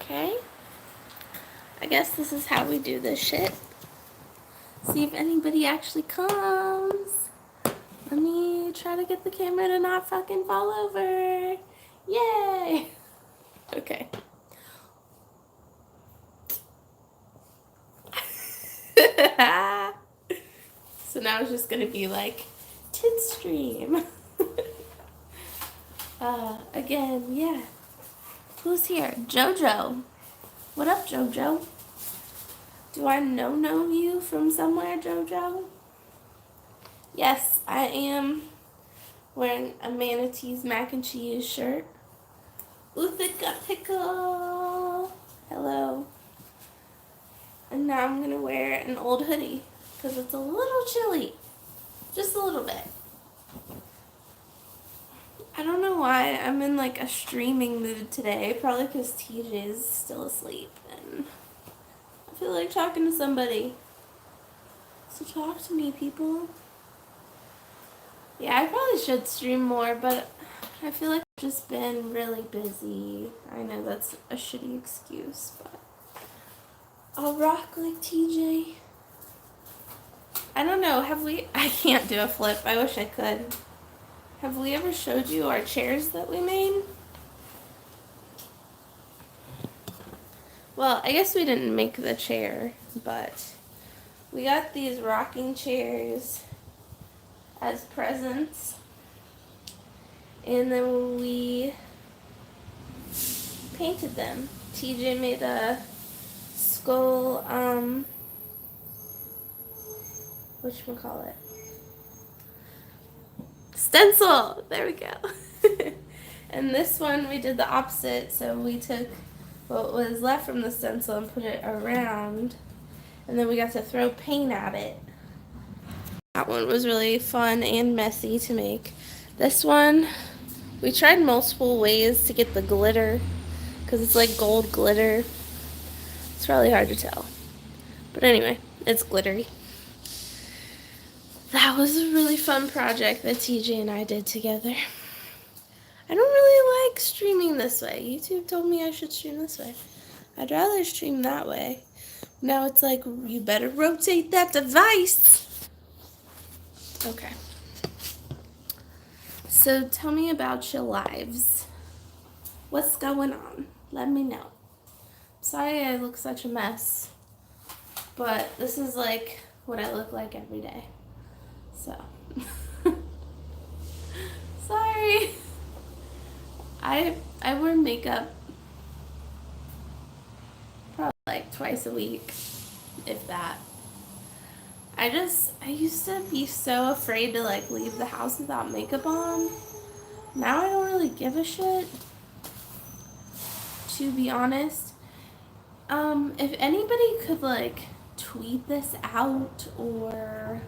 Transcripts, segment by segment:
Okay. I guess this is how we do this shit. See if anybody actually comes. Let me try to get the camera to not fucking fall over. Yay! Okay. So now it's just gonna be like tit stream. Again, yeah. Who's here? Jojo. What up, Jojo? Do I know you from somewhere, Jojo? Yes, I am wearing a manatee's mac and cheese shirt. Uthika pickle. Hello. And now I'm gonna wear an old hoodie because it's a little chilly. Just a little bit. I don't know why I'm in like a streaming mood today. Probably because TJ is still asleep and I feel like talking to somebody. So talk to me, people. Yeah, I probably should stream more, but I feel like I've just been really busy. I know that's a shitty excuse, but I'll rock like TJ. I don't know, I can't do a flip. I wish I could. Have we ever showed you our chairs that we made? Well, I guess we didn't make the chair, but we got these rocking chairs as presents. And then we painted them. TJ made a skull, whatchamacallit? Stencil! There we go. And this one we did the opposite, so we took what was left from the stencil and put it around, and then we got to throw paint at it. That one was really fun and messy to make. This one, we tried multiple ways to get the glitter, because it's like gold glitter. It's really hard to tell. But anyway, it's glittery. That was a really fun project that TJ and I did together. I don't really like streaming this way. YouTube told me I should stream this way. I'd rather stream that way. Now it's like, you better rotate that device. Okay. So tell me about your lives. What's going on? Let me know. Sorry I look such a mess, but this is like what I look like every day. So, sorry. I wear makeup probably like twice a week, if that. I used to be so afraid to like leave the house without makeup on. Now I don't really give a shit, to be honest. If anybody could like tweet this out or,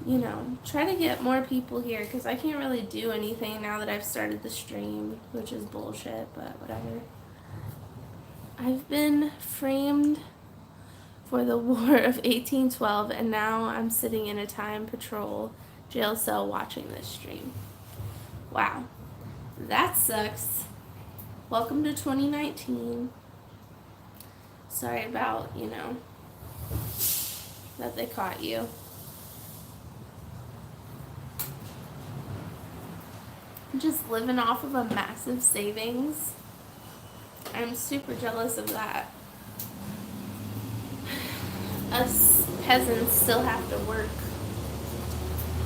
you know, try to get more people here, because I can't really do anything now that I've started the stream, which is bullshit, but whatever. I've been framed for the War of 1812, and now I'm sitting in a time patrol jail cell watching this stream. Wow. That sucks. Welcome to 2019. Sorry about, you know, that they caught you. I'm just living off of a massive savings. I'm super jealous of that. Us peasants still have to work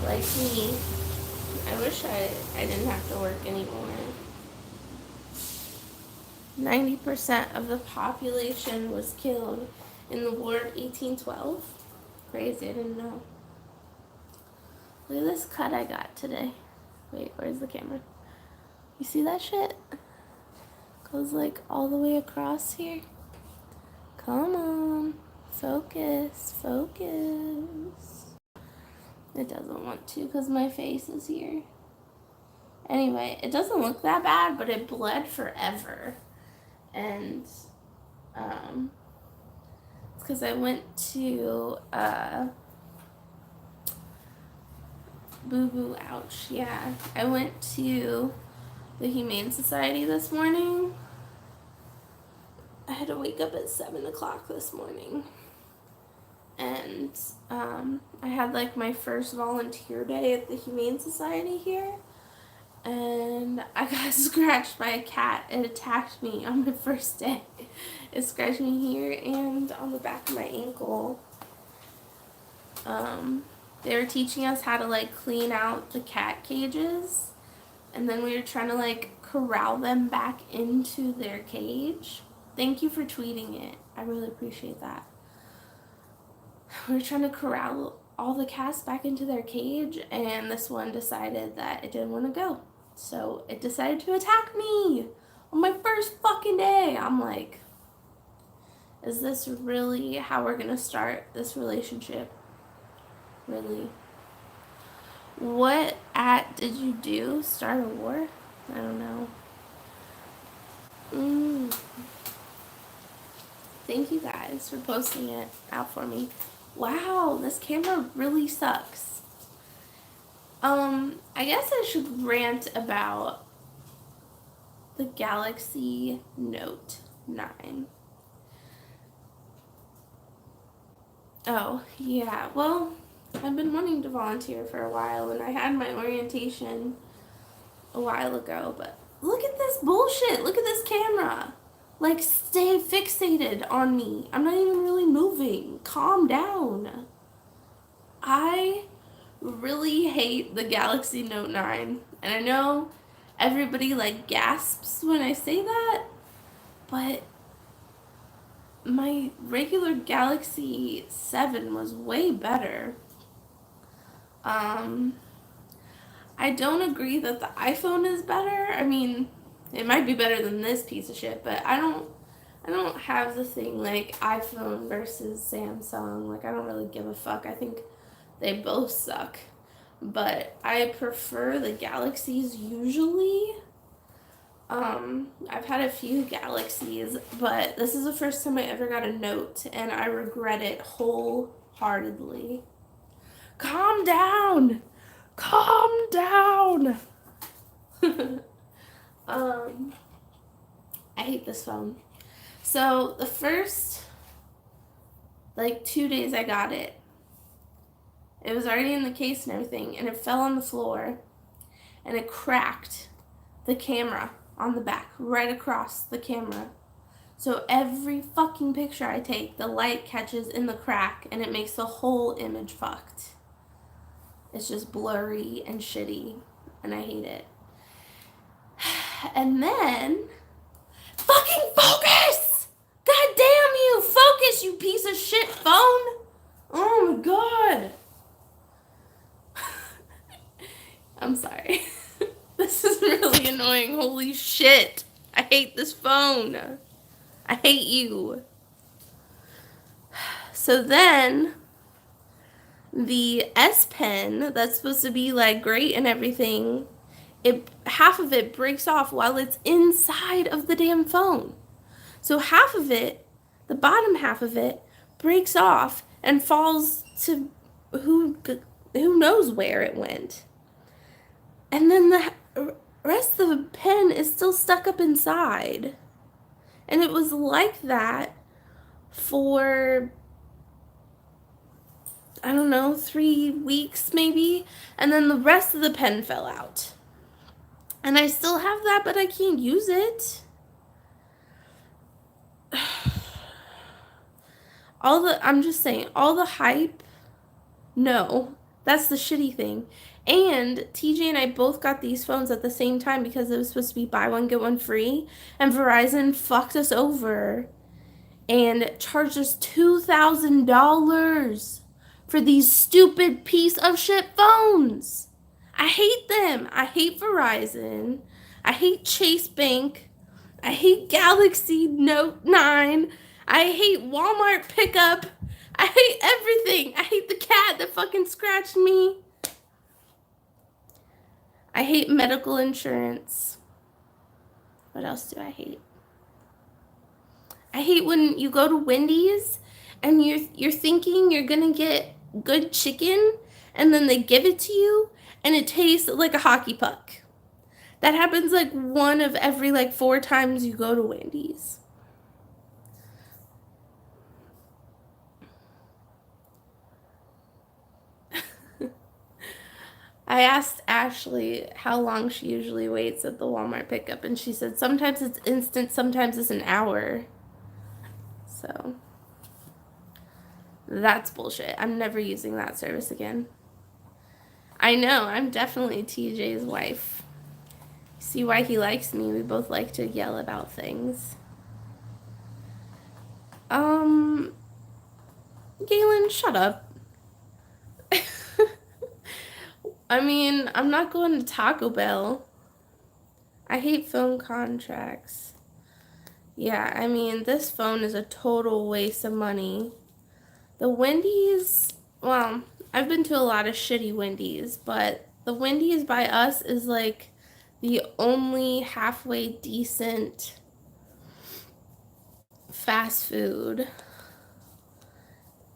like me. I wish I didn't have to work anymore. 90% of the population was killed in the War of 1812. Crazy, I didn't know. Look at this cut I got today. Wait, where's the camera? You see that shit? Goes like all the way across here. Come on. Focus, focus. It doesn't want to because my face is here. Anyway, it doesn't look that bad, but it bled forever. And it's because I went to boo-boo, ouch, yeah. I went to the Humane Society this morning, had to wake up at 7 o'clock this morning. And I had like my first volunteer day at the Humane Society here. And I got scratched by a cat. It attacked me on my first day. It scratched me here and on the back of my ankle. They were teaching us how to like clean out the cat cages. And then we were trying to like corral them back into their cage. Thank you for tweeting it. I really appreciate that. We were trying to corral all the cats back into their cage, and this one decided that it didn't want to go. So it decided to attack me on my first fucking day. I'm like, is this really how we're gonna start this relationship? Really? What act did you do? Start a war? I don't know. Thank you guys for posting it out for me. Wow, this camera really sucks. I guess I should rant about the Galaxy Note 9. Oh, yeah, well, I've been wanting to volunteer for a while, and I had my orientation a while ago, but look at this bullshit. Look at this camera. Like, stay fixated on me. I'm not even really moving. Calm down. I really hate the Galaxy Note 9. And I know everybody, like, gasps when I say that, but my regular Galaxy 7 was way better. I don't agree that the iPhone is better. I mean, it might be better than this piece of shit, but I don't have the thing like iPhone versus Samsung. Like, I don't really give a fuck. I think they both suck. But I prefer the Galaxies usually. I've had a few Galaxies, but this is the first time I ever got a Note, and I regret it wholeheartedly. Calm down! Calm down! I hate this phone. So the first, like, 2 days I got it, it was already in the case and everything, and it fell on the floor, and it cracked the camera on the back, right across the camera. So every fucking picture I take, the light catches in the crack, and it makes the whole image fucked. It's just blurry and shitty, and I hate it. And then, fucking focus! God damn you! Focus, you piece of shit phone! Oh my god! I'm sorry. This is really annoying. Holy shit. I hate this phone. I hate you. So then, the S Pen, that's supposed to be like great and everything, half of it breaks off while it's inside of the damn phone. So half of it, the bottom half of it, breaks off and falls to who knows where it went. And then the rest of the pen is still stuck up inside. And it was like that for, I don't know, 3 weeks maybe. And then the rest of the pen fell out. And I still have that, but I can't use it. I'm just saying, all the hype, no, that's the shitty thing. And TJ and I both got these phones at the same time because it was supposed to be buy one, get one free. And Verizon fucked us over and charged us $2,000 for these stupid piece of shit phones. I hate them. I hate Verizon. I hate Chase Bank. I hate Galaxy Note 9. I hate Walmart pickup. I hate everything. I hate the cat that fucking scratched me. I hate medical insurance. What else do I hate? I hate when you go to Wendy's and you're thinking you're gonna get good chicken, and then they give it to you and it tastes like a hockey puck. That happens like one of every like 4 times you go to Wendy's. I asked Ashley how long she usually waits at the Walmart pickup, and she said sometimes it's instant, sometimes it's an hour. So that's bullshit. I'm never using that service again. I know, I'm definitely TJ's wife. See why he likes me? We both like to yell about things. Galen, shut up. I mean, I'm not going to Taco Bell. I hate phone contracts. Yeah, I mean, this phone is a total waste of money. The Wendy's, well, I've been to a lot of shitty Wendy's, but the Wendy's by us is like the only halfway decent fast food.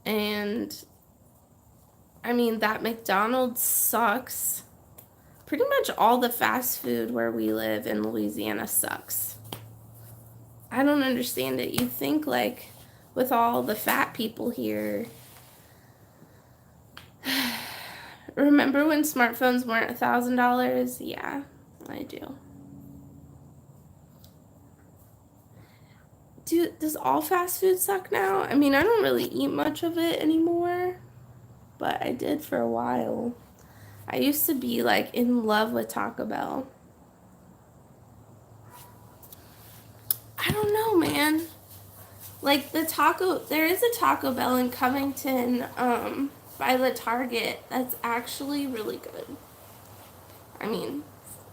And I mean, that McDonald's sucks. Pretty much all the fast food where we live in Louisiana sucks. I don't understand it. You'd think, like, with all the fat people here. Remember when smartphones weren't $1,000? Yeah, I do. Does all fast food suck now? I mean, I don't really eat much of it anymore, but I did for a while. I used to be, like, in love with Taco Bell. I don't know, man. Like, there is a Taco Bell in Covington, by the Target that's actually really good. I mean,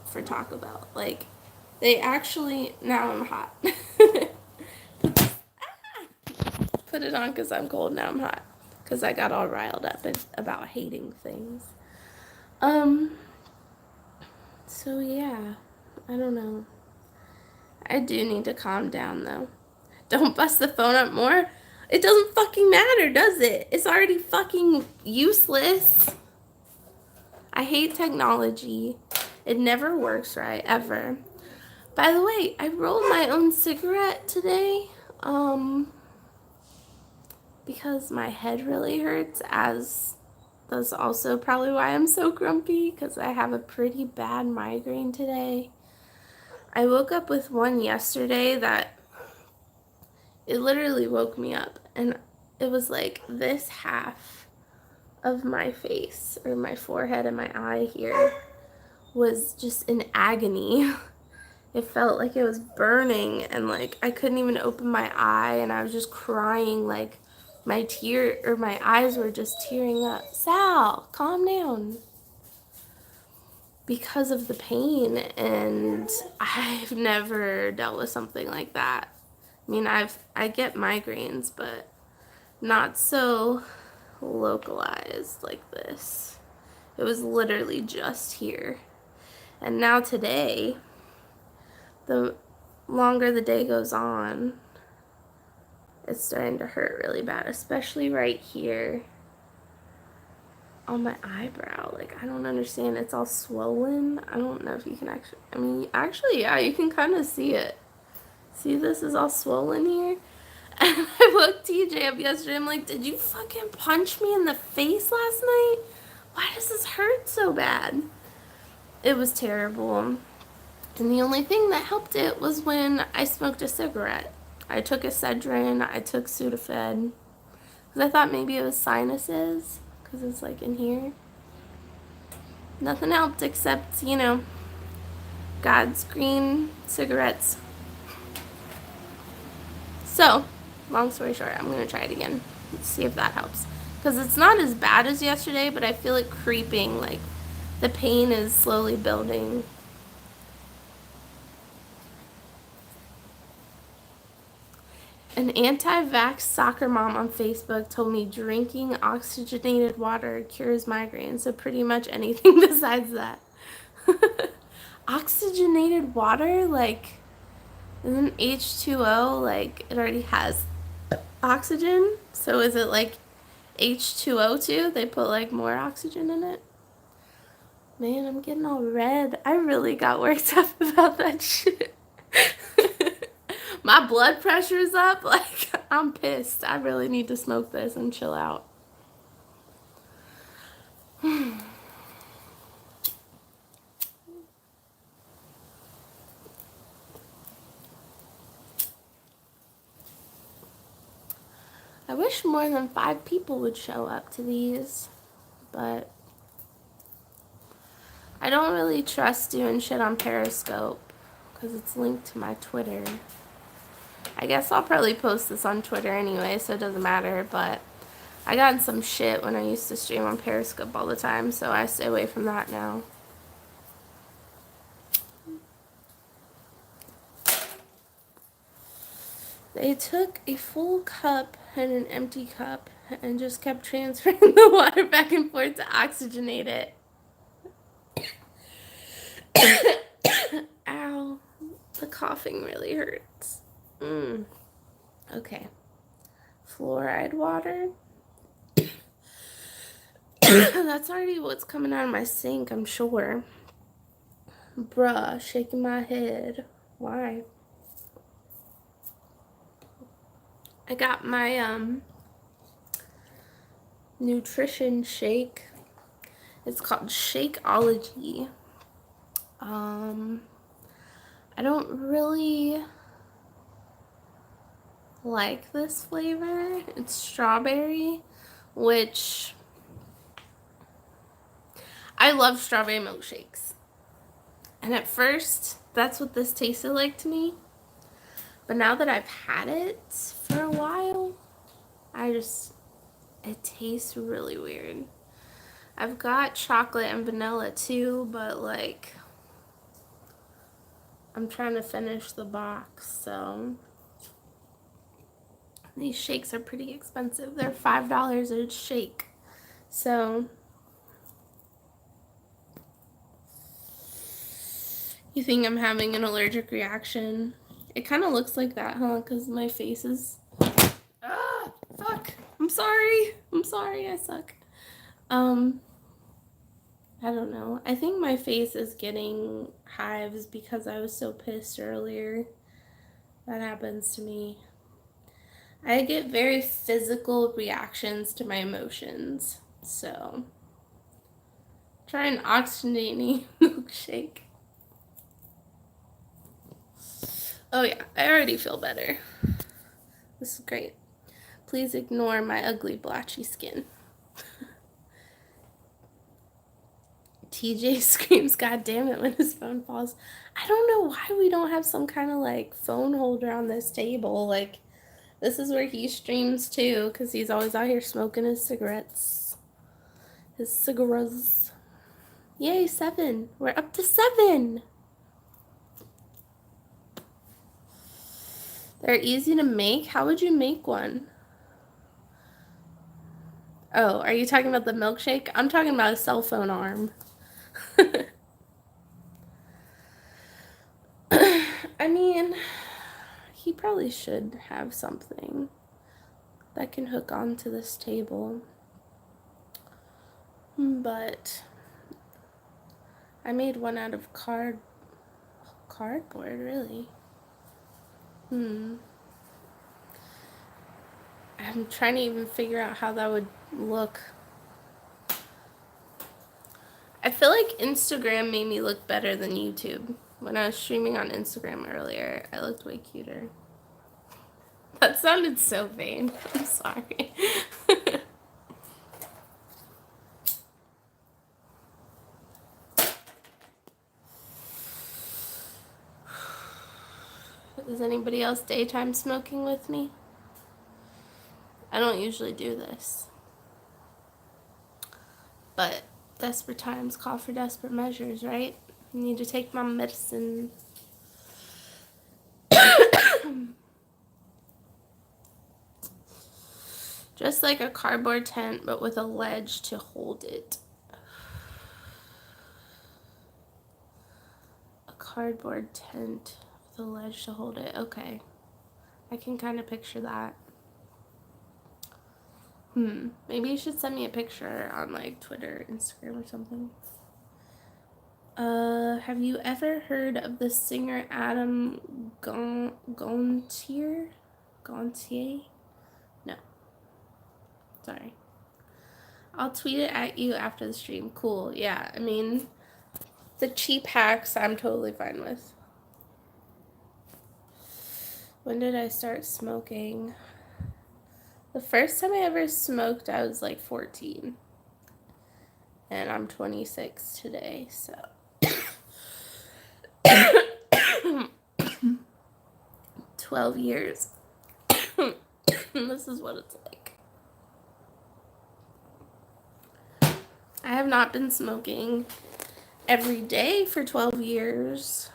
for Taco Bell. Like, they actually, now I'm hot. Put it on because I'm cold, now I'm hot. Because I got all riled up about hating things. So yeah, I don't know. I do need to calm down though. Don't bust the phone up more. It doesn't fucking matter, does it? It's already fucking useless. I hate technology. It never works right, ever. By the way, I rolled my own cigarette today, because my head really hurts, as that's also probably why I'm so grumpy, because I have a pretty bad migraine today. I woke up with one yesterday that it literally woke me up, and it was like this half of my face, or my forehead and my eye here, was just in agony. It felt like it was burning, and like I couldn't even open my eye, and I was just crying, like my eyes were just tearing up. Sal, calm down. Because of the pain, and I've never dealt with something like that. I mean, I get migraines, but not so localized like this. It was literally just here. And now today, the longer the day goes on, it's starting to hurt really bad, especially right here on my eyebrow. Like, I don't understand. It's all swollen. I don't know if you can actually, yeah, you can kind of see it. See, this is all swollen here. And I woke TJ up yesterday. I'm like, did you fucking punch me in the face last night? Why does this hurt so bad? It was terrible. And the only thing that helped it was when I smoked a cigarette. I took Excedrin, I took Sudafed, because I thought maybe it was sinuses, because it's like in here. Nothing helped except, God's green cigarettes. So, long story short, I'm going to try it again. Let's see if that helps. Because it's not as bad as yesterday, but I feel it creeping, like the pain is slowly building. An anti-vax soccer mom on Facebook told me drinking oxygenated water cures migraine, so pretty much anything besides that. Oxygenated water? Like, isn't H2O, like, it already has oxygen? So is it like H2O too? They put like more oxygen in it? Man, I'm getting all red. I really got worked up about that shit. My blood pressure's up. Like, I'm pissed. I really need to smoke this and chill out. wish more than 5 people would show up to these, but I don't really trust doing shit on Periscope because it's linked to my Twitter. I guess I'll probably post this on Twitter anyway, so it doesn't matter, but I got in some shit when I used to stream on Periscope all the time, so I stay away from that now. They took a full cup and an empty cup and just kept transferring the water back and forth to oxygenate it. Ow. The coughing really hurts. Okay. Fluoride water. That's already what's coming out of my sink, I'm sure. Bruh, shaking my head. Why? I got my nutrition shake. It's called Shakeology. I don't really like this flavor. It's strawberry, which I love strawberry milkshakes. And at first, that's what this tasted like to me. But now that I've had it for a while, it tastes really weird. I've got chocolate and vanilla too, but like, I'm trying to finish the box, so these shakes are pretty expensive. They're $5 a shake. So you think I'm having an allergic reaction? It kind of looks like that, huh? Because my face is... Ah, fuck. I'm sorry. I suck. I don't know. I think my face is getting hives because I was so pissed earlier. That happens to me. I get very physical reactions to my emotions. So, try an oxygenating milkshake. Oh yeah, I already feel better. This is great. Please ignore my ugly blotchy skin. TJ screams, "God damn it," when his phone falls. I don't know why we don't have some kind of like phone holder on this table. Like, this is where he streams too, because he's always out here smoking his cigarettes. His cigarettes. Yay, 7. We're up to 7. They're easy to make. How would you make one? Oh, are you talking about the milkshake? I'm talking about a cell phone arm. I mean, he probably should have something that can hook onto this table. But I made one out of cardboard, really. I'm trying to even figure out how that would look. I feel like Instagram made me look better than YouTube. When I was streaming on Instagram earlier, I looked way cuter. That sounded so vain. I'm sorry. Is anybody else daytime smoking with me? I don't usually do this. But desperate times call for desperate measures, right? I need to take my medicine. Just like a cardboard tent, but with a ledge to hold it. A cardboard tent with a ledge to hold it. Okay. I can kind of picture that. Maybe you should send me a picture on like Twitter, Instagram, or something. Have you ever heard of the singer Adam Gontier? Gontier? No. Sorry. I'll tweet it at you after the stream. Cool. Yeah, I mean, the cheap hacks I'm totally fine with. When did I start smoking? The first time I ever smoked, I was like 14. And I'm 26 today, so. 12 years. This is what it's like. I have not been smoking every day for 12 years.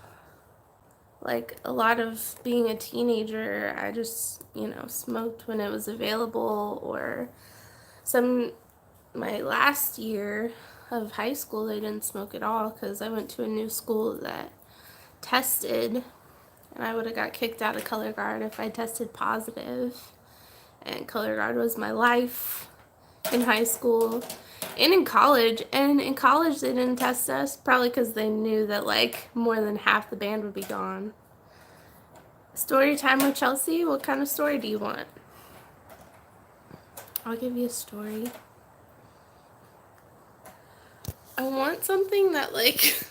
Like a lot of being a teenager, I just, smoked when it was available, or my last year of high school, they didn't smoke at all because I went to a new school that tested, and I would have got kicked out of color guard if I tested positive. And color guard was my life in high school and in college. And in college, they didn't test us, probably because they knew that like more than half the band would be gone. Story time with Chelsea. What kind of story do you want? I'll give you a story. I want something that like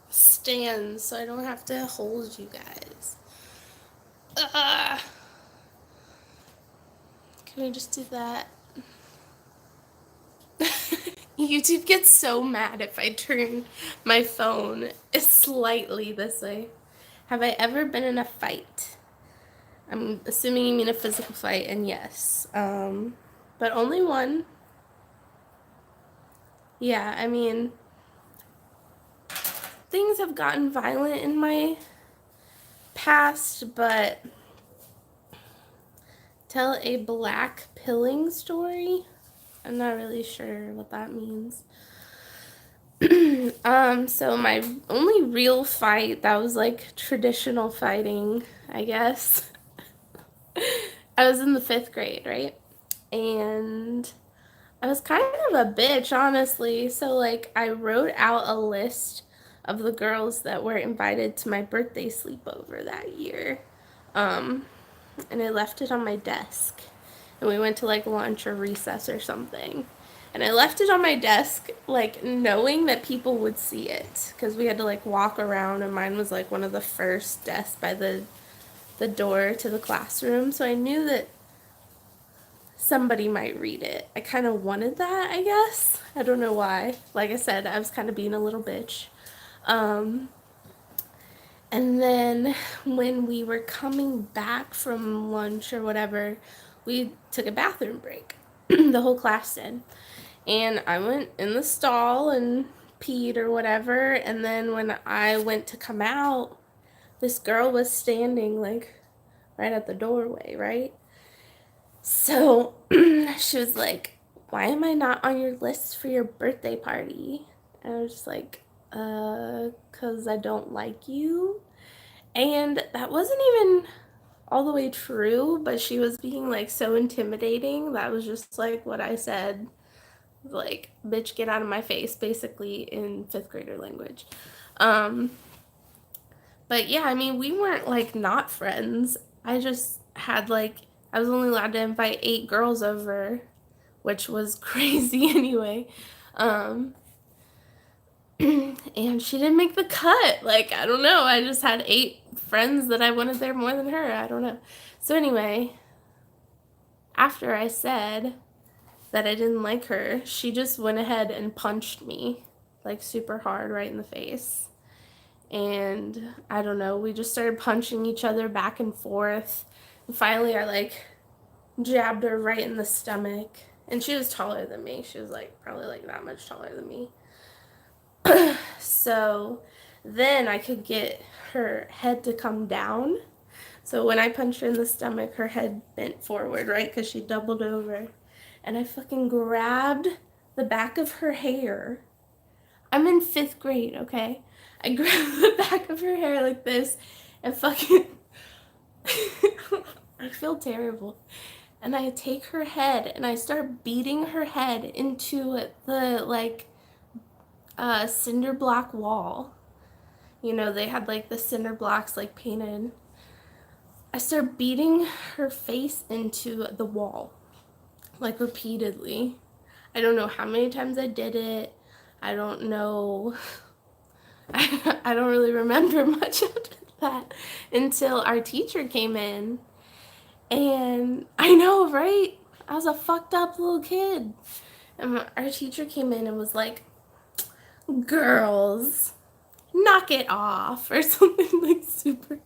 stands so I don't have to hold you guys. Can we just do that? YouTube gets so mad if I turn my phone slightly this way. Have I ever been in a fight? I'm assuming you mean a physical fight, and yes. But only one. Yeah, I mean, things have gotten violent in my past, but tell a black pilling story? I'm not really sure what that means. So my only real fight that was like traditional fighting, I guess. I was in the 5th grade, right? And I was kind of a bitch, honestly. So like I wrote out a list of the girls that were invited to my birthday sleepover that year. And I left it on my desk. And we went to like lunch or recess or something. And I left it on my desk, like knowing that people would see it, because we had to like walk around, and mine was like one of the first desks by the door to the classroom. So I knew that somebody might read it. I kind of wanted that, I guess. I don't know why. Like I said, I was kind of being a little bitch. And then when we were coming back from lunch or whatever, we took a bathroom break. The whole class did. And I went in the stall and peed or whatever. And then when I went to come out, this girl was standing like right at the doorway, right? So she was like, "Why am I not on your list for your birthday party?" And I was just like, 'cause I don't like you. And that wasn't even all the way true, but she was being like so intimidating. That was just like what I said, like, bitch, get out of my face, basically, in 5th grader language. But yeah, I mean, we weren't like not friends. I just had like, I was only allowed to invite 8 girls over, which was crazy anyway. And she didn't make the cut. Like, I don't know. I just had 8 friends that I wanted there more than her. I don't know. So anyway, after I said that I didn't like her, she just went ahead and punched me, like super hard right in the face. And I don't know, we just started punching each other back and forth. And finally I like jabbed her right in the stomach. And she was taller than me. She was like probably like that much taller than me. So then I could get her head to come down. So when I punched her in the stomach, her head bent forward, right? Because she doubled over. And I fucking grabbed the back of her hair. I'm in 5th grade, okay? I grabbed the back of her hair like this and fucking... I feel terrible. And I take her head and I start beating her head into the, like, cinder block wall. You know, they had, like, the cinder blocks, like, painted. I start beating her face into the wall, like, repeatedly. I don't know how many times I did it. I don't know. I don't really remember much after that until our teacher came in. And I know, right? I was a fucked up little kid. And our teacher came in and was like, girls, knock it off, or something like super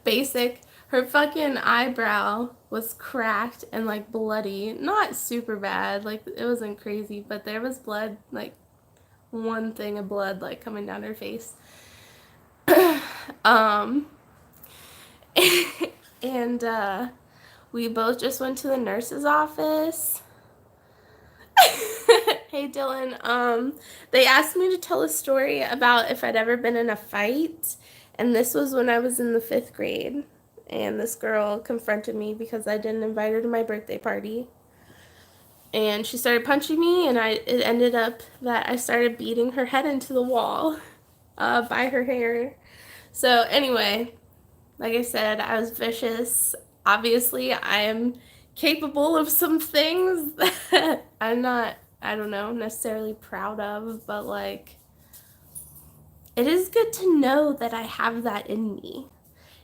basic. Her fucking eyebrow was cracked and like bloody. Not super bad, like it wasn't crazy, but there was blood, like one thing of blood like coming down her face. um and we both just went to the nurse's office. Hey Dylan, they asked me to tell a story about if I'd ever been in a fight, and this was when I was in the 5th grade, and this girl confronted me because I didn't invite her to my birthday party, and she started punching me, and it ended up that I started beating her head into the wall by her hair. So anyway, like I said, I was vicious. Obviously, I am capable of some things that I'm not, I don't know, necessarily proud of, but like, it is good to know that I have that in me.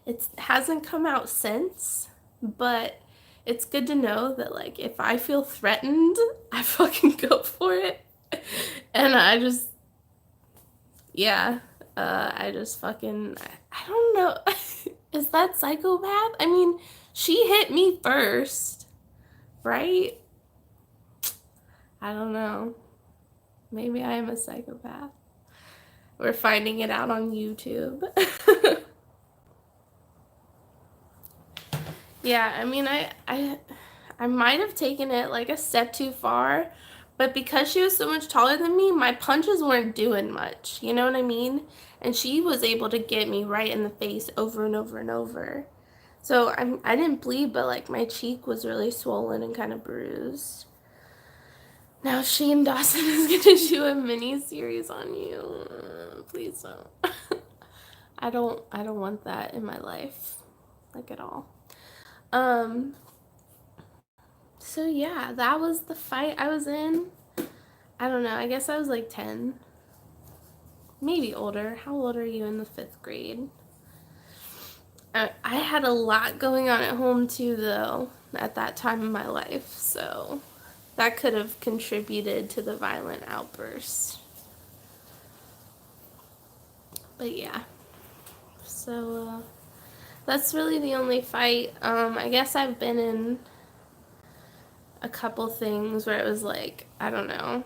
It hasn't come out since, but it's good to know that like, if I feel threatened, I fucking go for it. And I just, yeah, I just fucking, I don't know. Is that psychopath? I mean, she hit me first, right? I don't know. Maybe I am a psychopath. We're finding it out on YouTube. Yeah, I mean, I might have taken it like a step too far, but because she was so much taller than me, my punches weren't doing much. You know what I mean? And she was able to get me right in the face over and over and over. So I didn't bleed, but like my cheek was really swollen and kind of bruised. Now Shane Dawson is gonna do a mini series on you. Please don't. I don't want that in my life, like at all. So yeah, that was the fight I was in. I don't know. I guess I was like 10, maybe older. How old are you in the 5th grade? I had a lot going on at home too, though, at that time in my life, so that could have contributed to the violent outburst. But yeah, so that's really the only fight. I guess I've been in a couple things where it was like, I don't know,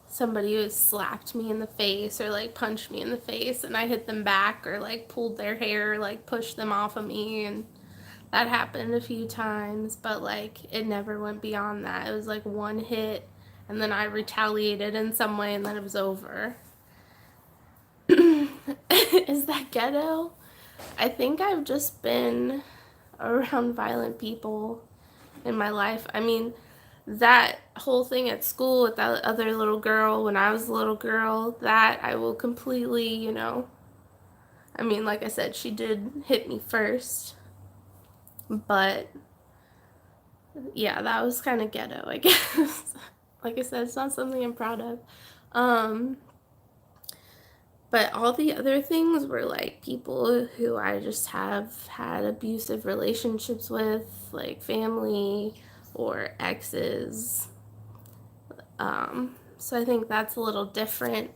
somebody who slapped me in the face or like punched me in the face and I hit them back, or like pulled their hair, like pushed them off of me, and that happened a few times, but like it never went beyond that. It was like one hit and then I retaliated in some way and then it was over. Is that ghetto? I think I've just been around violent people in my life. I mean, that whole thing at school with that other little girl when I was a little girl, that I will completely, you know, I mean, like I said, she did hit me first, but yeah, that was kind of ghetto, I guess. Like I said, it's not something I'm proud of. But all the other things were like people who I just have had abusive relationships with, like family or exes. So I think that's a little different,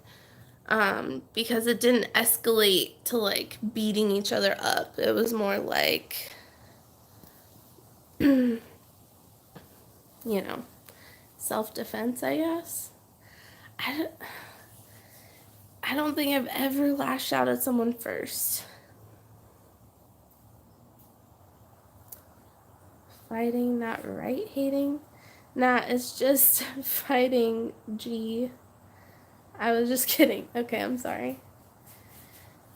because it didn't escalate to like beating each other up. It was more like, you know, self-defense, I guess. I don't think I've ever lashed out at someone first. Fighting, not right hating. Nah, it's just fighting. G. I was just kidding. Okay, I'm sorry.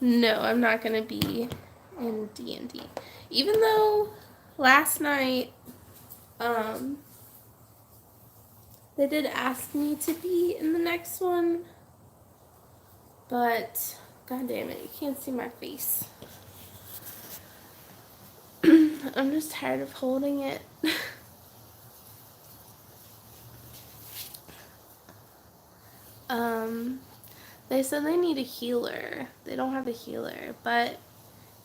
No, I'm not gonna be in D&D. Even though last night, they did ask me to be in the next one, but god damn it, you can't see my face. I'm just tired of holding it. They said they need a healer. They don't have a healer, but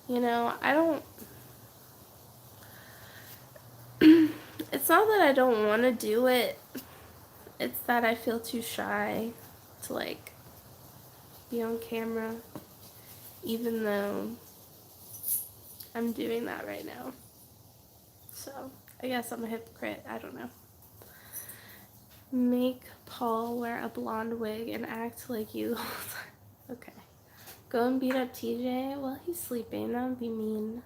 you know, I don't. It's It's not that I don't want to do it. It's that I feel too shy to, like, be on camera, even though I'm doing that right now. So, I guess I'm a hypocrite. I don't know. Make Paul wear a blonde wig and act like you. Okay. Go and beat up TJ while he's sleeping. That would be mean.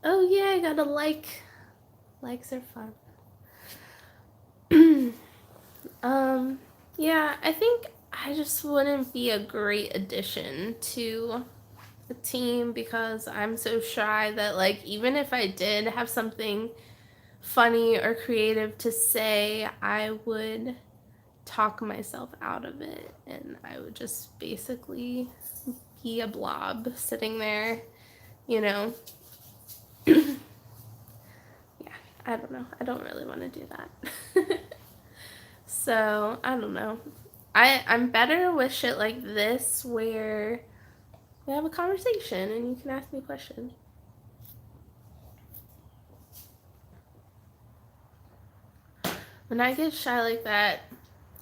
Oh yeah, I got a like. Likes are fun. Yeah, I think I just wouldn't be a great addition to a team because I'm so shy that, like, even if I did have something funny or creative to say, I would talk myself out of it and I would just basically be a blob sitting there, you know. Yeah, I don't know. I don't really want to do that. So, I don't know. I'm better with shit like this where we have a conversation and you can ask me questions. When I get shy like that,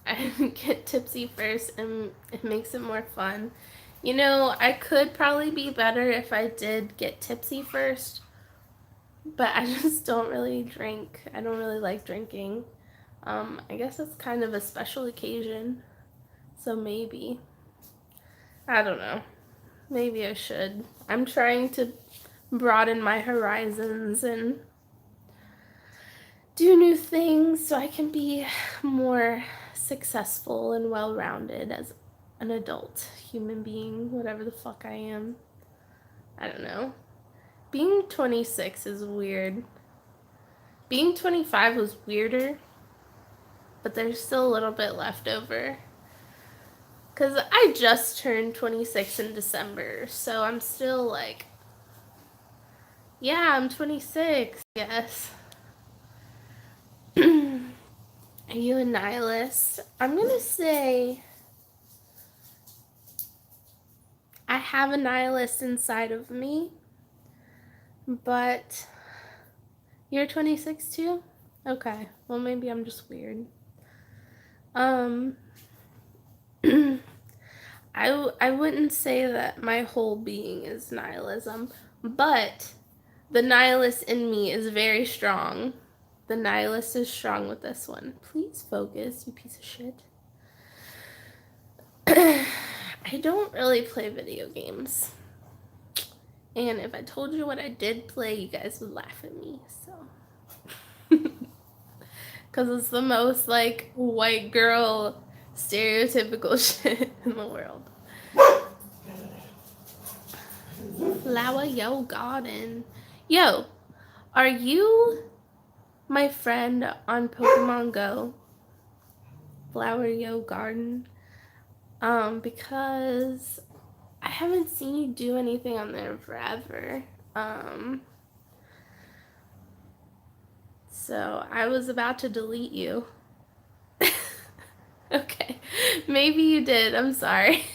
I get tipsy first and it makes it more fun. You know, I could probably be better if I did get tipsy first, but I just don't really drink. I don't really like drinking. I guess it's kind of a special occasion, so maybe. I don't know. Maybe I should. I'm trying to broaden my horizons and do new things so I can be more successful and well-rounded as an adult human being, whatever the fuck I am. I don't know. Being 26 is weird. Being 25 was weirder, but there's still a little bit left over. Because I just turned 26 in December, so I'm still like, yeah, I'm 26, yes. Are you a nihilist? I'm gonna say I have a nihilist inside of me, but you're 26 too? Okay, well maybe I'm just weird. I wouldn't say that my whole being is nihilism, but the nihilist in me is very strong. The nihilist is strong with this one. Please focus, you piece of shit. I don't really play video games. And if I told you what I did play, you guys would laugh at me, so. Because it's the most, like, white girl stereotypical shit in the world. Flower Yo Garden. Yo, are you my friend on Pokemon Go? Flower Yo Garden. Because I haven't seen you do anything on there forever. So I was about to delete you. Okay, maybe you did. I'm sorry.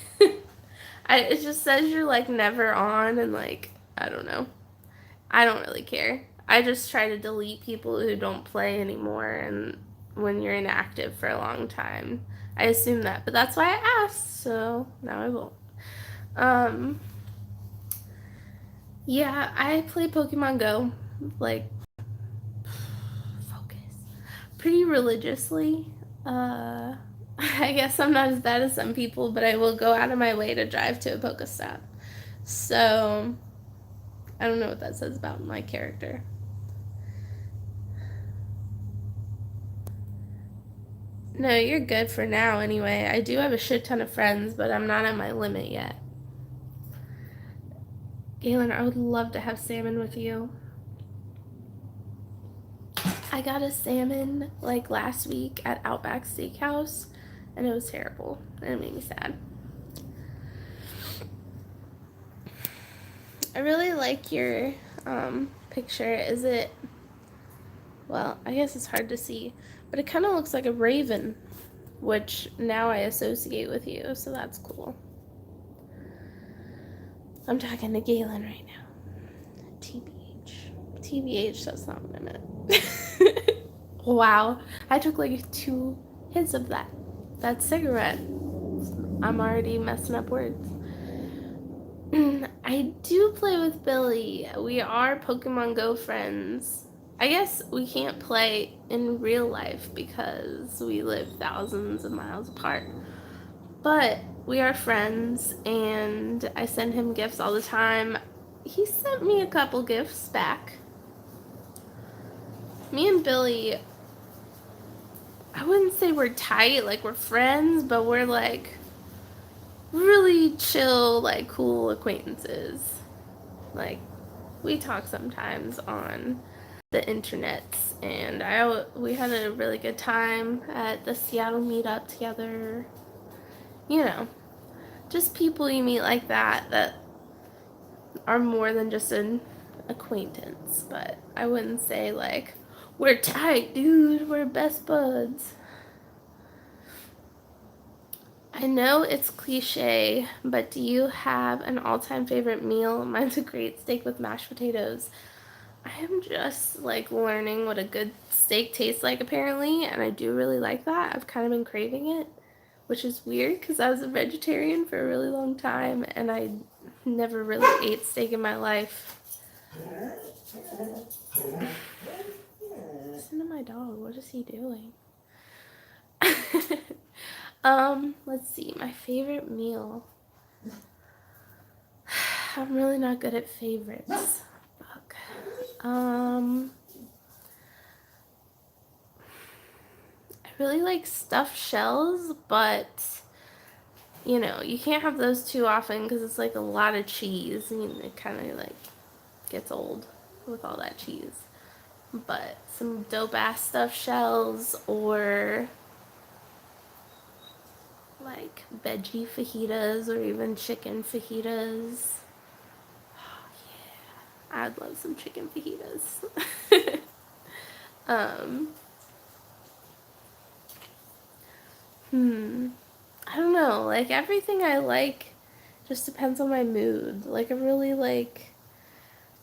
It just says you're, like, never on, and, like, I don't know. I don't really care. I just try to delete people who don't play anymore, and when you're inactive for a long time. I assume that, but that's why I asked, so now I won't. Yeah, I play Pokemon Go, like, focus, pretty religiously. I guess I'm not as bad as some people, but I will go out of my way to drive to a Pokestop. So, I don't know what that says about my character. No, you're good for now anyway. I do have a shit ton of friends, but I'm not at my limit yet. Galen, I would love to have salmon with you. I got a salmon, like, last week at Outback Steakhouse, and it was terrible, and it made me sad. I really like your picture. Is it, well, I guess it's hard to see, but it kind of looks like a raven, which now I associate with you, so that's cool. I'm talking to Galen right now. TBH. TVH, that's not what I meant. Wow, I took like 2 hits of that. That cigarette. I'm already messing up words. I do play with Billy. We are Pokemon Go friends. I guess we can't play in real life because we live thousands of miles apart. But we are friends and I send him gifts all the time. He sent me a couple gifts back. Me and Billy, I wouldn't say we're tight, like we're friends, but we're like really chill, like cool acquaintances. Like we talk sometimes on the internets, and we had a really good time at the Seattle meetup together. You know, just people you meet like that are more than just an acquaintance. But I wouldn't say like we're tight, dude. We're best buds. I know it's cliche, but do you have an all-time favorite meal? Mine's a great steak with mashed potatoes. I am just like learning what a good steak tastes like apparently, and I do really like that. I've kind of been craving it, which is weird because I was a vegetarian for a really long time and I never really ate steak in my life. Listen to my dog. What is he doing? Let's see. My favorite meal. I'm really not good at favorites. Fuck. I really like stuffed shells, but you know, you can't have those too often because it's like a lot of cheese and it kind of like gets old with all that cheese. But some dope ass stuffed shells or like veggie fajitas or even chicken fajitas. Oh, yeah. I'd love some chicken fajitas. um, I don't know. Like everything I like just depends on my mood. Like I really like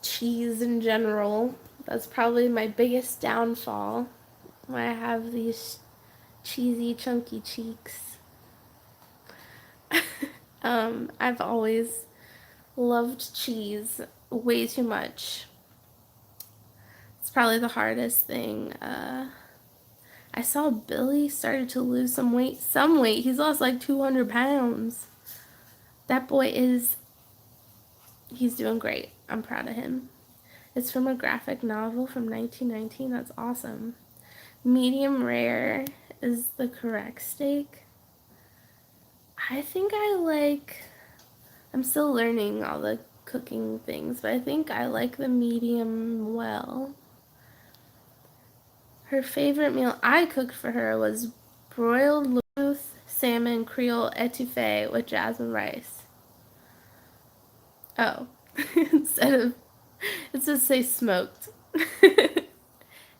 cheese in general. That's probably my biggest downfall. When I have these cheesy, chunky cheeks. I've always loved cheese way too much. It's probably the hardest thing. I saw Billy started to lose some weight. Some weight. He's lost like 200 pounds. That boy he's doing great. I'm proud of him. It's from a graphic novel from 1919. That's awesome. Medium rare is the correct steak. I think I'm still learning all the cooking things, but I think I like the medium well. Her favorite meal I cooked for her was broiled Louis salmon Creole etouffee with jasmine rice. Oh, it says say smoked.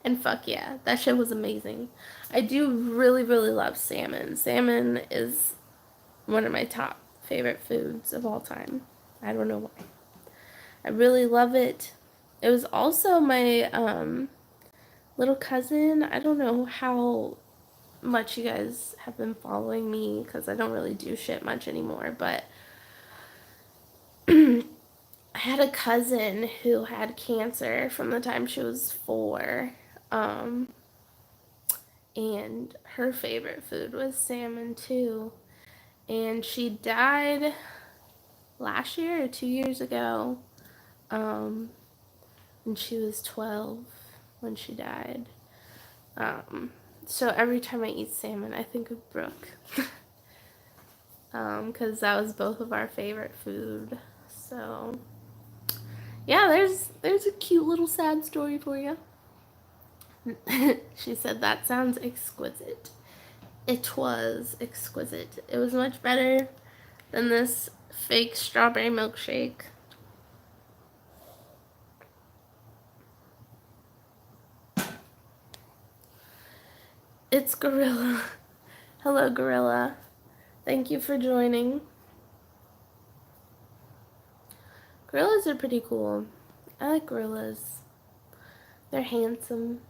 And fuck yeah, that shit was amazing. I do really, really love salmon. Salmon is one of my top favorite foods of all time. I don't know why. I really love it. It was also my little cousin. I don't know how much you guys have been following me because I don't really do shit much anymore, but I had a cousin who had cancer from the time she was 4. And her favorite food was salmon too. And she died last year or 2 years ago. And she was 12 when she died. So every time I eat salmon, I think of Brooke. Because that was both of our favorite food. So yeah, there's a cute little sad story for you. She said that sounds exquisite. It was exquisite. It was much better than this fake strawberry milkshake. It's Gorilla. Hello, Gorilla. Thank you for joining. Gorillas are pretty cool. I like gorillas. They're handsome.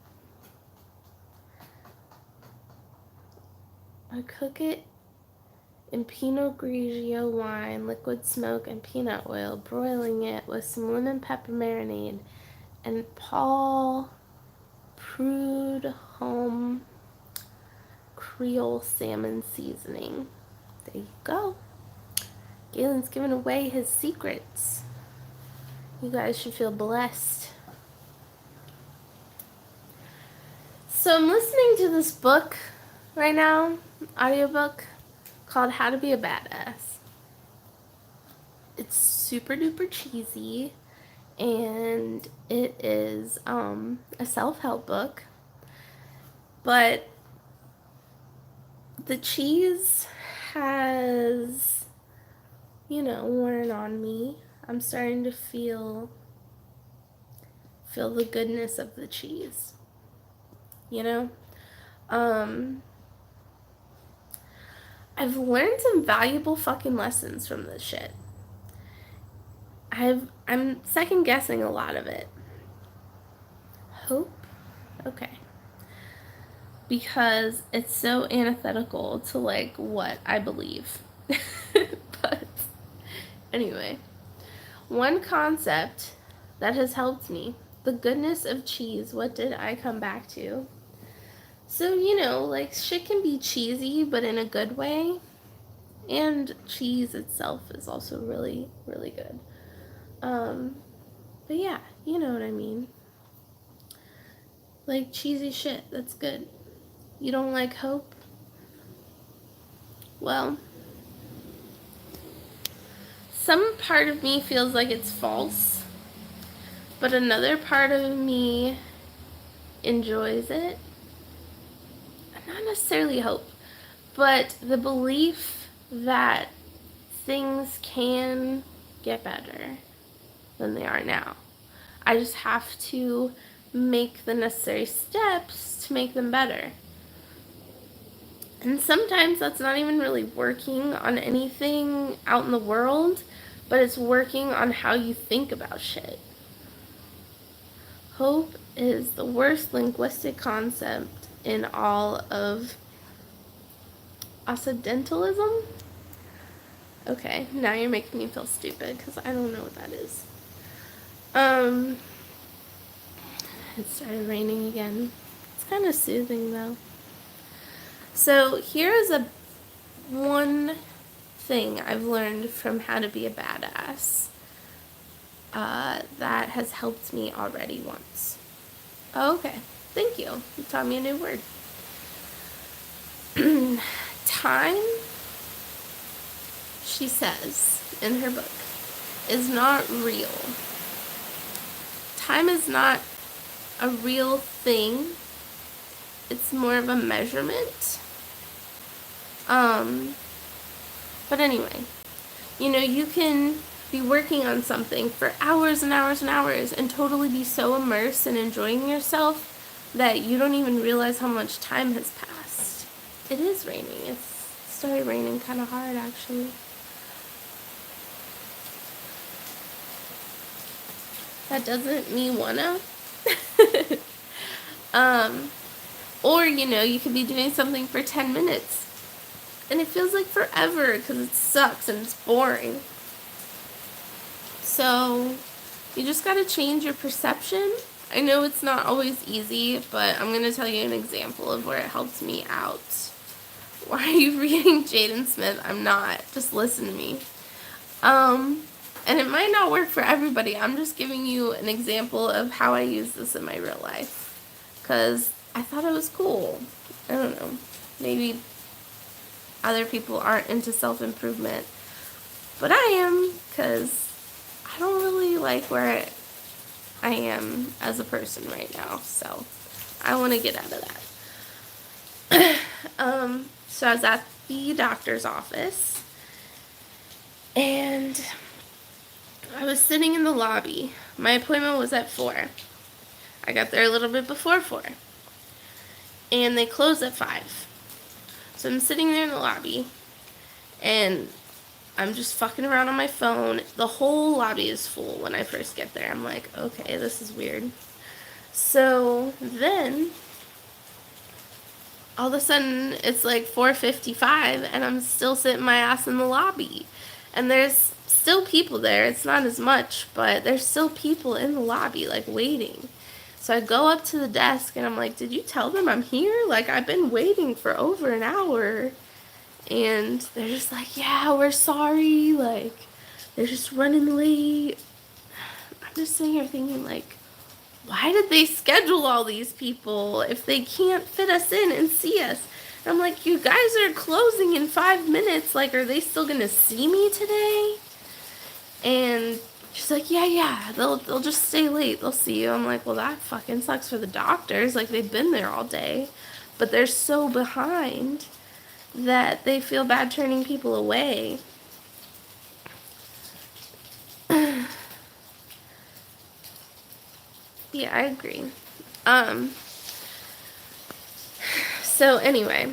I cook it in Pinot Grigio wine, liquid smoke, and peanut oil, broiling it with some lemon pepper marinade and Paul Prudhomme Creole salmon seasoning. There you go. Galen's giving away his secrets. You guys should feel blessed. So I'm listening to this book right now, audiobook, called How to Be a Badass. It's super duper cheesy, and it is a self-help book, but the cheese has, worn on me. I'm starting to feel the goodness of the cheese, I've learned some valuable fucking lessons from this shit. I'm second guessing a lot of it. Hope? Okay. Because it's so antithetical to what I believe. But anyway, one concept that has helped me, the goodness of cheese. What did I come back to? So, shit can be cheesy, but in a good way. And cheese itself is also really, really good. But yeah, you know what I mean. Like cheesy shit, that's good. You don't like hope? Well, some part of me feels like it's false, but another part of me enjoys it. Not necessarily hope, but the belief that things can get better than they are now. I just have to make the necessary steps to make them better. And sometimes that's not even really working on anything out in the world, but it's working on how you think about shit. Hope is the worst linguistic concept in all of Occidentalism. Okay, now you're making me feel stupid because I don't know what that is. It started raining again. It's kind of soothing though. So here is one thing I've learned from How to Be a Badass that has helped me already once. Oh, okay, thank you. You taught me a new word. Time, she says in her book, is not real. Time is not a real thing. It's more of a measurement. But anyway, you can be working on something for hours and hours and hours and totally be so immersed in enjoying yourself that you don't even realize how much time has passed. It is raining. It started raining kind of hard, actually. That doesn't mean wanna. Or, you could be doing something for 10 minutes. And it feels like forever because it sucks and it's boring. So, you just gotta change your perception. I know it's not always easy, but I'm gonna tell you an example of where it helps me out. Why are you reading Jaden Smith? I'm not. Just listen to me. And it might not work for everybody. I'm just giving you an example of how I use this in my real life. Because I thought it was cool. I don't know. Maybe other people aren't into self-improvement. But I am, because I don't really like where I am as a person right now. So I want to get out of that. So I was at the doctor's office. And I was sitting in the lobby. My appointment was at 4. I got there a little bit before 4. And they close at 5. So I'm sitting there in the lobby, and I'm just fucking around on my phone. The whole lobby is full when I first get there. I'm like, okay, this is weird. So then, all of a sudden, it's like 4:55, and I'm still sitting my ass in the lobby. And there's still people there. It's not as much, but there's still people in the lobby, like, waiting. So I go up to the desk, and I'm like, did you tell them I'm here? Like, I've been waiting for over an hour. And they're just like, yeah, we're sorry. Like, they're just running late. I'm just sitting here thinking, like, why did they schedule all these people if they can't fit us in and see us? And I'm like, you guys are closing in 5 minutes. Like, are they still going to see me today? And she's like, yeah, they'll just stay late. They'll see you. I'm like, well, that fucking sucks for the doctors. Like, they've been there all day. But they're so behind that they feel bad turning people away. Yeah, I agree. So anyway,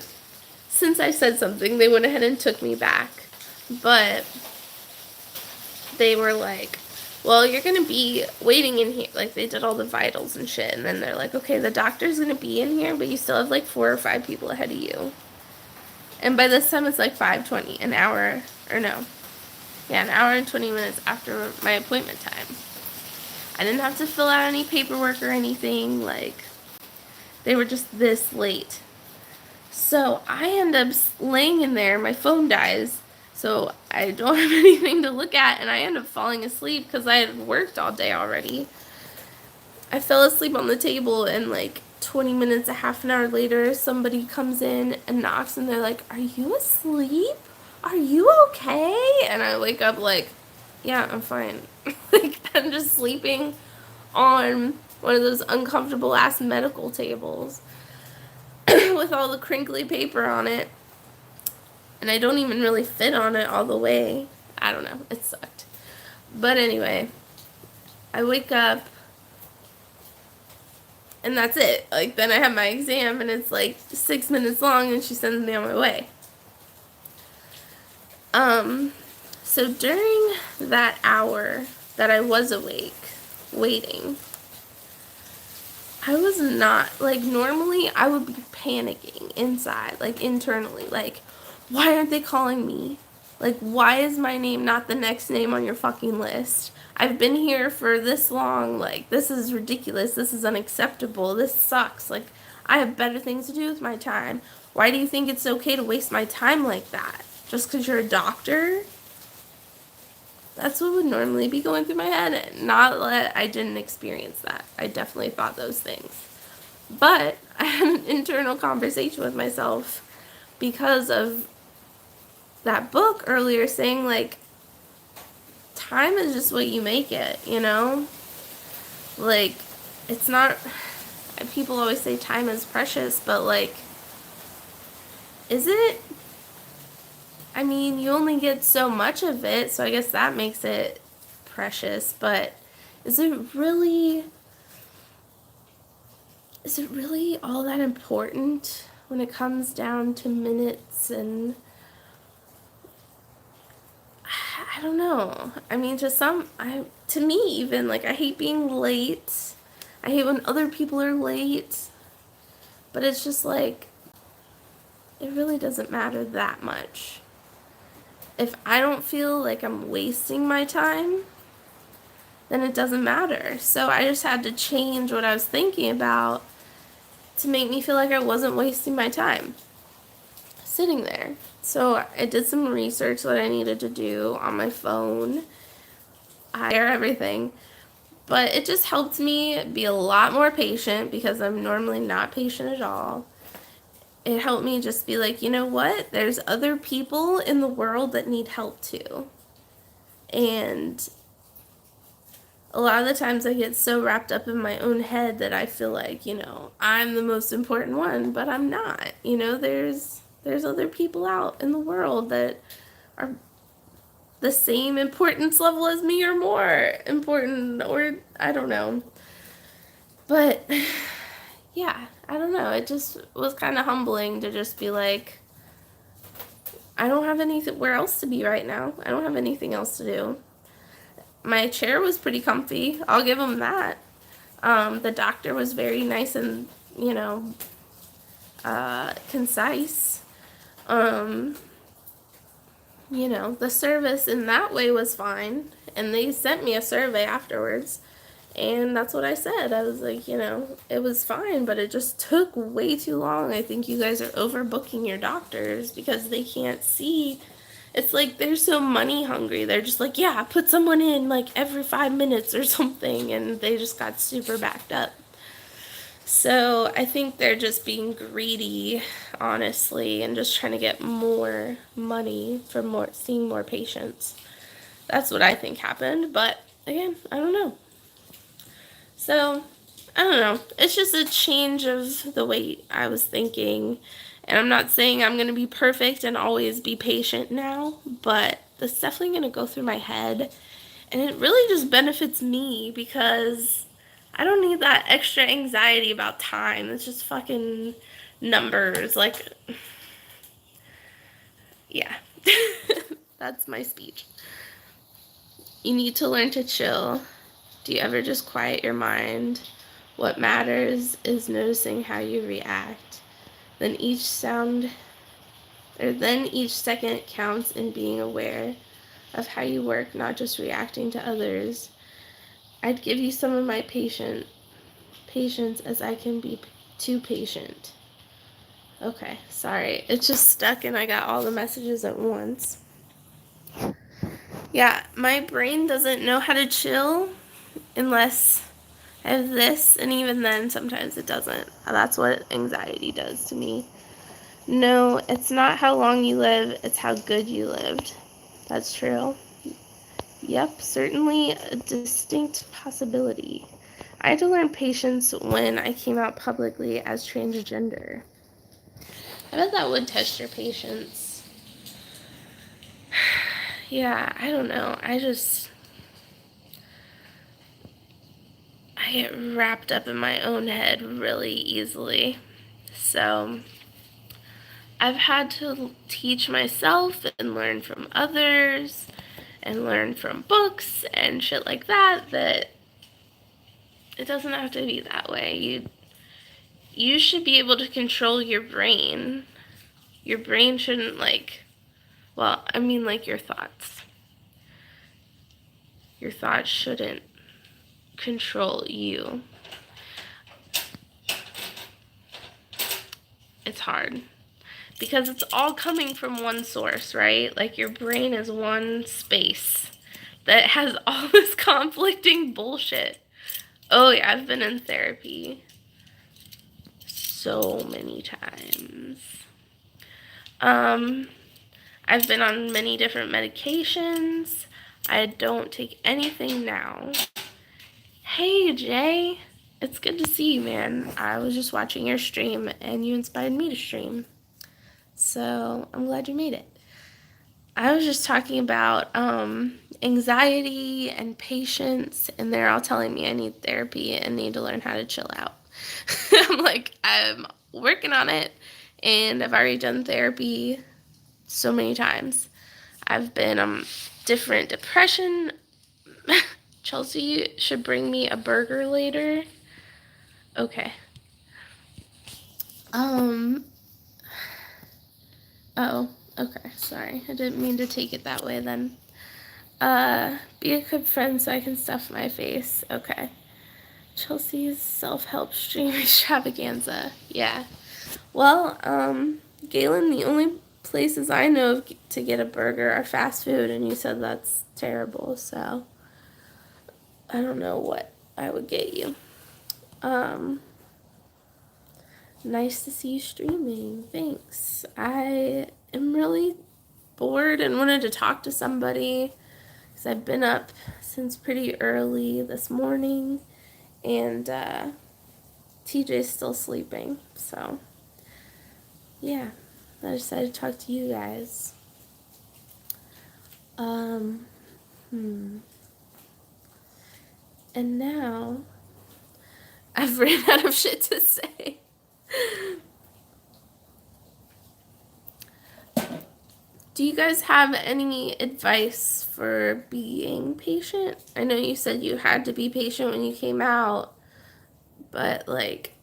since I said something, they went ahead and took me back. But they were like, well, you're going to be waiting in here. Like, they did all the vitals and shit. And then they're like, okay, the doctor's going to be in here, but you still have like 4 or 5 people ahead of you. And by this time, it's like 5:20, an hour and 20 minutes after my appointment time. I didn't have to fill out any paperwork or anything. Like, they were just this late. So I end up laying in there. My phone dies. So I don't have anything to look at. And I end up falling asleep because I had worked all day already. I fell asleep on the table, and like 20 minutes, a half an hour later, somebody comes in and knocks, and they're like, are you asleep? Are you okay? And I wake up like, yeah, I'm fine. Like, I'm just sleeping on one of those uncomfortable ass medical tables with all the crinkly paper on it. And I don't even really fit on it all the way. I don't know. It sucked. But anyway, I wake up, and that's it. Like, then I have my exam, and it's like 6 minutes long, and she sends me on my way. So during that hour that I was awake, waiting, I was not, like, normally I would be panicking inside, like, internally, like, why aren't they calling me? Like, why is my name not the next name on your fucking list? I've been here for this long. Like, this is ridiculous. This is unacceptable. This sucks. Like, I have better things to do with my time. Why do you think it's okay to waste my time like that? Just because you're a doctor? That's what would normally be going through my head. Not that I didn't experience that. I definitely thought those things. But I had an internal conversation with myself because of that book earlier saying, like, time is just what you make it, you know? Like, it's not, people always say time is precious, but, like, is it? I mean, you only get so much of it, so I guess that makes it precious, but is it really all that important when it comes down to minutes? And I don't know. I mean, to me even, like, I hate being late. I hate when other people are late. But it's just like, it really doesn't matter that much. If I don't feel like I'm wasting my time, then it doesn't matter. So I just had to change what I was thinking about to make me feel like I wasn't wasting my time sitting there. So I did some research that I needed to do on my phone. I share everything. But it just helped me be a lot more patient because I'm normally not patient at all. It helped me just be like, you know what? There's other people in the world that need help too. And a lot of the times I get so wrapped up in my own head that I feel like, you know, I'm the most important one, but I'm not. You know, there's other people out in the world that are the same importance level as me or more important, or I don't know. But yeah, I don't know. It just was kind of humbling to just be like, I don't have anywhere else to be right now. I don't have anything else to do. My chair was pretty comfy. I'll give them that. The doctor was very nice and, concise. Um, the service in that way was fine. And they sent me a survey afterwards. And that's what I said. I was like, it was fine, but it just took way too long. I think you guys are overbooking your doctors because they can't see. It's like they're so money hungry. They're just like, yeah, put someone in like every 5 minutes or something. And they just got super backed up. So I think they're just being greedy, honestly, and just trying to get more money from seeing more patients. That's what I think happened. But again, I don't know. So, I don't know. It's just a change of the way I was thinking. And I'm not saying I'm going to be perfect and always be patient now, but that's definitely going to go through my head. And it really just benefits me because I don't need that extra anxiety about time. It's just fucking numbers. Like, yeah. That's my speech. You need to learn to chill. Do you ever just quiet your mind? What matters is noticing how you react. Then each second counts in being aware of how you work, not just reacting to others. I'd give you some of my patience as I can be too patient. Okay, sorry. It's just stuck and I got all the messages at once. Yeah, my brain doesn't know how to chill unless I have this, and even then, sometimes it doesn't. That's what anxiety does to me. No, it's not how long you live, it's how good you lived. That's true. Yep, certainly a distinct possibility. I had to learn patience when I came out publicly as transgender. I bet that would test your patience. Yeah, I don't know. I get wrapped up in my own head really easily. So I've had to teach myself and learn from others and learn from books and shit like that it doesn't have to be that way. You should be able to control your brain. Your brain shouldn't your thoughts. Your thoughts shouldn't control you. It's hard. Because it's all coming from one source, right? Like your brain is one space that has all this conflicting bullshit. Oh yeah, I've been in therapy so many times. I've been on many different medications. I don't take anything now. Hey Jay, it's good to see you, man. I was just watching your stream and you inspired me to stream. So I'm glad you made it. I was just talking about anxiety and patience, and they're all telling me I need therapy and need to learn how to chill out. I'm working on it, and I've already done therapy so many times. I've been different depression. Chelsea should bring me a burger later. Okay. Oh, okay, sorry. I didn't mean to take it that way then. Be a good friend so I can stuff my face. Okay. Chelsea's self-help stream extravaganza. Yeah. Well, Galen, the only places I know of to get a burger are fast food, and you said that's terrible, so I don't know what I would get you. Nice to see you streaming. Thanks. I am really bored and wanted to talk to somebody because I've been up since pretty early this morning, and TJ's still sleeping, so yeah, I decided to talk to you guys. And now I've ran out of shit to say. Do you guys have any advice for being patient? I know you said you had to be patient when you came out, but like,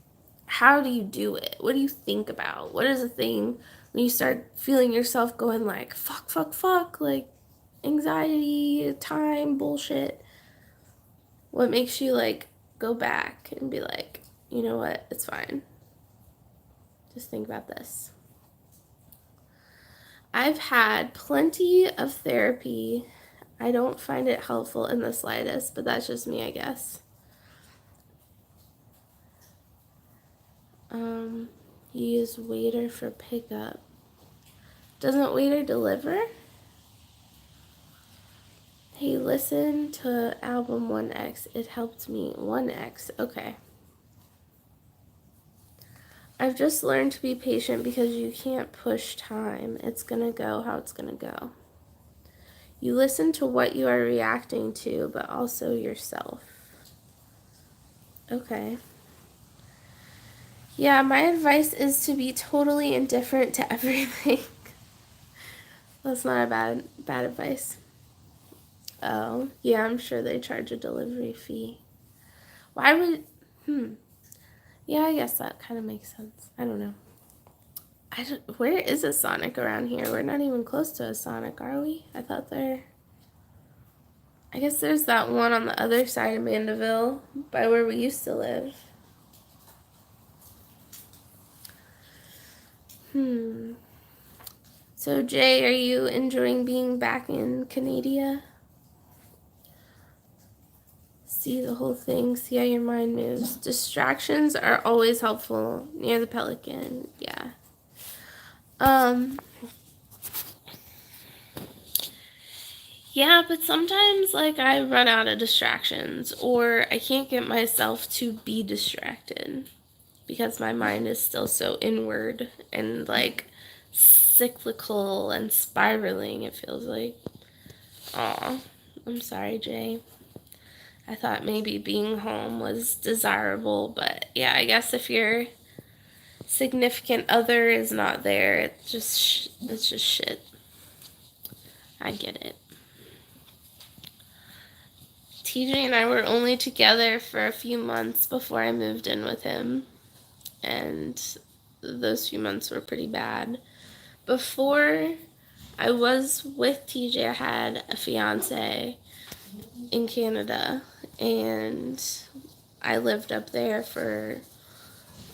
how do you do it? What do you think about? What is the thing when you start feeling yourself going like, fuck, like anxiety, time, bullshit? What makes you like go back and be like, you know what, it's fine. Just think about this. I've had plenty of therapy. I don't find it helpful in the slightest, but that's just me, I guess. Use waiter for pickup. Doesn't waiter deliver? Hey, listen to album 1X. It helped me. 1X. Okay. I've just learned to be patient because you can't push time. It's gonna go how it's gonna go. You listen to what you are reacting to, but also yourself. Okay. Yeah, my advice is to be totally indifferent to everything. That's not a bad advice. Oh, yeah, I'm sure they charge a delivery fee. Why would, yeah, I guess that kind of makes sense. I don't know. Where is a Sonic around here? We're not even close to a Sonic, are we? I guess there's that one on the other side of Mandeville, by where we used to live. So, Jay, are you enjoying being back in Canada? See the whole thing, see how your mind moves. Distractions are always helpful near the Pelican, yeah. Yeah, but sometimes, like, I run out of distractions, or I can't get myself to be distracted because my mind is still so inward and, like, cyclical and spiraling, it feels like. Aw, I'm sorry, Jay. I thought maybe being home was desirable, but yeah, I guess if your significant other is not there, it's just shit. I get it. TJ and I were only together for a few months before I moved in with him, and those few months were pretty bad. Before I was with TJ, I had a fiance in Canada, and I lived up there for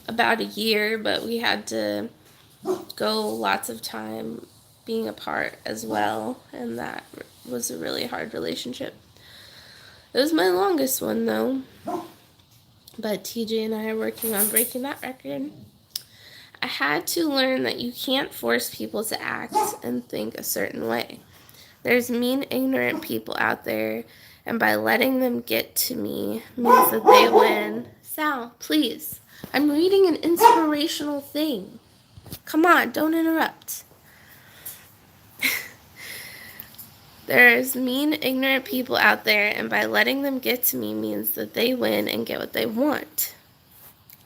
about a year, but we had to go lots of time being apart as well, and that was a really hard relationship. It was my longest one, though, but TJ and I are working on breaking that record. I had to learn that you can't force people to act and think a certain way. There's mean, ignorant people out there, and by letting them get to me means that they win. Sal, please. I'm reading an inspirational thing. Come on, don't interrupt. There's mean, ignorant people out there, and by letting them get to me means that they win and get what they want.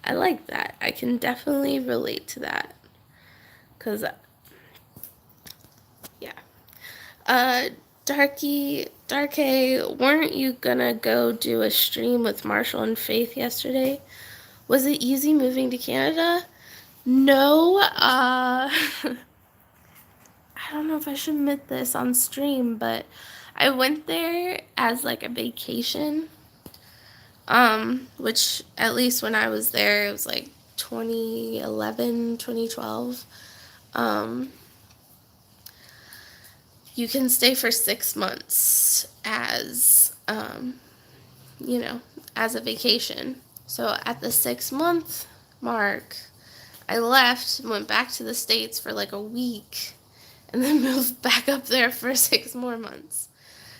I like that. I can definitely relate to that. Because, yeah. Darky, weren't you gonna go do a stream with Marshall and Faith yesterday? Was it easy moving to Canada? No, I don't know if I should admit this on stream, but I went there as like a vacation. Which at least when I was there, it was like 2011, 2012. You can stay for 6 months as, as a vacation. So at the 6-month mark, I left and went back to the States for like a week and then moved back up there for 6 more months.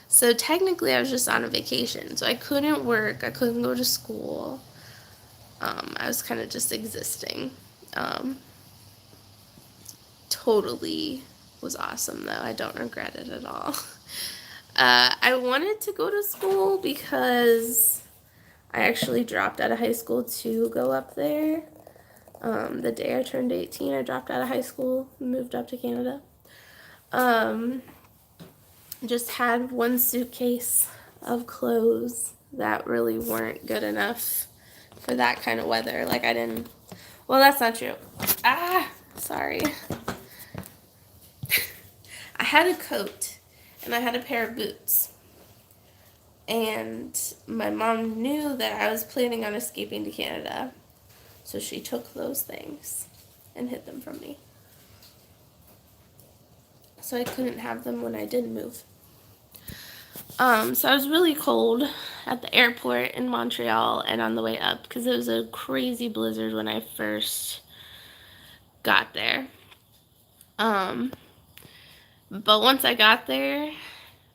So technically I was just on a vacation. So I couldn't work. I couldn't go to school. I was kind of just existing. Totally was awesome, though. I don't regret it at all. I wanted to go to school because I actually dropped out of high school to go up there. The day I turned 18, I dropped out of high school and moved up to Canada. Just had one suitcase of clothes that really weren't good enough for that kind of weather. Like I didn't, well, that's not true. Sorry. I had a coat and I had a pair of boots. And my mom knew that I was planning on escaping to Canada. So she took those things and hid them from me. So I couldn't have them when I did move. So I was really cold at the airport in Montreal and on the way up because it was a crazy blizzard when I first got there. But once I got there,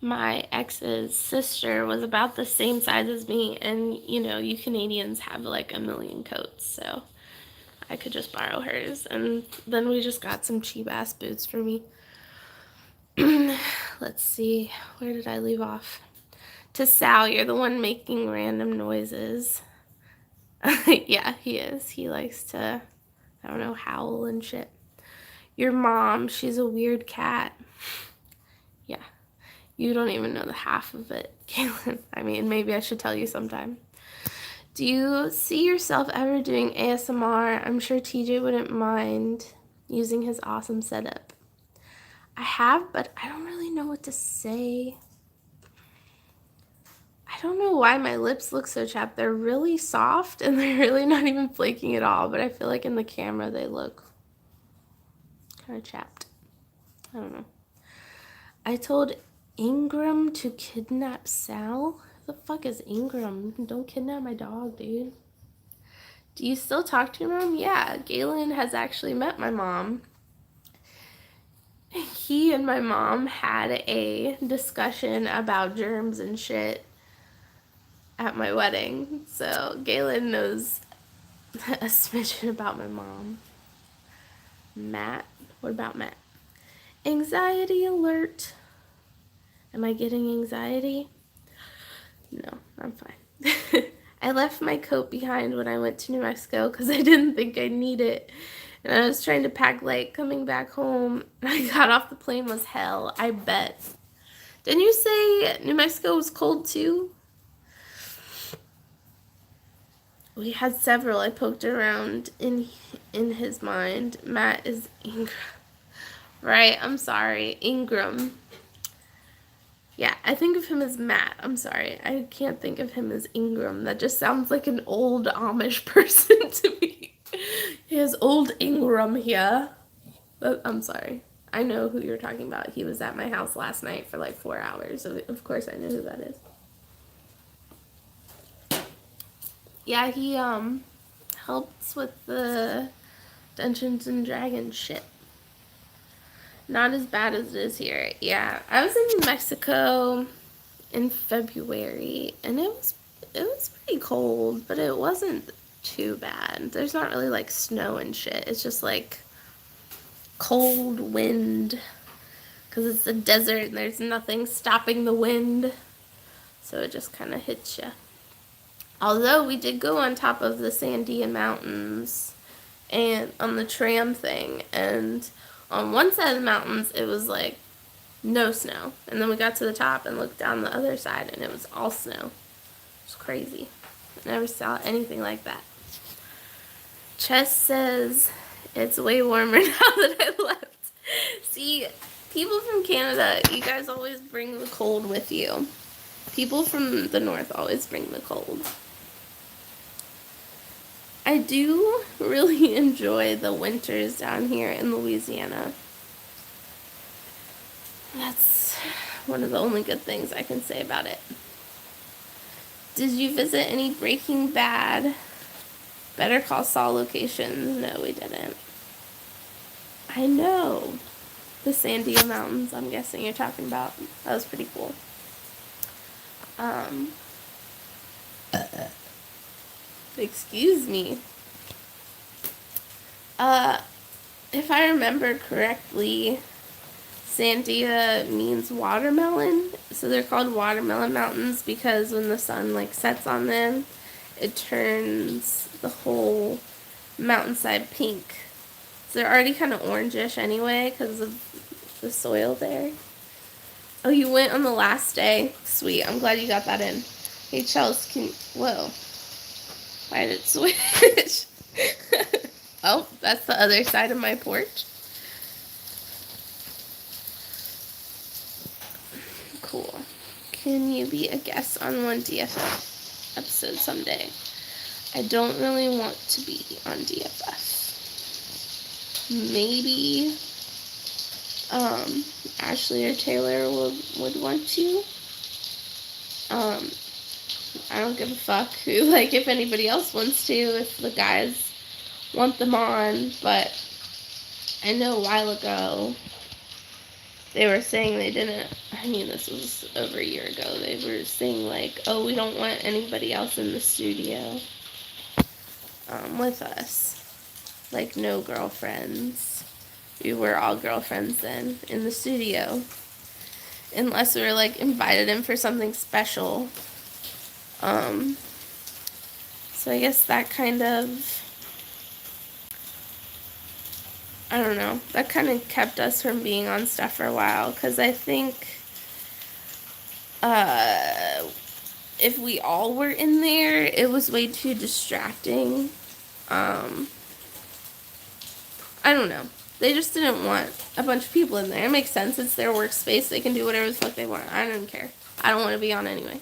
my ex's sister was about the same size as me, and you know, you Canadians have like a million coats, so I could just borrow hers, and then we just got some cheap ass boots for me. Let's see, where did I leave off? To Sal, you're the one making random noises. Yeah, he is. He likes to, I don't know, howl and shit. Your mom, she's a weird cat. Yeah, you don't even know the half of it, Kaylin. I mean, maybe I should tell you sometime. Do you see yourself ever doing ASMR? I'm sure TJ wouldn't mind using his awesome setup. I have, but I don't really know what to say. I don't know why my lips look so chapped. They're really soft and they're really not even flaking at all, but I feel like in the camera they look kind of chapped. I don't know. I told Ingram to kidnap Sal. Who the fuck is Ingram? Don't kidnap my dog, dude. Do you still talk to your mom? Yeah, Galen has actually met my mom. He and my mom had a discussion about germs and shit at my wedding. So Galen knows a smidgen about my mom. Matt? What about Matt? Anxiety alert. Am I getting anxiety? No, I'm fine. I left my coat behind when I went to New Mexico because I didn't think I'd need it. And I was trying to pack light coming back home. And I got off the plane was hell, I bet. Didn't you say New Mexico was cold too? We had several. I poked around in his mind. Matt is Ingram. Right, I'm sorry. Ingram. Yeah, I think of him as Matt. I'm sorry. I can't think of him as Ingram. That just sounds like an old Amish person to me. He has old Ingram here. But I'm sorry. I know who you're talking about. He was at my house last night for like 4 hours. So of course I know who that is. Yeah, he helps with the Dungeons and Dragons shit. Not as bad as it is here. Yeah, I was in Mexico in February, and it was pretty cold, but it wasn't too bad. There's not really like snow and shit. It's just like cold wind because it's a desert and there's nothing stopping the wind, so it just kind of hits you. Although we did go on top of the Sandia Mountains and on the tram thing, and on one side of the mountains it was like no snow, and then we got to the top and looked down the other side and it was all snow. It was crazy. I never saw anything like that. Chess says it's way warmer now that I left. See, people from Canada, you guys always bring the cold with you. People from the north always bring the cold. I do really enjoy the winters down here in Louisiana. That's one of the only good things I can say about it. Did you visit any Breaking Bad, Better Call Saul locations? No, we didn't. I know. The Sandia Mountains, I'm guessing you're talking about. That was pretty cool. Excuse me. If I remember correctly, Sandia means watermelon. So they're called Watermelon Mountains because when the sun like sets on them, it turns the whole mountainside pink. So they're already kind of orangish anyway because of the soil there. Oh, you went on the last day? Sweet. I'm glad you got that in. Hey, Chels, whoa. Why did it switch? Oh, that's the other side of my porch. Cool. Can you be a guest on one DFF episode someday? I don't really want to be on DFF. Maybe Ashley or Taylor would want to. I don't give a fuck who, like, if anybody else wants to, if the guys want them on, but I know a while ago they were saying they didn't, I mean, this was over a year ago, they were saying, like, oh, we don't want anybody else in the studio with us. Like, no girlfriends. We were all girlfriends then in the studio. Unless we were, like, invited in for something special. So I guess that kind of, I don't know, that kind of kept us from being on stuff for a while, because I think if we all were in there, it was way too distracting. I don't know. They just didn't want a bunch of people in there. It makes sense. It's their workspace. They can do whatever the fuck they want. I don't care. I don't want to be on anyway.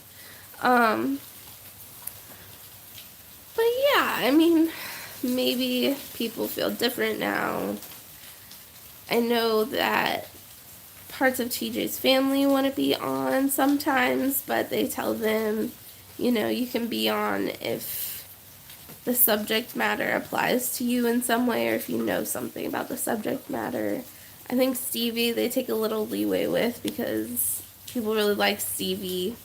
But yeah, I mean, maybe people feel different now. I know that parts of TJ's family want to be on sometimes, but they tell them, you know, you can be on if the subject matter applies to you in some way, or if you know something about the subject matter. I think Stevie, they take a little leeway with, because people really like Stevie.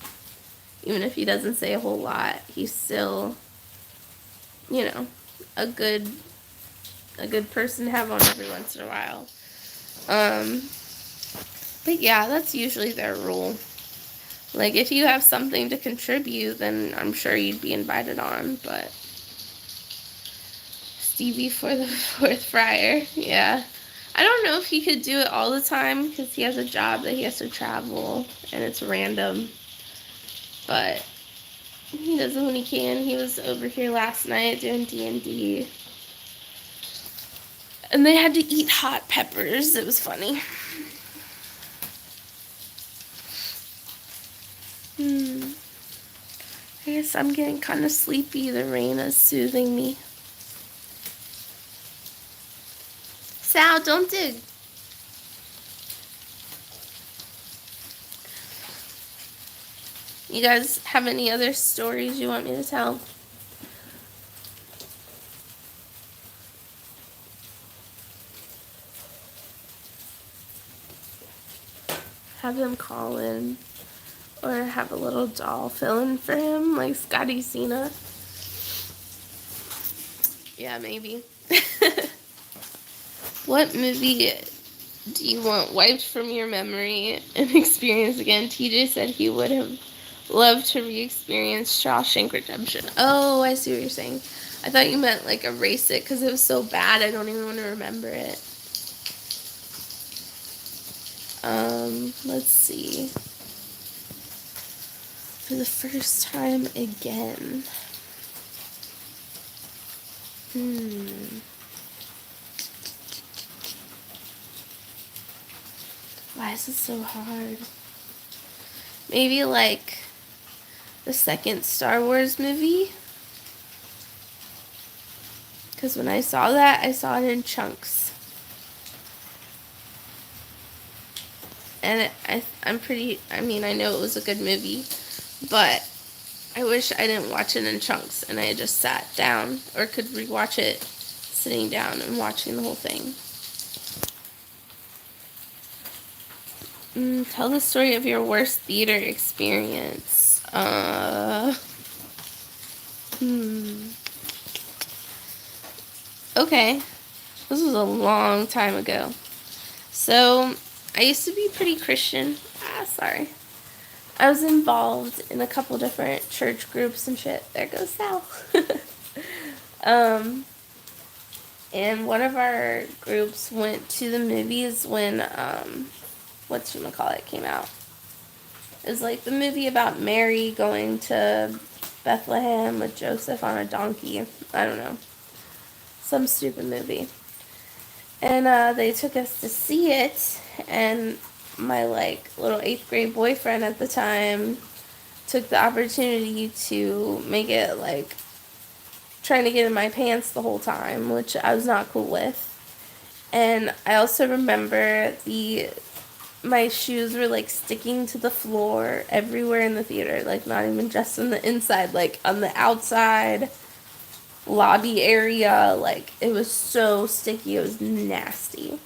Even if he doesn't say a whole lot, he's still, you know, a good person to have on every once in a while. But yeah, that's usually their rule. Like, if you have something to contribute, then I'm sure you'd be invited on, but Stevie for the fourth friar, yeah. I don't know if he could do it all the time, because he has a job that he has to travel, and it's random, but he does it when he can. He was over here last night doing D&D, and they had to eat hot peppers. It was funny. I guess I'm getting kind of sleepy. The rain is soothing me. Sal, don't dig. You guys have any other stories you want me to tell? Have them call in, or have a little doll fill in for him, like Scotty Cena. Yeah, maybe. What movie do you want wiped from your memory and experience again? TJ said he would have loved to re-experience Shawshank Redemption. Oh, I see what you're saying. I thought you meant, like, erase it, because it was so bad I don't even want to remember it. Let's see. For the first time again. Why is it so hard? Maybe, like, the second Star Wars movie? Because when I saw that, I saw it in chunks. And I'm pretty, I mean, I know it was a good movie, but I wish I didn't watch it in chunks and I just sat down, or could rewatch it sitting down and watching the whole thing. Tell the story of your worst theater experience. Okay. This was a long time ago. So, I used to be pretty Christian. Sorry. I was involved in a couple different church groups and shit. There goes Sal. And one of our groups went to the movies when, whatchamacallit came out. It was like the movie about Mary going to Bethlehem with Joseph on a donkey. I don't know. Some stupid movie. And they took us to see it, and my like little 8th grade boyfriend at the time took the opportunity to make it like trying to get in my pants the whole time, which I was not cool with. And I also remember my shoes were like sticking to the floor everywhere in the theater, like not even just on the inside, like on the outside lobby area. Like it was so sticky, it was nasty.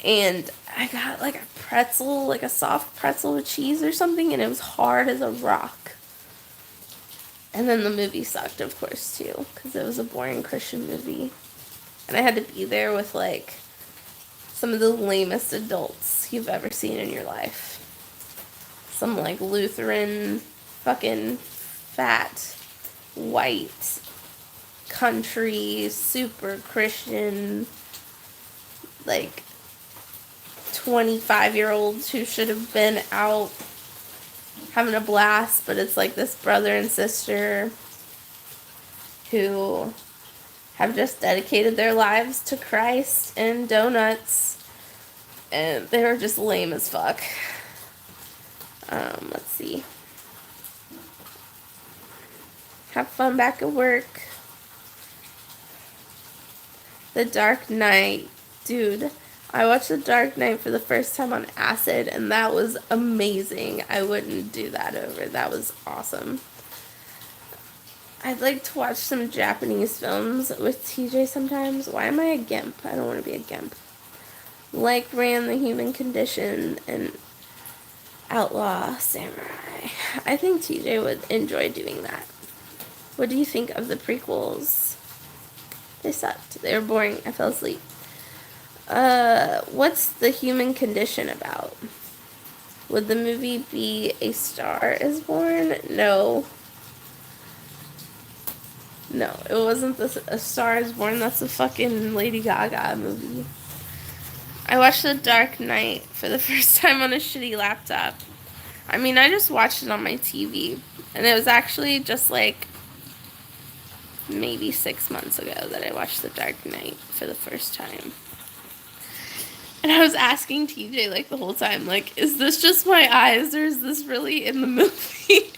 And I got like a pretzel, like a soft pretzel with cheese or something, and it was hard as a rock. And then the movie sucked, of course, too, because it was a boring Christian movie. And I had to be there with, like, some of the lamest adults you've ever seen in your life. Some, like, Lutheran, fucking fat, white, country, super Christian, like, 25-year-olds who should have been out having a blast, but it's like this brother and sister who have just dedicated their lives to Christ and donuts, and they were just lame as fuck. Let's see. Have fun back at work. The Dark Knight. Dude, I watched The Dark Knight for the first time on acid, and that was amazing. I wouldn't do that over. That was awesome. I'd like to watch some Japanese films with TJ sometimes. Why am I a gimp? I don't want to be a gimp. Like Ran the Human Condition and Outlaw Samurai. I think TJ would enjoy doing that. What do you think of the prequels? They sucked. They were boring. I fell asleep. What's The Human Condition about? Would the movie be A Star Is Born? No. No, it wasn't A Star Is Born. That's a fucking Lady Gaga movie. I watched The Dark Knight for the first time on a shitty laptop. I mean, I just watched it on my TV. And it was actually just like maybe 6 months ago that I watched The Dark Knight for the first time. And I was asking TJ, like, the whole time, like, is this just my eyes, or is this really in the movie?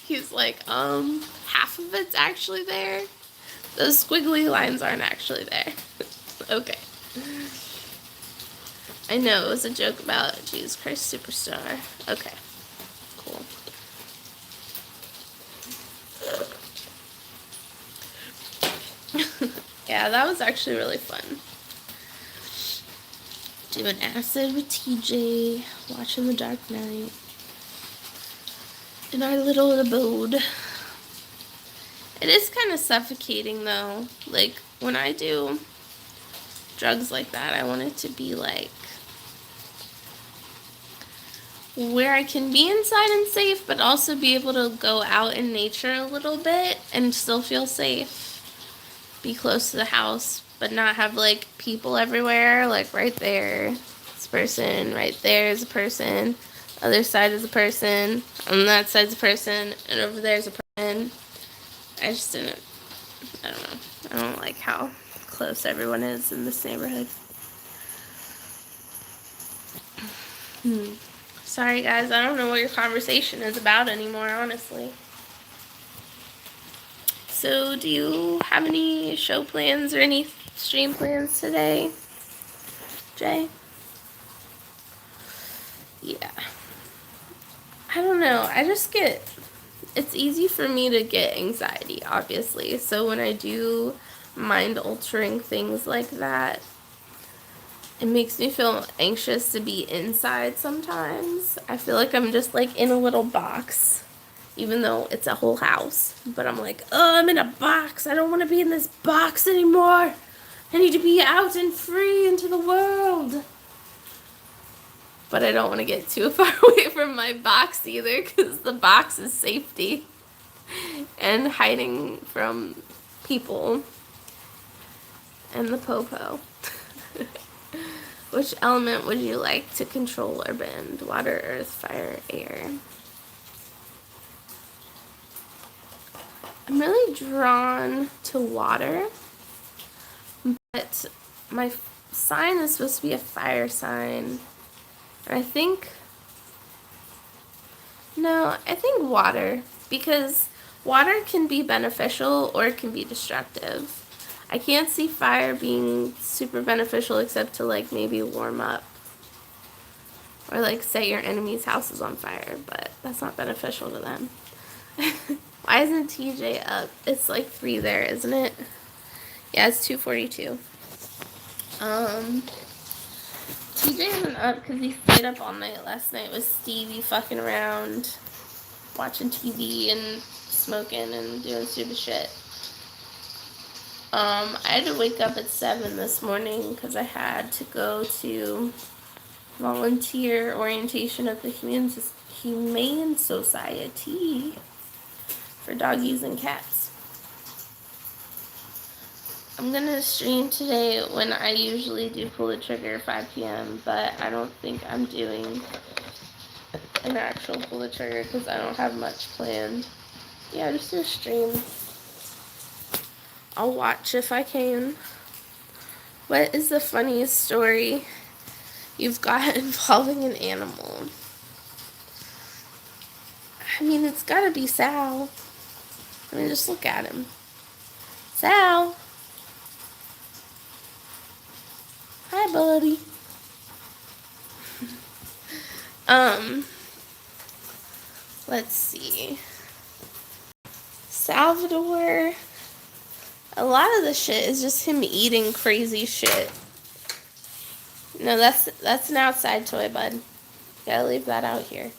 He's like, half of it's actually there. Those squiggly lines aren't actually there. Okay. I know, it was a joke about Jesus Christ Superstar. Okay. Cool. Yeah, that was actually really fun. Doing acid with TJ, watching The Dark Knight in our little abode. It is kind of suffocating though. Like when I do drugs like that, I want it to be like where I can be inside and safe, but also be able to go out in nature a little bit and still feel safe. Be close to the house, but not have like people everywhere. Like right there is a person, right there is a person, other side is a person, on that side's a person, and over there's a person. I just didn't, I don't know. I don't like how close everyone is in this neighborhood. Sorry guys, I don't know what your conversation is about anymore, honestly. So, do you have any show plans or any stream plans today, Jay? Yeah. I don't know. I just get... It's easy for me to get anxiety, obviously. So, when I do mind-altering things like that, it makes me feel anxious to be inside sometimes. I feel like I'm just, like, in a little box. Even though it's a whole house. But I'm like, oh, I'm in a box. I don't want to be in this box anymore. I need to be out and free into the world. But I don't want to get too far away from my box either, because the box is safety. And hiding from people. And the popo. Which element would you like to control or bend? Water, earth, fire, air. I'm really drawn to water, but my sign is supposed to be a fire sign. And I think water, because water can be beneficial or it can be destructive. I can't see fire being super beneficial except to like maybe warm up or like set your enemy's house is on fire, but that's not beneficial to them. Why isn't TJ up? It's like 3 there, isn't it? Yeah, it's 2:42. TJ isn't up because he stayed up all night last night with Stevie fucking around, watching TV and smoking and doing stupid shit. I had to wake up at 7 this morning because I had to go to volunteer orientation at the Humane Society for doggies and cats. I'm gonna stream today when I usually do pull the trigger 5 p.m., but I don't think I'm doing an actual pull the trigger because I don't have much planned. Yeah, just do a stream. I'll watch if I can. What is the funniest story you've got involving an animal? I mean, it's gotta be Sal. I mean, just look at him. Sal! Hi, buddy. Let's see. Salvador. A lot of the shit is just him eating crazy shit. No, that's an outside toy, bud. Gotta leave that out here.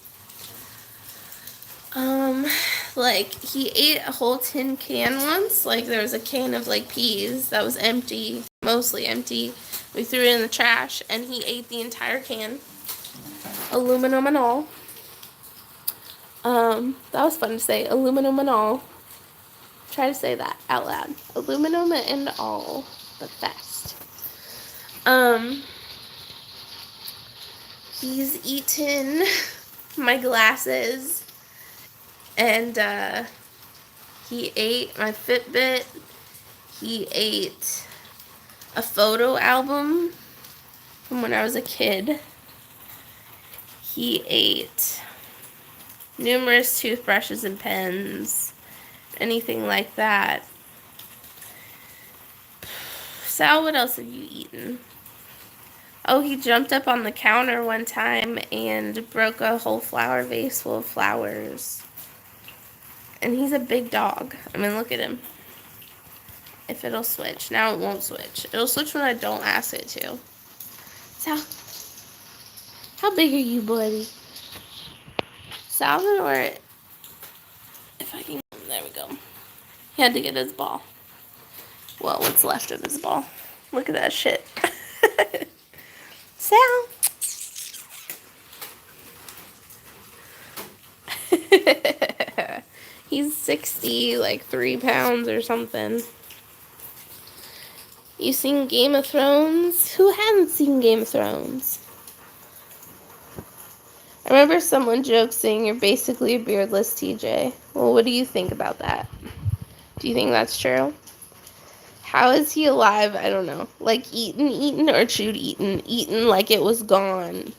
Like, he ate a whole tin can once. Like, there was a can of, like, peas that was empty, mostly empty. We threw it in the trash, and he ate the entire can. Aluminum and all. That was fun to say. Aluminum and all. Try to say that out loud. Aluminum and all. But fast. He's eaten my glasses. And, he ate my Fitbit. He ate a photo album from when I was a kid. He ate numerous toothbrushes and pens, anything like that. Sal, what else have you eaten? Oh, he jumped up on the counter one time and broke a whole flower vase full of flowers. And he's a big dog. I mean, look at him. If it'll switch. Now it won't switch. It'll switch when I don't ask it to. Sal, how big are you, buddy? Salvador, if I can, there we go. He had to get his ball. Well, what's left of his ball. Look at that shit. Sal. He's 60, like 3 pounds or something. You seen Game of Thrones? Who hasn't seen Game of Thrones? I remember someone joked saying you're basically a beardless TJ. Well, what do you think about that? Do you think that's true? How is he alive? I don't know. Like eaten or chewed eaten like it was gone.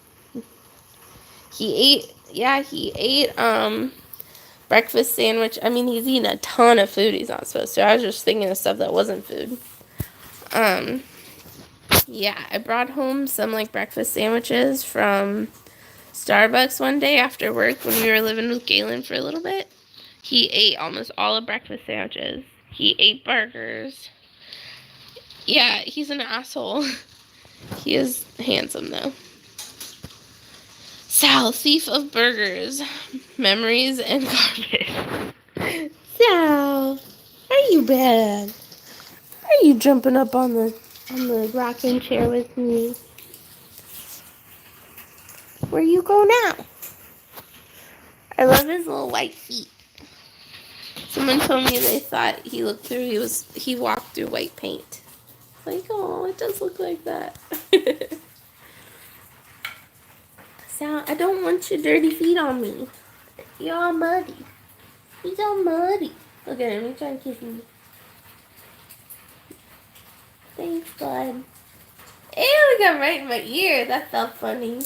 He ate breakfast sandwich. I mean, he's eaten a ton of food he's not supposed to. I was just thinking of stuff that wasn't food. Yeah, I brought home some like breakfast sandwiches from Starbucks one day after work when we were living with Galen for a little bit. He ate almost all the breakfast sandwiches. He ate burgers. Yeah, he's an asshole. He is handsome, though. Sal, thief of burgers, memories, and garbage. Sal, are you bad? Are you jumping up on the rocking chair with me? Where you go now? I love his little white feet. Someone told me they thought he walked through white paint. Like, oh, it does look like that. Sal, I don't want your dirty feet on me. You're all muddy. He's all muddy. Look at him. He's trying to kiss me. Thanks, bud. Ew, he got right in my ear. That felt funny.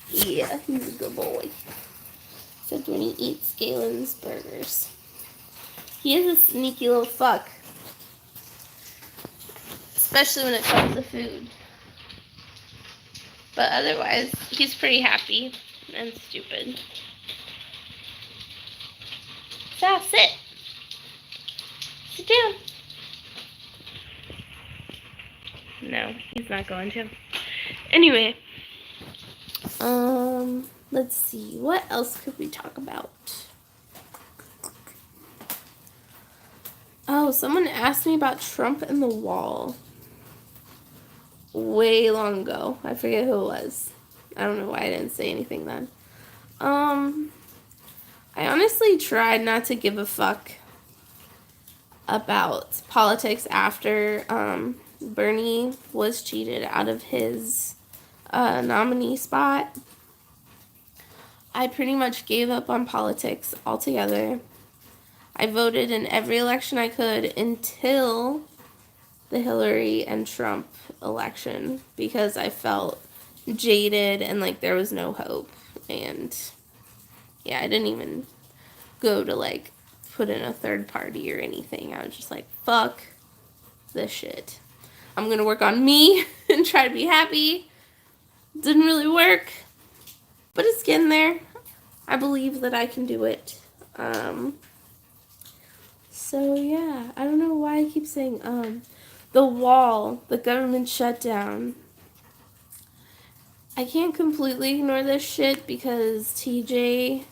Yeah, he's a good boy. Except when he eats Galen's burgers. He is a sneaky little fuck. Especially when it comes to food. But otherwise, he's pretty happy and stupid. So, sit. Sit down. No, he's not going to. Anyway. Let's see. What else could we talk about? Oh, someone asked me about Trump and the wall. Way long ago. I forget who it was. I don't know why I didn't say anything then. I honestly tried not to give a fuck about politics after Bernie was cheated out of his nominee spot. I pretty much gave up on politics altogether. I voted in every election I could until the Hillary and Trump election because I felt jaded and like there was no hope. And yeah, I didn't even go to like put in a third party or anything. I was just like, fuck this shit. I'm gonna work on me and try to be happy. Didn't really work, but it's getting there. I believe that I can do it. So yeah, I don't know why I keep saying the wall, the government shutdown. I can't completely ignore this shit because TJ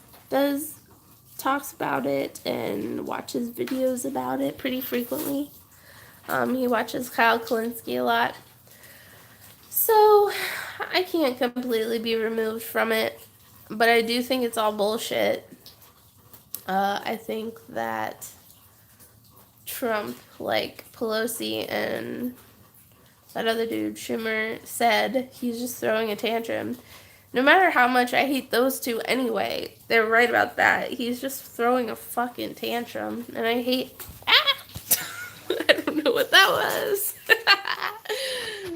talks about it and watches videos about it pretty frequently. He watches Kyle Kalinske a lot. So I can't completely be removed from it, but I do think it's all bullshit. I think that Trump, like Pelosi and that other dude, Schumer, said, he's just throwing a tantrum. No matter how much I hate those two anyway, they're right about that. He's just throwing a fucking tantrum. And I hate... Ah! I don't know what that was.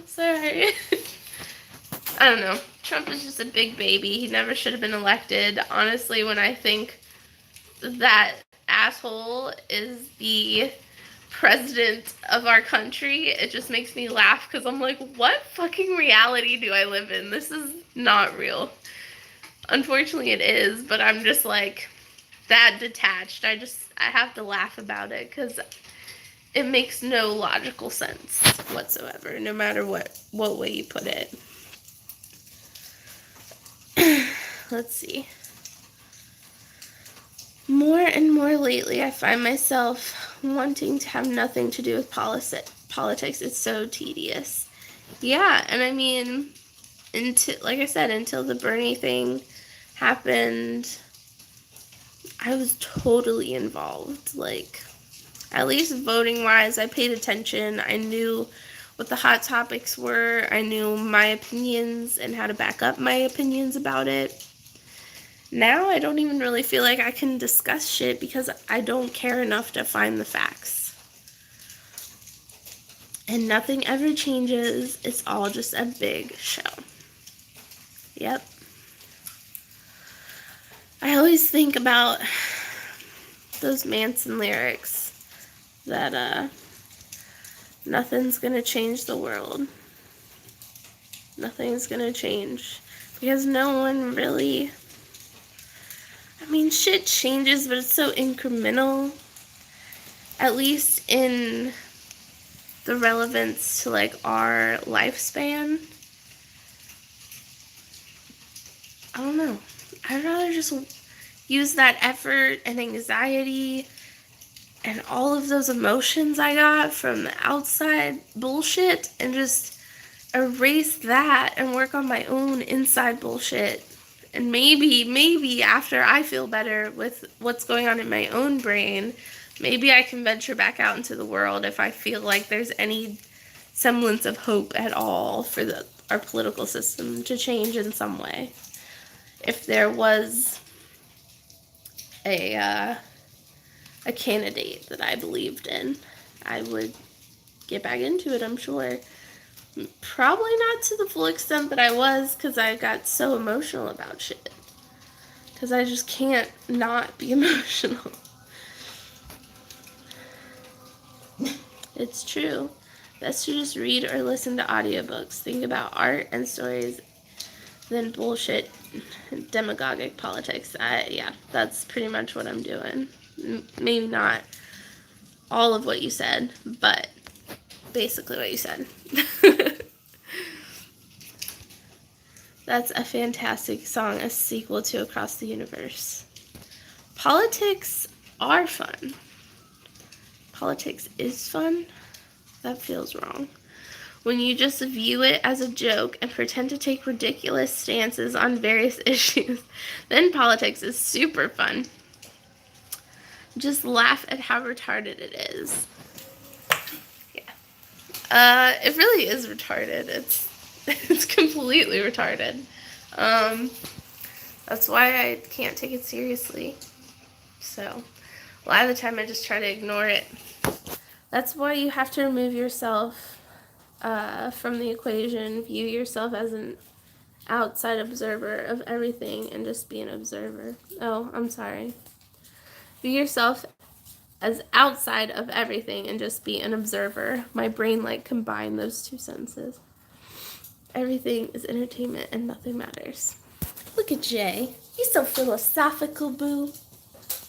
Sorry. I don't know. Trump is just a big baby. He never should have been elected. Honestly, when I think that asshole is the president of our country, it just makes me laugh because I'm like, what fucking reality do I live in? This is not real. Unfortunately it is, but I'm just like that detached. I have to laugh about it because it makes no logical sense whatsoever, no matter what way you put it. Let's see. More and more lately, I find myself wanting to have nothing to do with politics. It's so tedious. Yeah, and I mean, like I said, until the Bernie thing happened, I was totally involved. Like, at least voting-wise, I paid attention. I knew what the hot topics were. I knew my opinions and how to back up my opinions about it. Now I don't even really feel like I can discuss shit because I don't care enough to find the facts. And nothing ever changes. It's all just a big show. Yep. I always think about those Manson lyrics that nothing's gonna change the world. Nothing's gonna change because no one really... I mean, shit changes, but it's so incremental. At least in the relevance to, like, our lifespan. I don't know. I'd rather just use that effort and anxiety and all of those emotions I got from the outside bullshit and just erase that and work on my own inside bullshit. And maybe after I feel better with what's going on in my own brain, maybe I can venture back out into the world if I feel like there's any semblance of hope at all for our political system to change in some way. If there was a a candidate that I believed in, I would get back into it, I'm sure. Probably not to the full extent that I was, because I got so emotional about shit. Because I just can't not be emotional. It's true. Best to just read or listen to audiobooks. Think about art and stories than bullshit demagogic politics. Yeah, that's pretty much what I'm doing. Maybe not all of what you said, but basically what you said. That's a fantastic song, a sequel to Across the Universe. Politics are fun. Politics is fun? That feels wrong. When you just view it as a joke and pretend to take ridiculous stances on various issues, then politics is super fun. Just laugh at how retarded it is. Yeah. It really is retarded. It's completely retarded. That's why I can't take it seriously. So, a lot of the time I just try to ignore it. That's why you have to remove yourself from the equation. View yourself as an outside observer of everything and just be an observer. Oh, I'm sorry. View yourself as outside of everything and just be an observer. My brain combined those two sentences. Everything is entertainment and nothing matters. Look at Jay. He's so philosophical, boo.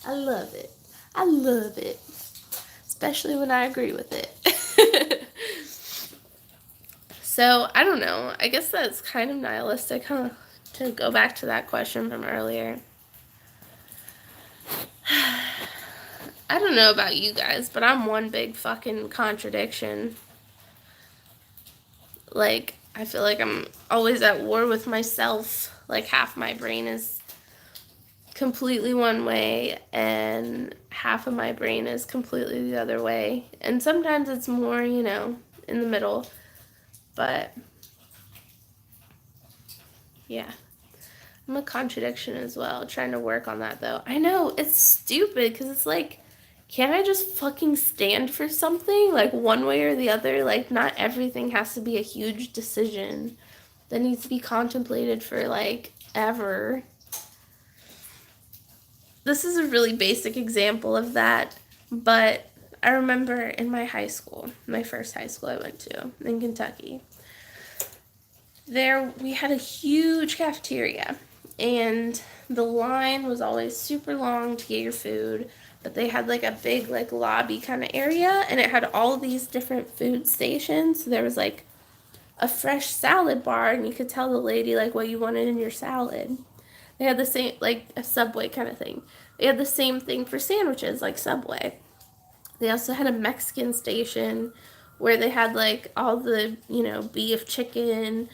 I love it. I love it. Especially when I agree with it. So, I don't know. I guess that's kind of nihilistic, huh? To go back to that question from earlier. I don't know about you guys, but I'm one big fucking contradiction. I feel like I'm always at war with myself. Half my brain is completely one way, and half of my brain is completely the other way. And sometimes it's more, in the middle. But, yeah. I'm a contradiction as well, trying to work on that, though. I know, it's stupid, because it's can't I just fucking stand for something? One way or the other? Not everything has to be a huge decision that needs to be contemplated for, ever. This is a really basic example of that, but I remember in my high school, my first high school I went to in Kentucky, there we had a huge cafeteria, and the line was always super long to get your food, but they had a big lobby kind of area, and it had all these different food stations. So there was a fresh salad bar, and you could tell the lady what you wanted in your salad. They had the same, a Subway kind of thing. They had the same thing for sandwiches, Subway. They also had a Mexican station where they had, all the, beef, chicken,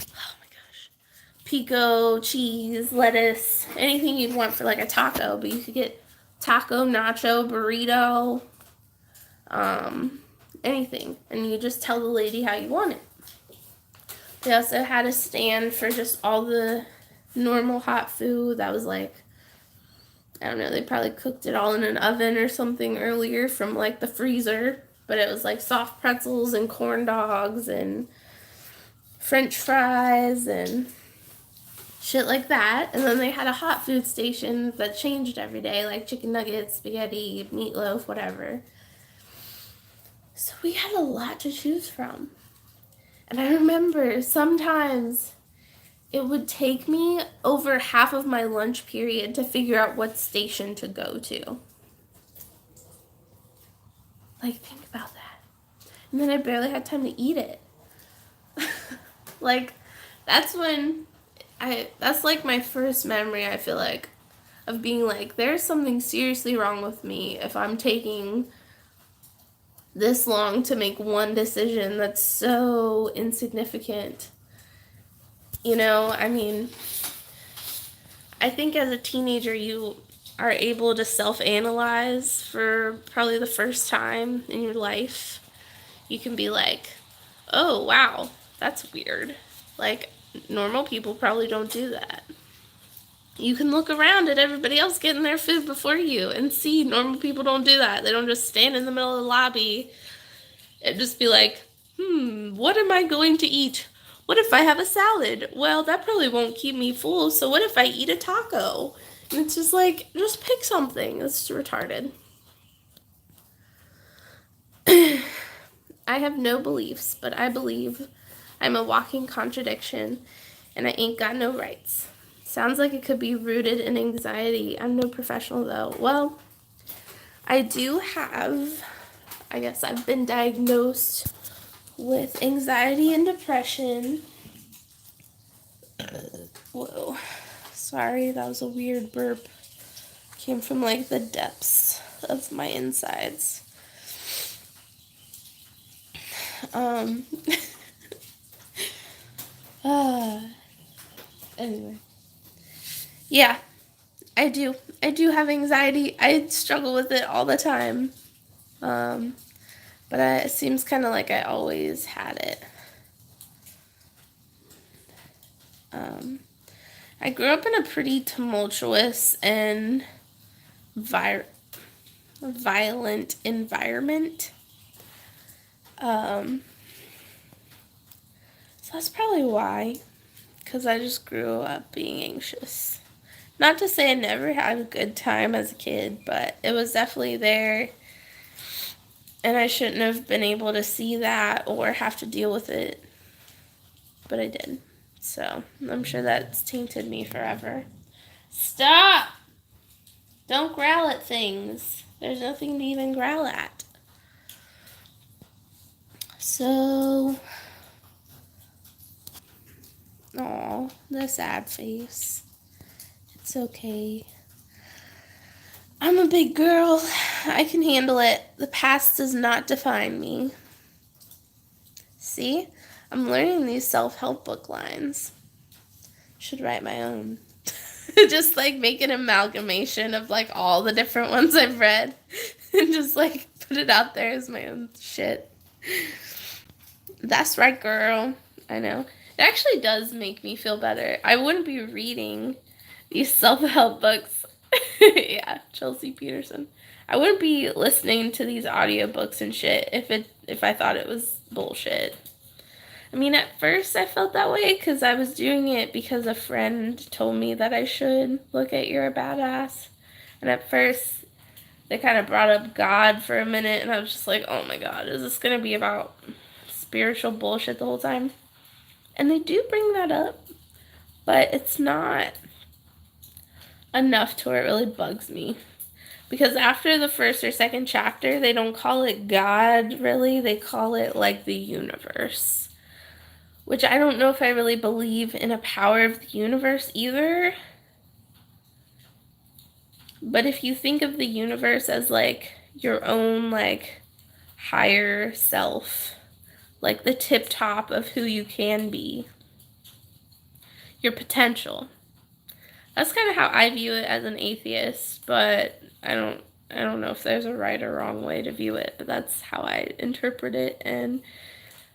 oh my gosh, pico, cheese, lettuce, anything you'd want for, a taco. But you could get taco, nacho, burrito, anything. And you just tell the lady how you want it. They also had a stand for just all the normal hot food that was I don't know, they probably cooked it all in an oven or something earlier from the freezer, but it was soft pretzels and corn dogs and french fries and shit like that. And then they had a hot food station that changed every day, chicken nuggets, spaghetti, meatloaf, whatever. So we had a lot to choose from. And I remember sometimes it would take me over half of my lunch period to figure out what station to go to. Think about that. And then I barely had time to eat it. That's when that's my first memory, I feel of being there's something seriously wrong with me if I'm taking this long to make one decision that's so insignificant. I think as a teenager you are able to self-analyze for probably the first time in your life. You can be oh, wow, that's weird. Normal people probably don't do that. You can look around at everybody else getting their food before you and see normal people don't do that. They don't just stand in the middle of the lobby and just be like, what am I going to eat? What if I have a salad? Well, that probably won't keep me full, so what if I eat a taco? And it's just like, just pick something. It's retarded. I have no beliefs, but I believe I'm a walking contradiction, and I ain't got no rights. Sounds like it could be rooted in anxiety. I'm no professional, though. Well, I do have, I guess I've been diagnosed with anxiety and depression. Whoa. Sorry, that was a weird burp. Came from like the depths of my insides. Anyway. Yeah, I do. I do have anxiety. I struggle with it all the time. But it seems kind of like I always had it. I grew up in a pretty tumultuous and violent environment. So that's probably why. Because I just grew up being anxious. Not to say I never had a good time as a kid, but it was definitely there. And I shouldn't have been able to see that or have to deal with it. But I did. So I'm sure that's tainted me forever. Stop! Don't growl at things. There's nothing to even growl at. So, aw, the sad face. It's okay. I'm a big girl. I can handle it. The past does not define me. See? I'm learning these self-help book lines. Should write my own. Just like make an amalgamation of like all the different ones I've read and just like put it out there as my own shit. That's right, girl. I know. It actually does make me feel better. I wouldn't be reading these self-help books. Yeah, Chelsea Peterson. I wouldn't be listening to these audiobooks and shit if I thought it was bullshit. I mean, at first I felt that way because I was doing it because a friend told me that I should. Look at You're a Badass. And at first they kind of brought up God for a minute and I was just like, oh my god, is this going to be about spiritual bullshit the whole time? And they do bring that up, but it's not enough to where it really bugs me. Because after the first or second chapter, they don't call it God, really. They call it, like, the universe. Which I don't know if I really believe in a power of the universe either. But if you think of the universe as, like, your own, like, higher self, like the tip top of who you can be, your potential. That's kind of how I view it as an atheist, but I don't know if there's a right or wrong way to view it, but that's how I interpret it, and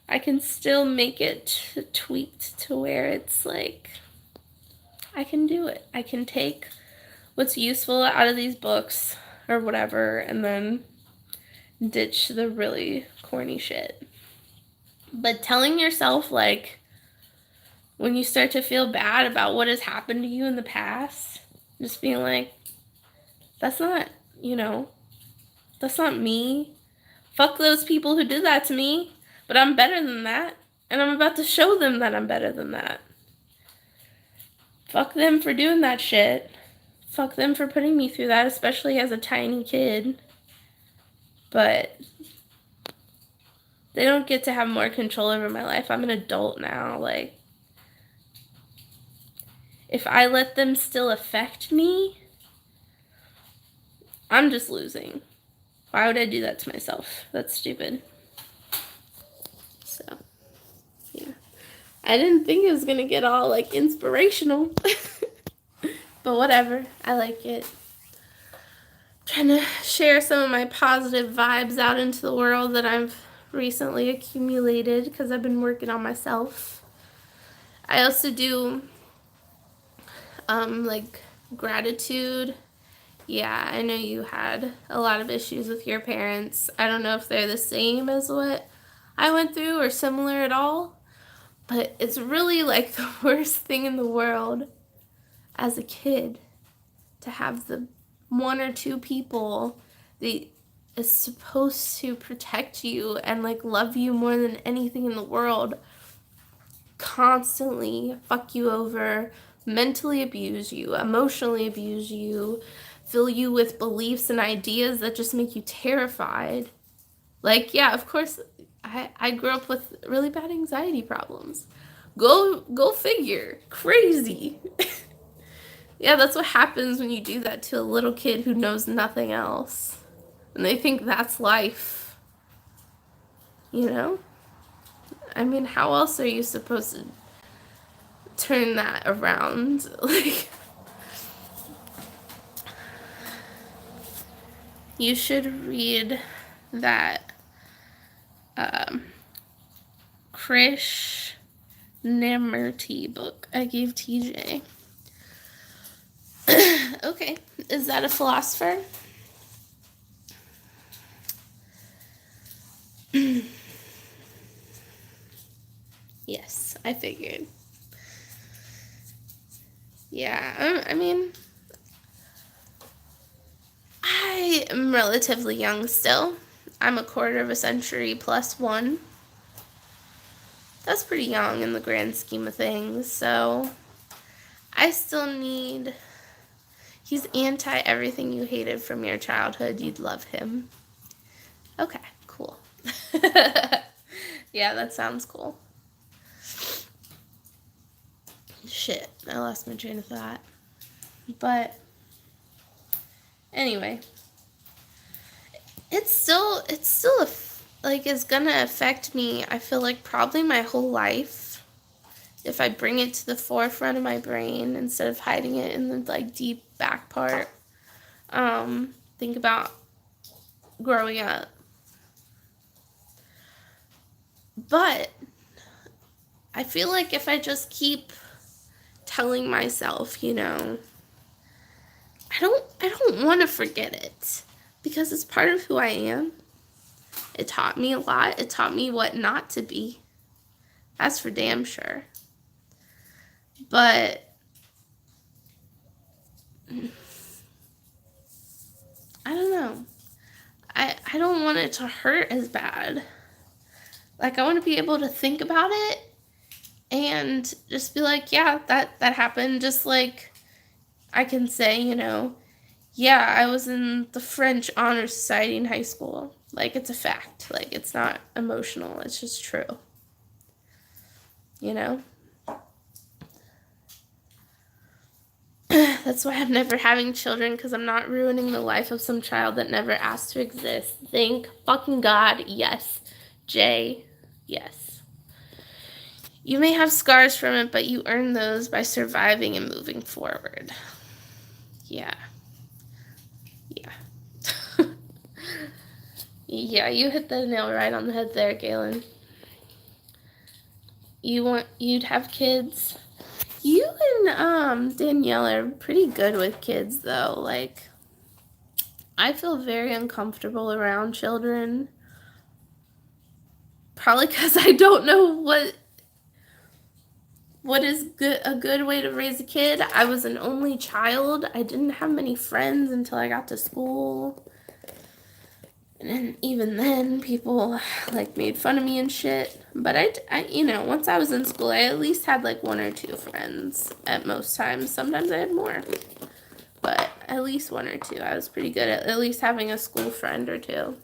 I can still make it tweaked to where it's like, I can do it. I can take what's useful out of these books or whatever, and then ditch the really corny shit. But telling yourself, like, when you start to feel bad about what has happened to you in the past, just being like, that's not, that's not me. Fuck those people who did that to me, but I'm better than that, and I'm about to show them that I'm better than that. Fuck them for doing that shit. Fuck them for putting me through that, especially as a tiny kid. But they don't get to have more control over my life. I'm an adult now, like, if I let them still affect me, I'm just losing. Why would I do that to myself? That's stupid. So, yeah. I didn't think it was going to get all, like, inspirational. But whatever. I like it. Trying to share some of my positive vibes out into the world that I've recently accumulated because I've been working on myself. I also do, like, Gratitude. Yeah, I know you had a lot of issues with your parents. I don't know if they're the same as what I went through or similar at all, but it's really like the worst thing in the world as a kid to have the one or two people that is supposed to protect you and like love you more than anything in the world constantly fuck you over, mentally abuse you, emotionally abuse you, fill you with beliefs and ideas that just make you terrified. Like, yeah, of course, I grew up with really bad anxiety problems. Go figure. Crazy. Yeah, that's what happens when you do that to a little kid who knows nothing else. And they think that's life. You know? I mean, how else are you supposed to turn that around? Like, you should read that Krishnamurti book I gave TJ. Okay, is that a philosopher? Yes, I figured. Yeah, I mean, I am relatively young still. I'm a quarter of a century plus one. That's pretty young in the grand scheme of things, so I still need... He's anti everything you hated from your childhood. You'd love him. Okay, cool. Yeah, that sounds cool. Shit, I lost my train of thought. But anyway, it's still like is gonna affect me. I feel like probably my whole life if I bring it to the forefront of my brain instead of hiding it in the like deep back part. Think about growing up. But I feel like if I just keep telling myself, you know, I don't want to forget it because it's part of who I am. It taught me a lot. It taught me what not to be. That's for damn sure. But I don't know. I don't want it to hurt as bad. Like, I want to be able to think about it and just be like, yeah, that happened. Just like I can say, you know, yeah, I was in the French Honor Society in high school. Like, it's a fact. Like, it's not emotional. It's just true. You know? That's why I'm never having children, because I'm not ruining the life of some child that never asked to exist. Thank fucking God, yes. Jay, yes. You may have scars from it, but you earn those by surviving and moving forward. Yeah. Yeah. Yeah, you hit the nail right on the head there, Galen. You'd have kids. You and Danielle are pretty good with kids, though. Like, I feel very uncomfortable around children. Probably because I don't know what is a good way to raise a kid. I was an only child. I didn't have many friends until I got to school. And then, even then, people, like, made fun of me and shit. But I, you know, once I was in school, I at least had, like, one or two friends at most times. Sometimes I had more. But at least one or two. I was pretty good at least having a school friend or two.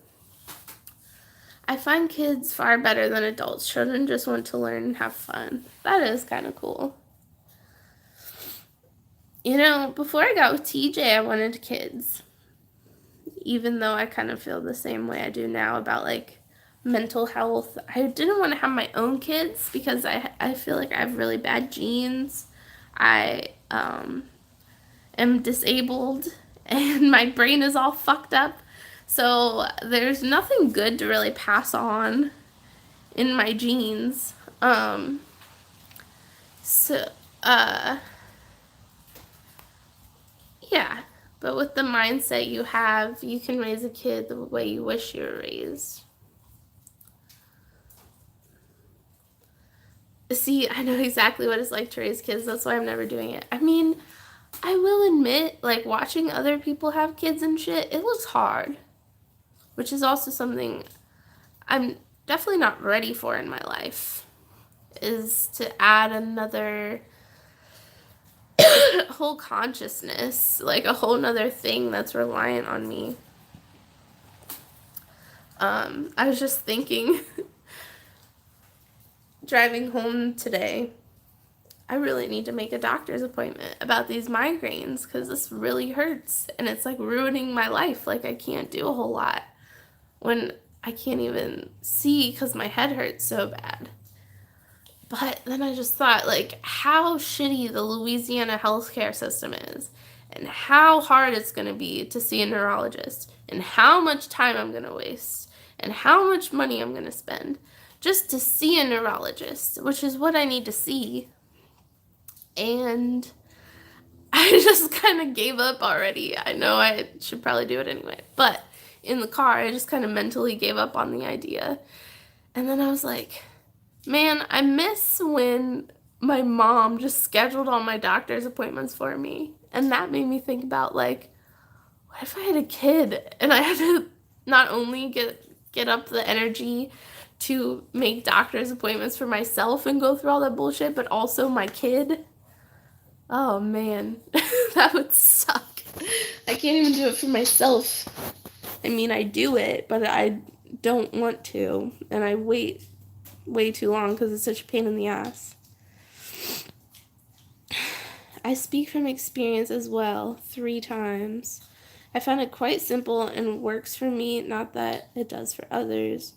I find kids far better than adults. Children just want to learn and have fun. That is kind of cool. You know, before I got with TJ, I wanted kids. Even though I kind of feel the same way I do now about, like, mental health. I didn't want to have my own kids because I feel like I have really bad genes. I am disabled and my brain is all fucked up. So there's nothing good to really pass on in my genes. So Yeah, but with the mindset you have, you can raise a kid the way you wish you were raised. See, I know exactly what it's like to raise kids. That's why I'm never doing it. I mean, I will admit, like, watching other people have kids and shit, it looks hard. Which is also something I'm definitely not ready for in my life. Is to add another whole consciousness, like a whole nother thing that's reliant on me. I was just thinking, driving home today, I really need to make a doctor's appointment about these migraines because this really hurts and it's like ruining my life. Like, I can't do a whole lot when I can't even see because my head hurts so bad. But then I just thought, like, how shitty the Louisiana healthcare system is, and how hard it's going to be to see a neurologist, and how much time I'm going to waste, and how much money I'm going to spend just to see a neurologist, which is what I need to see. And I just kind of gave up already. I know I should probably do it anyway, but in the car, I just kind of mentally gave up on the idea. And then I was like, man, I miss when my mom just scheduled all my doctor's appointments for me. And that made me think about, like, what if I had a kid and I had to not only get up the energy to make doctor's appointments for myself and go through all that bullshit, but also my kid? Oh, man. That would suck. I can't even do it for myself. I mean, I do it, but I don't want to. And I wait way too long because it's such a pain in the ass. I speak from experience as well 3 times. I found it quite simple and works for me, not that it does for others.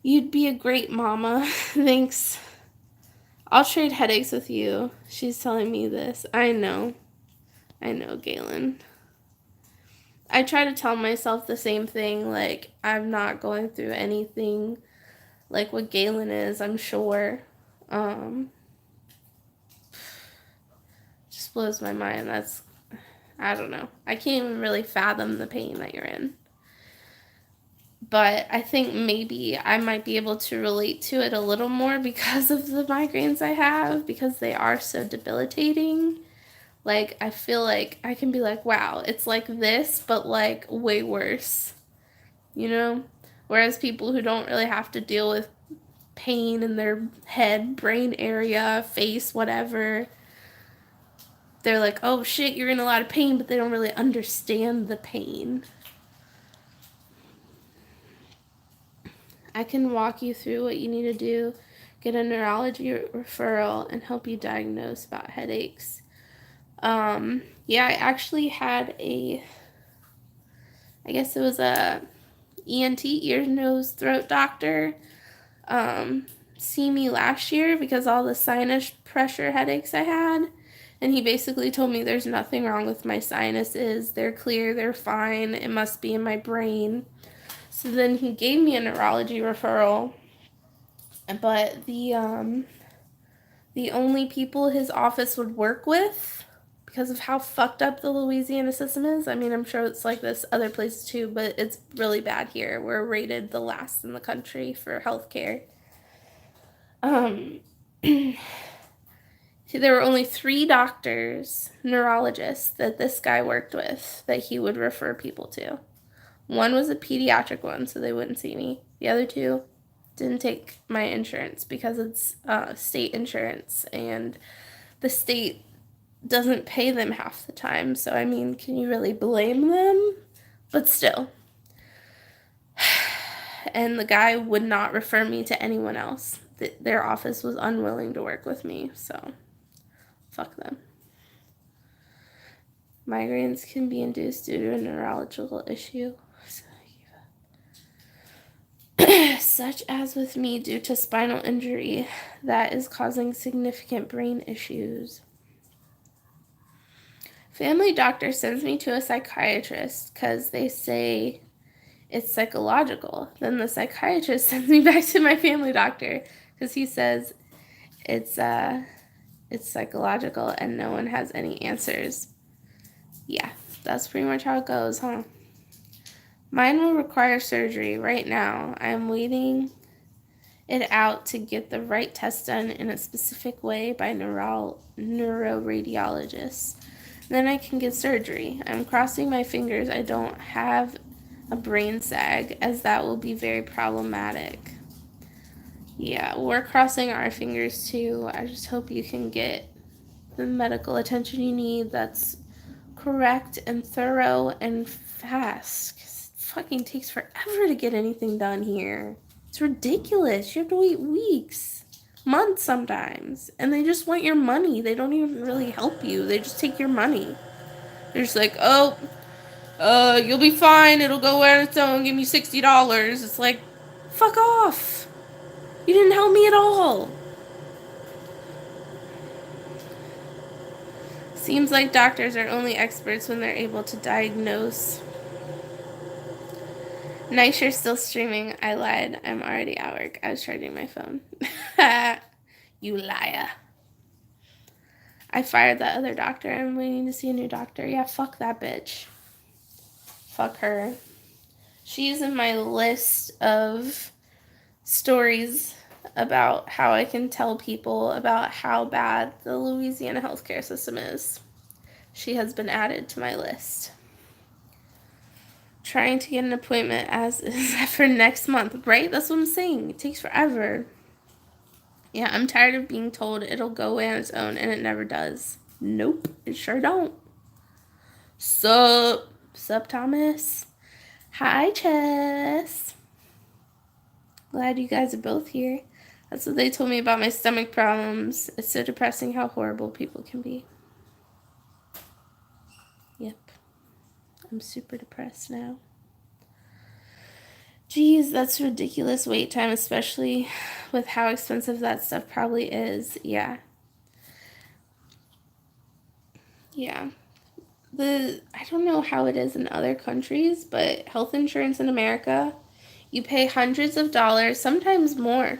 You'd be a great mama. Thanks. I'll trade headaches with you. She's telling me this. I know, Galen. I try to tell myself the same thing, like, I'm not going through anything like what Galen is, I'm sure. Just blows my mind. I don't know. I can't even really fathom the pain that you're in. But I think maybe I might be able to relate to it a little more because of the migraines I have, because they are so debilitating. Like, I feel like I can be like, wow, it's like this, but like way worse, you know? Whereas people who don't really have to deal with pain in their head, brain area, face, whatever, they're like, oh shit, you're in a lot of pain, but they don't really understand the pain. I can walk you through what you need to do, get a neurology referral, and help you diagnose about headaches. Yeah, I actually had I guess it was a ENT, ear, nose, throat doctor, see me last year because all the sinus pressure headaches I had. And he basically told me there's nothing wrong with my sinuses. They're clear, they're fine. It must be in my brain. So then he gave me a neurology referral. But the only people his office would work with, because of how fucked up the Louisiana system is, I mean, I'm sure it's like this other places too, but it's really bad here. We're rated the last in the country for healthcare. There were only 3 doctors, neurologists, that this guy worked with that he would refer people to. One was a pediatric one, so they wouldn't see me. The other 2 didn't take my insurance because it's state insurance, and the state doesn't pay them half the time. So, I mean, can you really blame them? But still. And the guy would not refer me to anyone else. Their office was unwilling to work with me, so fuck them. Migraines can be induced due to a neurological issue, such as with me due to spinal injury that is causing significant brain issues. Family doctor sends me to a psychiatrist because they say it's psychological. Then the psychiatrist sends me back to my family doctor because he says it's psychological and no one has any answers. Yeah, that's pretty much how it goes, huh? Mine will require surgery right now. I'm waiting it out to get the right test done in a specific way by neuroradiologists. Then I can get surgery. I'm crossing my fingers I don't have a brain sag, as that will be very problematic. Yeah, we're crossing our fingers too. I just hope you can get the medical attention you need that's correct and thorough and fast. 'Cause it fucking takes forever to get anything done here. It's ridiculous. You have to wait weeks, months sometimes, and they just want your money. They don't even really help you. They just take your money. They're just like, oh, you'll be fine. It'll go on its own. Give me $60. It's like, fuck off. You didn't help me at all. Seems like doctors are only experts when they're able to diagnose. Nice, you're still streaming. I lied. I'm already at work. I was charging my phone. You liar. I fired that other doctor. I'm waiting to see a new doctor. Yeah, fuck that bitch. Fuck her. She's in my list of stories about how I can tell people about how bad the Louisiana healthcare system is. She has been added to my list. Trying to get an appointment as is for next month, right? That's what I'm saying. It takes forever. Yeah, I'm tired of being told it'll go away on its own, and it never does. Nope, it sure don't. Sup, Thomas? Hi, Chess. Glad you guys are both here. That's what they told me about my stomach problems. It's so depressing how horrible people can be. Yep. I'm super depressed now. Geez, that's ridiculous wait time, especially with how expensive that stuff probably is. Yeah. Yeah. I don't know how it is in other countries, but health insurance in America, you pay hundreds of dollars, sometimes more.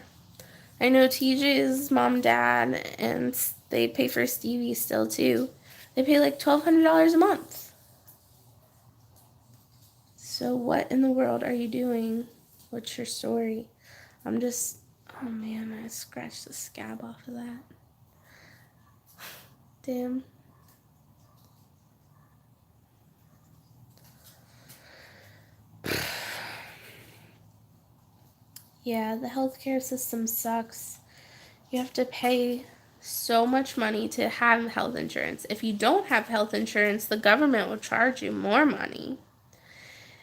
I know TJ's mom and dad, and they pay for Stevie still too. They pay like $1,200 a month. So what in the world are you doing? What's your story? I'm just, oh man, I scratched the scab off of that. Damn. Yeah, the healthcare system sucks. You have to pay so much money to have health insurance. If you don't have health insurance, the government will charge you more money.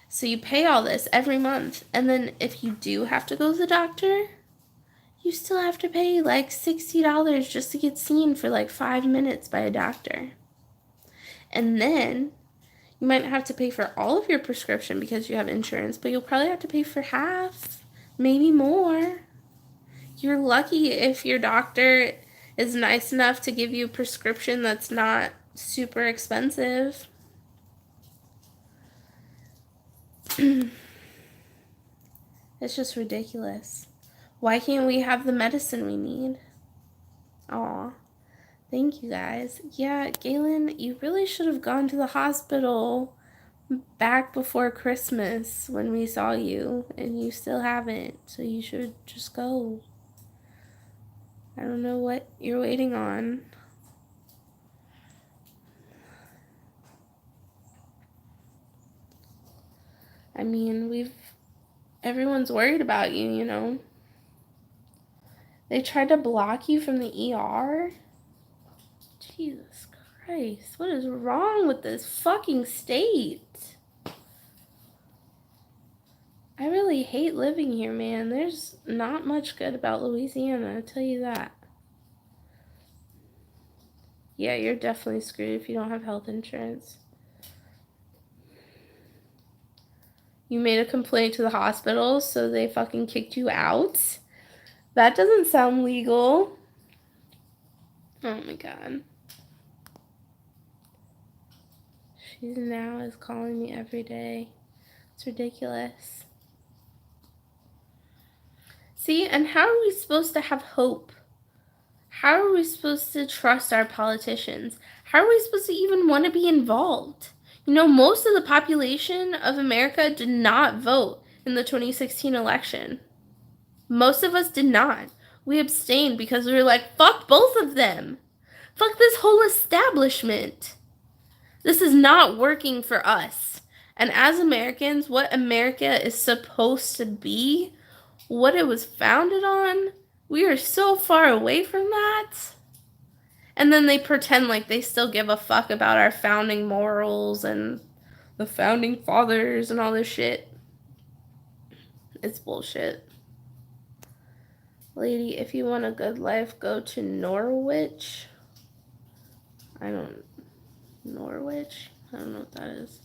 So you pay all this every month. And then if you do have to go to the doctor, you still have to pay like $60 just to get seen for like 5 minutes by a doctor. And then you might have to pay for all of your prescription because you have insurance, but you'll probably have to pay for half, maybe more. You're lucky if your doctor is nice enough to give you a prescription that's not super expensive. It's just ridiculous. Why can't we have the medicine we need? Aw. Thank you guys. Yeah, Galen, you really should have gone to the hospital back before Christmas when we saw you, and you still haven't, so you should just go. I don't know what you're waiting on. I mean, everyone's worried about you, you know. They tried to block you from the ER? Jesus Christ, what is wrong with this fucking state? I really hate living here, man. There's not much good about Louisiana, I'll tell you that. Yeah, you're definitely screwed if you don't have health insurance. You made a complaint to the hospital, so they fucking kicked you out? That doesn't sound legal. Oh my god. She now is calling me every day. It's ridiculous. See, and how are we supposed to have hope? How are we supposed to trust our politicians? How are we supposed to even want to be involved? Most of the population of America did not vote in the 2016 election. Most of us did not. We abstained because we were like, fuck both of them. Fuck this whole establishment. This is not working for us. And as Americans, what America is supposed to be, what it was founded on, we are so far away from that. And then they pretend like they still give a fuck about our founding morals and the founding fathers and all this shit. It's bullshit. Lady, if you want a good life, go to Norwich. Norwich? I don't know what that is.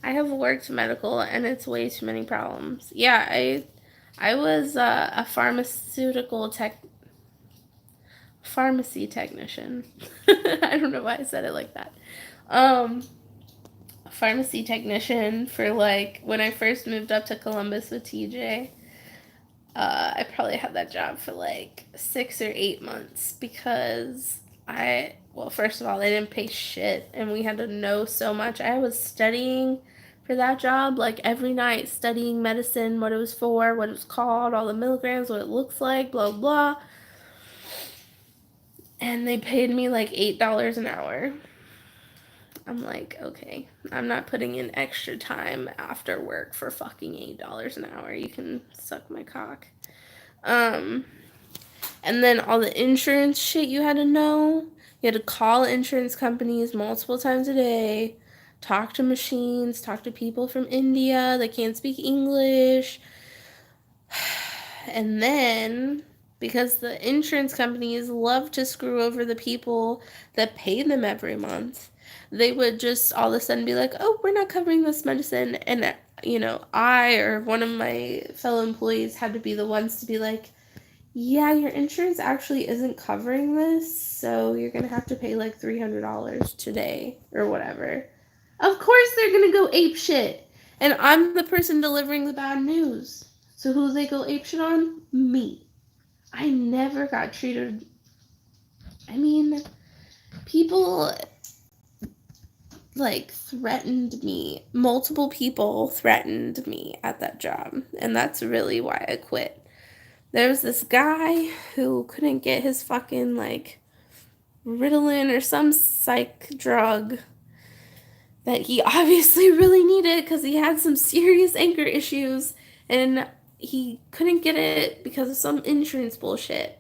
I have worked medical and it's way too many problems. Yeah, I was a pharmacy technician. I don't know why I said it like that. A pharmacy technician for like when I first moved up to Columbus with TJ. I probably had that job for like 6 or 8 months because first of all, they didn't pay shit and we had to know so much. I was studying for that job like every night, studying medicine, what it was for, what it was called, all the milligrams, what it looks like, blah, blah. And they paid me like $8 an hour. I'm like, okay, I'm not putting in extra time after work for fucking $8 an hour. You can suck my cock. And then all the insurance shit you had to know. You had to call insurance companies multiple times a day, talk to machines, talk to people from India that can't speak English. And then, because the insurance companies love to screw over the people that pay them every month, they would just all of a sudden be like, oh, we're not covering this medicine. And, I or one of my fellow employees had to be the ones to be like, yeah, your insurance actually isn't covering this, so you're going to have to pay like $300 today or whatever. Of course they're going to go ape shit. And I'm the person delivering the bad news. So who they go ape shit on? Me. I never got treated. I mean, people like threatened me. Multiple people threatened me at that job. And that's really why I quit. There was this guy who couldn't get his fucking like Ritalin or some psych drug that he obviously really needed because he had some serious anger issues and he couldn't get it because of some insurance bullshit.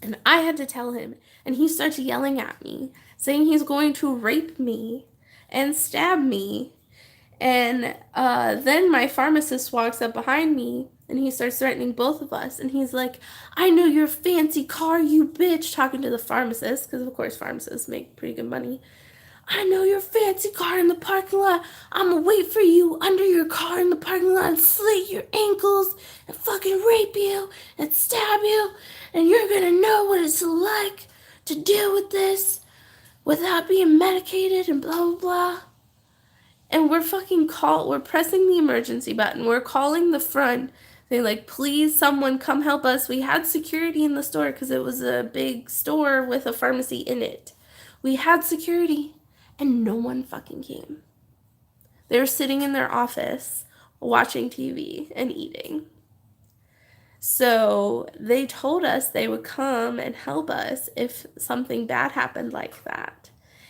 And I had to tell him, and he starts yelling at me, saying he's going to rape me and stab me. And then my pharmacist walks up behind me and he starts threatening both of us. And he's like, I know your fancy car, you bitch, talking to the pharmacist, because of course pharmacists make pretty good money. I know your fancy car in the parking lot. I'm gonna wait for you under your car in the parking lot and slit your ankles and fucking rape you and stab you. And you're gonna know what it's like to deal with this without being medicated and blah, blah, blah. And we're pressing the emergency button. We're calling the front. They're like, please, someone come help us. We had security in the store because it was a big store with a pharmacy in it. We had security and no one fucking came. They were sitting in their office watching TV and eating. So they told us they would come and help us if something bad happened like that.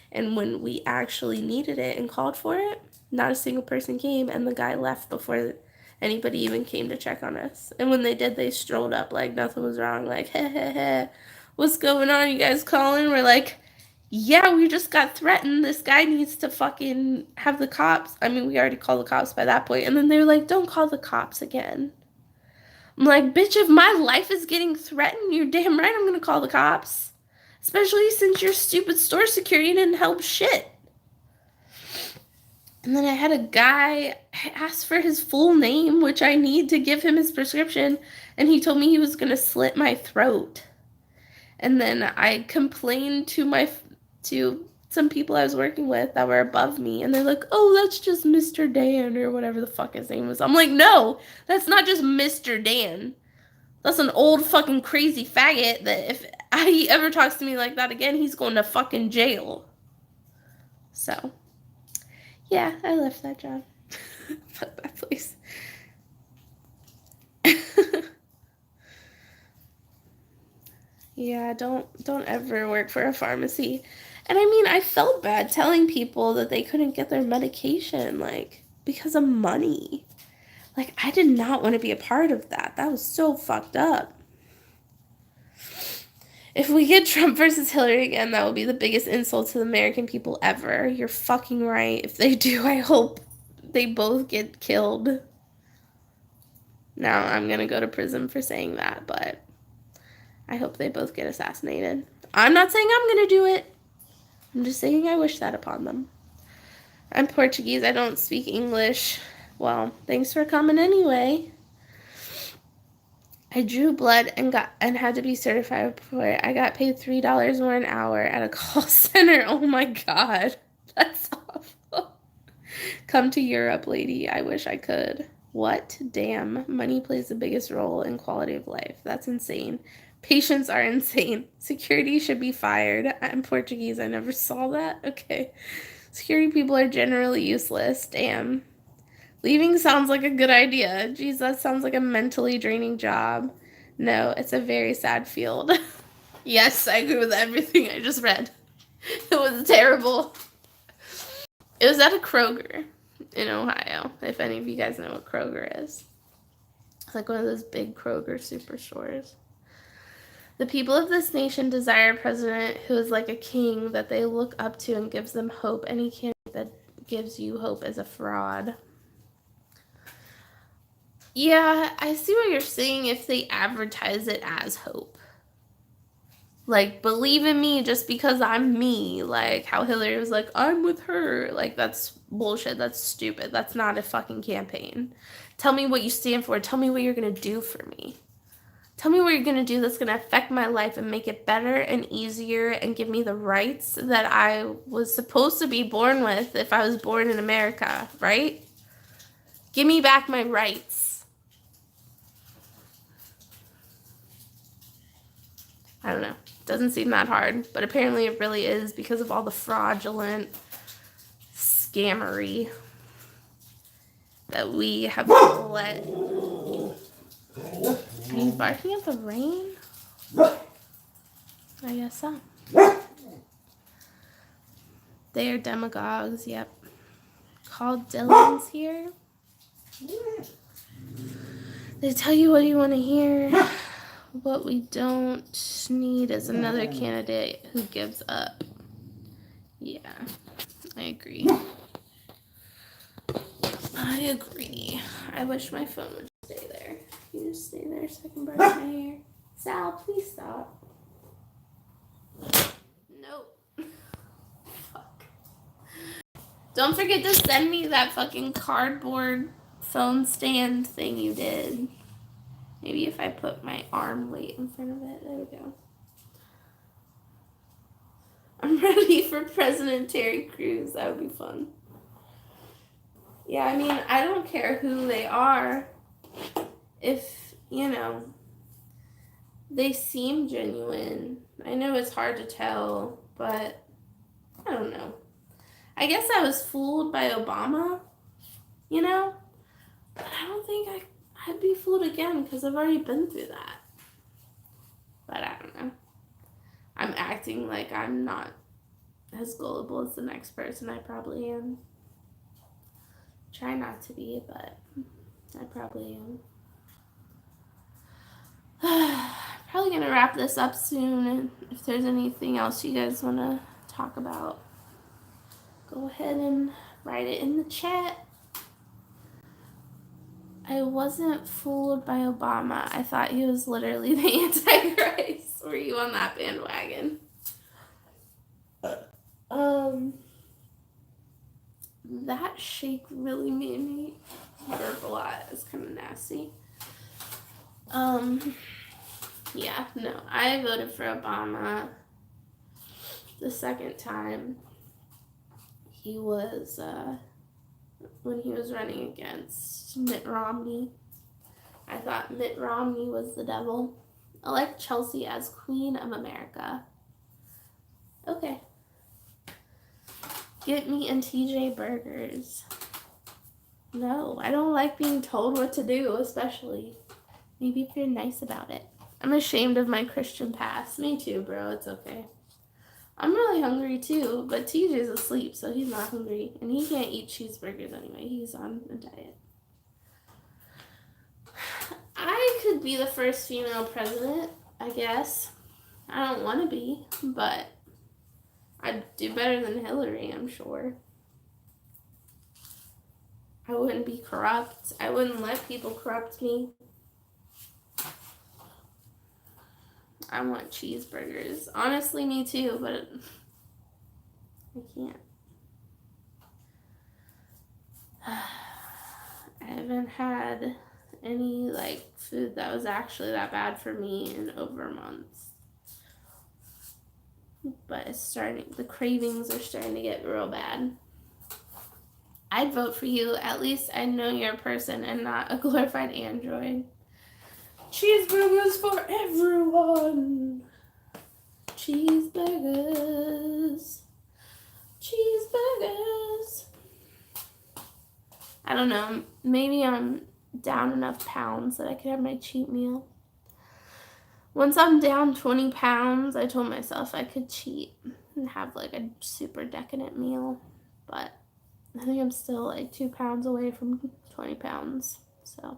And when we actually needed it and called for it, not a single person came, and the guy left before anybody even came to check on us. And when they did, they strolled up like nothing was wrong, like, heh, heh, heh, what's going on? You guys calling? We're like, yeah, we just got threatened. This guy needs to fucking have the cops. I mean, we already called the cops by that point. And then they were like, don't call the cops again. I'm like, bitch, if my life is getting threatened, you're damn right I'm gonna call the cops. Especially since your stupid store security didn't help shit. And then I had a guy ask for his full name, which I need to give him his prescription, and he told me he was gonna slit my throat. And then I complained to some people I was working with that were above me, and they're like, oh, that's just Mr. Dan or whatever the fuck his name was. I'm like, no, that's not just Mr. Dan. That's an old fucking crazy faggot that if he ever talks to me like that again, he's going to fucking jail. So, yeah, I left that job. Fuck that place. Yeah, don't ever work for a pharmacy. And I mean, I felt bad telling people that they couldn't get their medication, like, because of money. Like, I did not want to be a part of that. That was so fucked up. If we get Trump versus Hillary again, that will be the biggest insult to the American people ever. You're fucking right. If they do, I hope they both get killed. Now, I'm gonna go to prison for saying that, but I hope they both get assassinated. I'm not saying I'm gonna do it. I'm just saying I wish that upon them. I'm Portuguese. I don't speak English. Well, thanks for coming anyway. I drew blood and had to be certified for it. I got paid $3 more an hour at a call center. Oh my god. That's awful. Come to Europe, lady. I wish I could. What? Damn. Money plays the biggest role in quality of life. That's insane. Patients are insane. Security should be fired. I'm Portuguese. I never saw that. Okay. Security people are generally useless. Damn. Leaving sounds like a good idea. Geez, that sounds like a mentally draining job. No, it's a very sad field. Yes, I agree with everything I just read. It was terrible. It was at a Kroger in Ohio, if any of you guys know what Kroger is. It's like one of those big Kroger superstores. The people of this nation desire a president who is like a king that they look up to and gives them hope. Any candidate that gives you hope is a fraud. Yeah, I see what you're saying if they advertise it as hope. Like, believe in me just because I'm me. Like, how Hillary was like, I'm with her. Like, that's bullshit. That's stupid. That's not a fucking campaign. Tell me what you stand for. Tell me what you're going to do for me. Tell me what you're going to do that's going to affect my life and make it better and easier and give me the rights that I was supposed to be born with if I was born in America, right? Give me back my rights. I don't know. Doesn't seem that hard, but apparently it really is because of all the fraudulent scammery that we have let. Are you barking at the rain? I guess so. They are demagogues, yep. Called Dylan's here. They tell you what you want to hear. What we don't need is another candidate who gives up. Yeah, I agree. I agree. I wish my phone would stay there. You just stay there so I can brush my hair. Sal, please stop. Nope. Fuck. Don't forget to send me that fucking cardboard phone stand thing you did. Maybe if I put my arm weight in front of it. There we go. I'm ready for President Terry Crews. That would be fun. Yeah, I mean, I don't care who they are. If, they seem genuine. I know it's hard to tell, but I don't know. I guess I was fooled by Obama, But I don't think I'd be fooled again because I've already been through that. But I don't know. I'm acting like I'm not as gullible as the next person. I probably am. Try not to be, but I probably am. Probably going to wrap this up soon. And if there's anything else you guys want to talk about, go ahead and write it in the chat. I wasn't fooled by Obama. I thought he was literally the Antichrist. Were you on that bandwagon? That shake really made me burp a lot. It's kind of nasty. Yeah, no. I voted for Obama the second time. He was, when he was running against Mitt Romney. I thought Mitt Romney was the devil. Elect Chelsea as Queen of America. Okay. Get me and TJ burgers. No, I don't like being told what to do, especially. Maybe if you're nice about it. I'm ashamed of my Christian past. Me too, bro. It's okay. I'm really hungry too, but TJ's asleep, so he's not hungry. And he can't eat cheeseburgers anyway. He's on a diet. I could be the first female president, I guess. I don't want to be, but I'd do better than Hillary, I'm sure. I wouldn't be corrupt. I wouldn't let people corrupt me. I want cheeseburgers. Honestly, me too, but I can't. I haven't had any like food that was actually that bad for me in over months. But it's starting, the cravings are starting to get real bad. I'd vote for you. At least I know you're a person and not a glorified android. Cheeseburgers for everyone. Cheeseburgers. Cheeseburgers. I don't know. Maybe I'm down enough pounds that I could have my cheat meal. Once I'm down 20 pounds, I told myself I could cheat and have like a super decadent meal. But I think I'm still like 2 pounds away from 20 pounds. So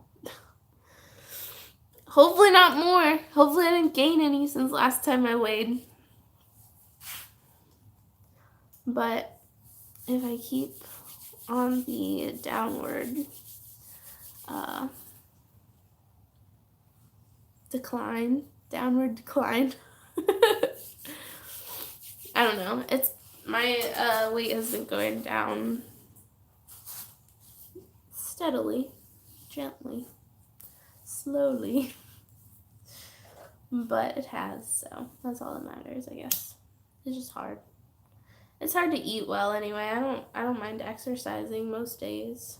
hopefully not more. Hopefully I didn't gain any since last time I weighed. But if I keep on the downward downward decline. I don't know. It's my weight has been going down steadily, gently, slowly, but it has. So that's all that matters, I guess. It's just hard. It's hard to eat well anyway. I don't mind exercising most days.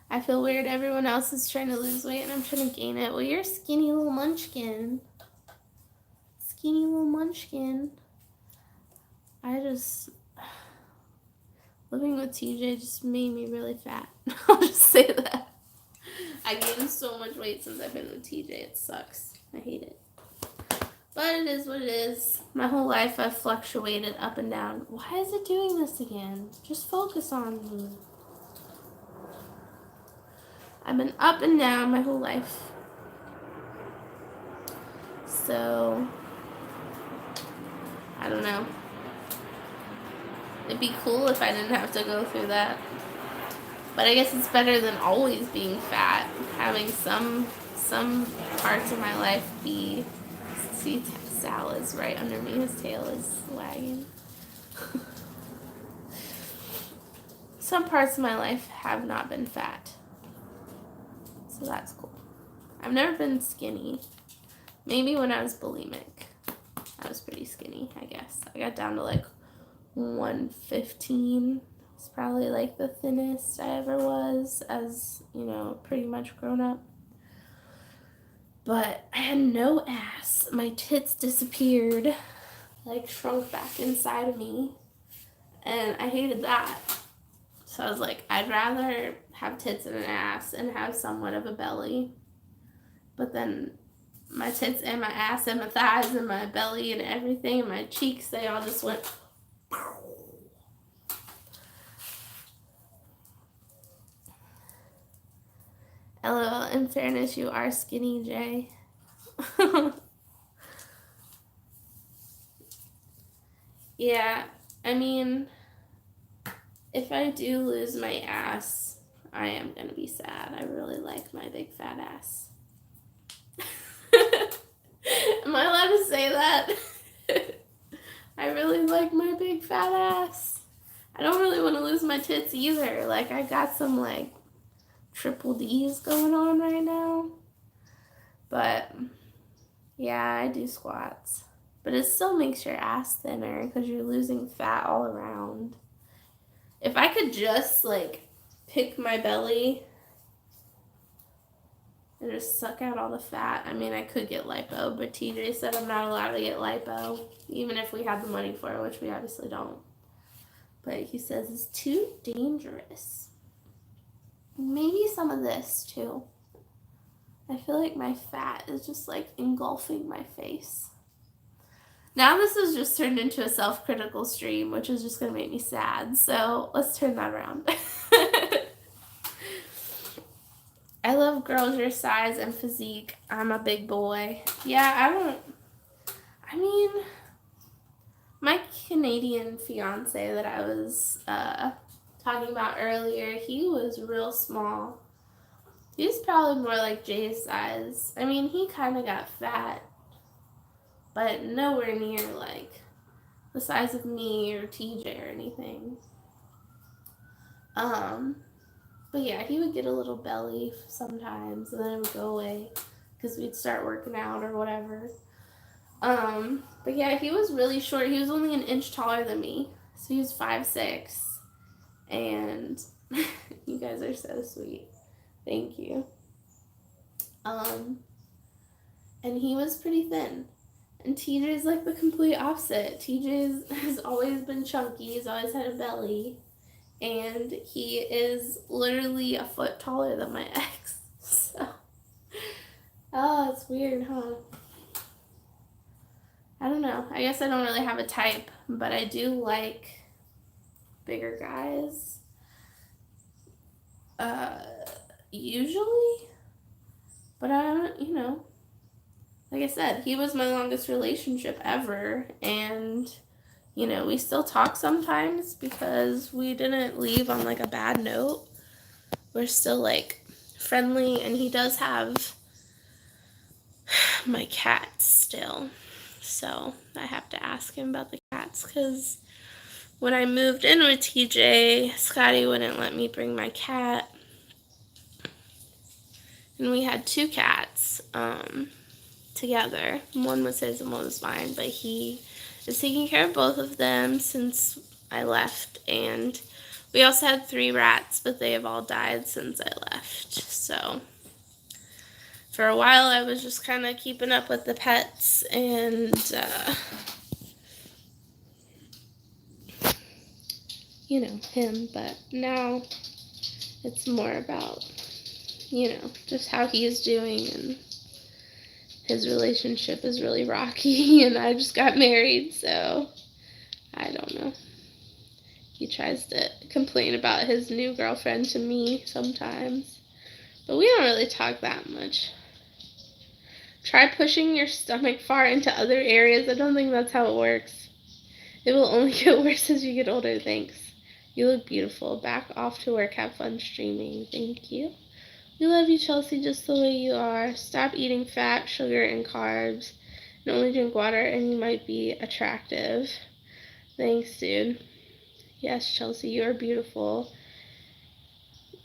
I feel weird. Everyone else is trying to lose weight and I'm trying to gain it. Well, you're a skinny little munchkin. Skinny little munchkin. Living with TJ just made me really fat. I'll just say that. I gained so much weight since I've been with TJ. It sucks. I hate it. But it is what it is. My whole life I've fluctuated up and down. Why is it doing this again? Just focus on me. I've been up and down my whole life. So, I don't know. It'd be cool if I didn't have to go through that. But I guess it's better than always being fat. Having some parts of my life be... See, Sal is right under me. His tail is wagging. Some parts of my life have not been fat. So that's cool. I've never been skinny. Maybe when I was bulimic. I was pretty skinny, I guess. I got down to like 115. It's probably like the thinnest I ever was as, pretty much grown up. But I had no ass. My tits disappeared, like shrunk back inside of me. And I hated that. So I was like, I'd rather have tits and an ass and have somewhat of a belly. But then my tits and my ass and my thighs and my belly and everything and my cheeks, they all just went... LOL, in fairness, you are skinny, Jay. Yeah, I mean, if I do lose my ass, I am going to be sad. I really like my big fat ass. Am I allowed to say that? I really like my big fat ass. I don't really want to lose my tits either. Like, I got some, like, triple D's going on right now. But, yeah, I do squats. But it still makes your ass thinner because you're losing fat all around. If I could just, like, pick my belly and just suck out all the fat. I mean, I could get lipo, but TJ said I'm not allowed to get lipo, even if we had the money for it, which we obviously don't. But he says it's too dangerous. Maybe some of this, too. I feel like my fat is just, like, engulfing my face. Now this has just turned into a self-critical stream, which is just going to make me sad. So let's turn that around. I love girls your size and physique. I'm a big boy. Yeah, I mean, my Canadian fiance that I was talking about earlier, he was real small. He's probably more like Jay's size. I mean, he kind of got fat, but nowhere near like the size of me or TJ or anything. But yeah, he would get a little belly sometimes, and then it would go away because we'd start working out or whatever. But yeah, he was really short. He was only an inch taller than me, so he was 5'6", and you guys are so sweet. Thank you. And he was pretty thin. And TJ's like the complete opposite. TJ has always been chunky. He's always had a belly. And he is literally a foot taller than my ex. So, oh, it's weird, huh? I don't know. I guess I don't really have a type, but I do like bigger guys. Usually. But I don't, like I said, he was my longest relationship ever. And we still talk sometimes because we didn't leave on like a bad note. We're still like friendly, and he does have my cats still. So I have to ask him about the cats because when I moved in with TJ, Scotty wouldn't let me bring my cat. And we had 2 cats together. One was his and one was mine, but he is taking care of both of them since I left. And we also had 3 rats, but they have all died since I left. So for a while I was just kind of keeping up with the pets and him, but now it's more about just how he is doing, and his relationship is really rocky, and I just got married, so I don't know. He tries to complain about his new girlfriend to me sometimes, but we don't really talk that much. Try pushing your stomach far into other areas. I don't think that's how it works. It will only get worse as you get older. Thanks. You look beautiful. Back off to work. Have fun streaming. Thank you. We love you, Chelsea, just the way you are. Stop eating fat, sugar, and carbs. And only drink water, and you might be attractive. Thanks, dude. Yes, Chelsea, you are beautiful.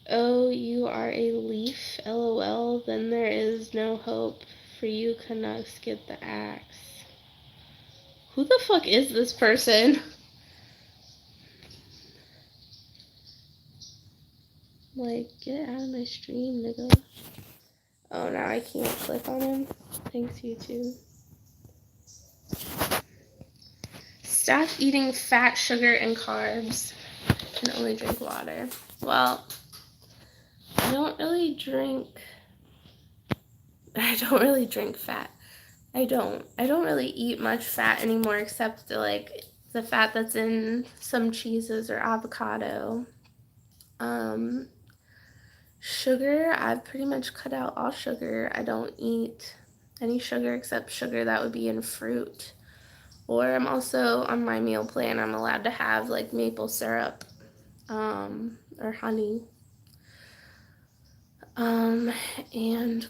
Oh, you are a leaf. LOL. Then there is no hope for you, Canucks. Get the axe. Who the fuck is this person? Like, get out of my stream, nigga. Oh, now I can't click on him. Thanks, YouTube. Stop eating fat, sugar, and carbs, and only drink water. Well, I don't really drink fat. I don't really eat much fat anymore, except the fat that's in some cheeses or avocado. Sugar, I've pretty much cut out all sugar. I don't eat any sugar except sugar that would be in fruit. Or I'm also on my meal plan, I'm allowed to have like maple syrup or honey. And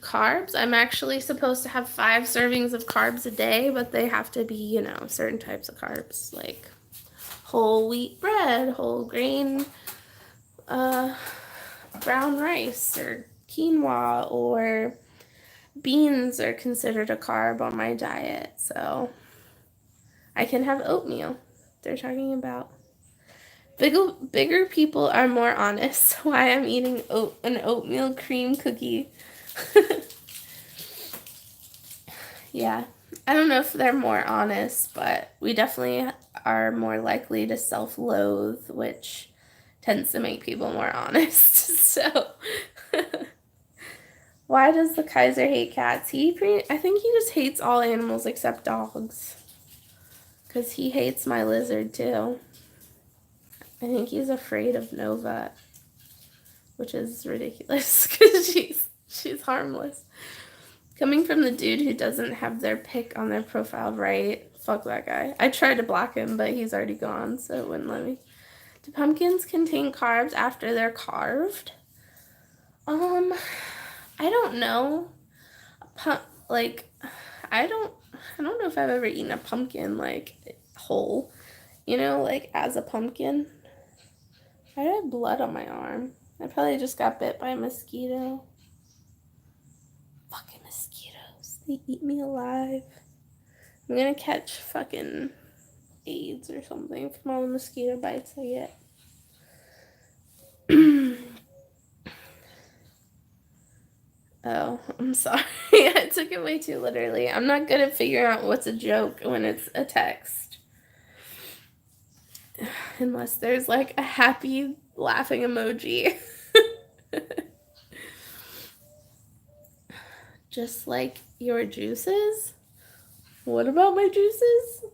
carbs, I'm actually supposed to have 5 servings of carbs a day, but they have to be, certain types of carbs, like whole wheat bread, whole grain, brown rice, or quinoa, or beans are considered a carb on my diet, so I can have oatmeal. They're talking about Bigger people are more honest. Why I'm eating an oatmeal cream cookie. Yeah. I don't know if they're more honest, but we definitely are more likely to self-loathe, which tends to make people more honest. So, why does the Kaiser hate cats? I think he just hates all animals except dogs. Because he hates my lizard, too. I think he's afraid of Nova, which is ridiculous because she's harmless. Coming from the dude who doesn't have their pic on their profile right. Fuck that guy. I tried to block him, but he's already gone, so it wouldn't let me. Do pumpkins contain carbs after they're carved? I don't know. Like, I don't know if I've ever eaten a pumpkin, like, whole. You know, like, as a pumpkin. I have blood on my arm. I probably just got bit by a mosquito. Fucking mosquitoes. They eat me alive. I'm gonna catch fucking AIDS or something from all the mosquito bites I get. Oh, I'm sorry. I took it way too literally. I'm not good at figuring out what's a joke when it's a text. Unless there's like a happy laughing emoji. Just like your juices? What about my juices?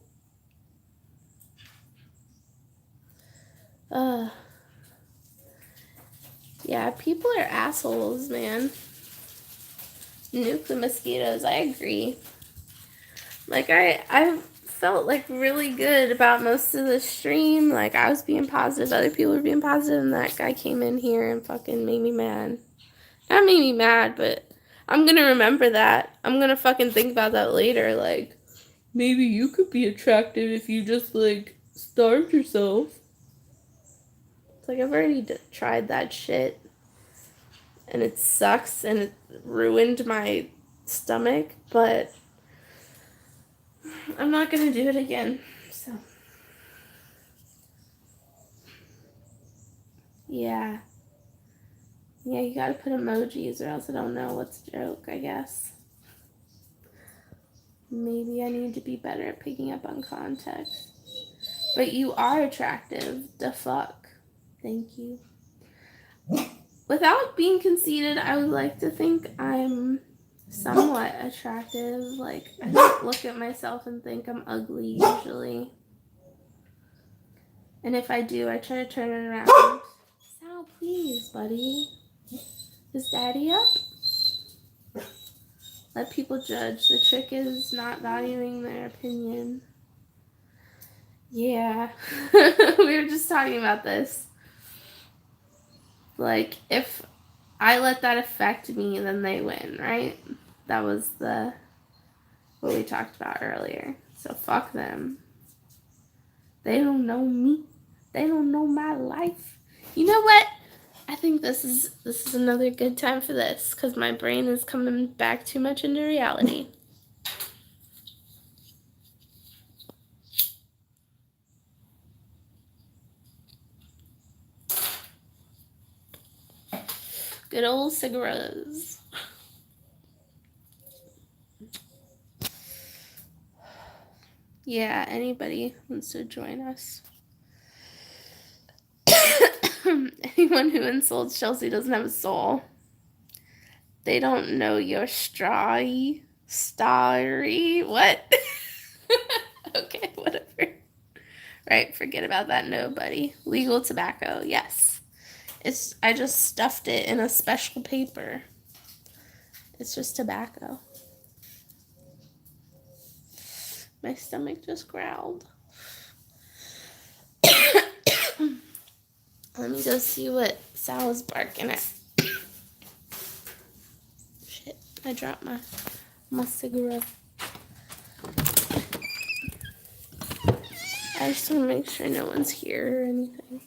Yeah, people are assholes, man. Nuke the mosquitoes, I agree. Like, I felt, like, really good about most of the stream. Like, I was being positive, other people were being positive, and that guy came in here and fucking made me mad. Not made me mad, but I'm gonna remember that. I'm gonna fucking think about that later, like, maybe you could be attractive if you just, like, starved yourself. It's like, I've already tried that shit. And it sucks, and it ruined my stomach, but I'm not gonna do it again, so. Yeah. Yeah, you gotta put emojis or else I don't know what's a joke, I guess. Maybe I need to be better at picking up on context. But you are attractive. The fuck. Thank you. Without being conceited, I would like to think I'm somewhat attractive. Like, I don't look at myself and think I'm ugly usually. And if I do, I try to turn it around. Sal, please, buddy. Is Daddy up? Let people judge. The trick is not valuing their opinion. Yeah. We were just talking about this. Like, if I let that affect me, then they win, right? That was what we talked about earlier. So fuck them. They don't know me. They don't know my life. You know what? I think this is another good time for this because my brain is coming back too much into reality. Good old cigarettes. Yeah, anybody wants to join us. Anyone who insults Chelsea doesn't have a soul. They don't know your story. What? Okay, whatever. Right, forget about that. No, buddy. Legal tobacco, yes. I just stuffed it in a special paper. It's just tobacco. My stomach just growled. Let me go see what Sal is barking at. Shit, I dropped my cigarette. I just want to make sure no one's here or anything.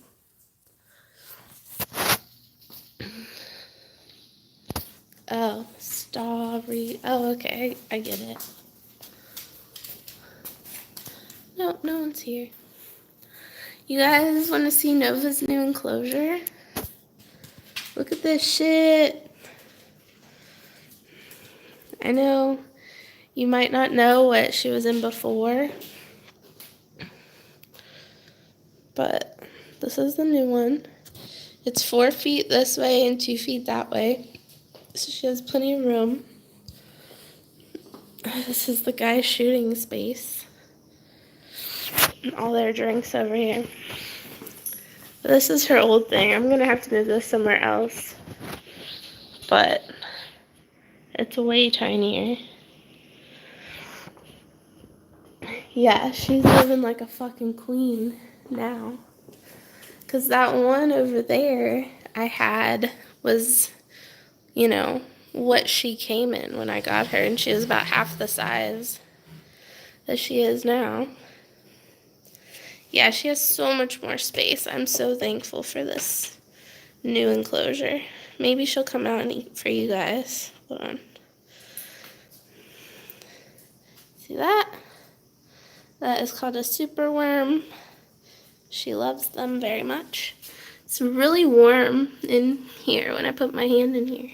Oh, story. Oh, okay, I get it. No one's here. You guys want to see Nova's new enclosure? Look at this shit. I know you might not know what she was in before, but this is the new one. It's 4 feet this way and 2 feet that way, so she has plenty of room. This is the guy's shooting space. And all their drinks over here. This is her old thing. I'm gonna have to move this somewhere else, but it's way tinier. Yeah, she's living like a fucking queen now. Because that one over there I had was, you know, what she came in when I got her. And she was about half the size that she is now. Yeah, she has so much more space. I'm so thankful for this new enclosure. Maybe she'll come out and eat for you guys. Hold on. See that? That is called a superworm. She loves them very much. It's really warm in here when I put my hand in here.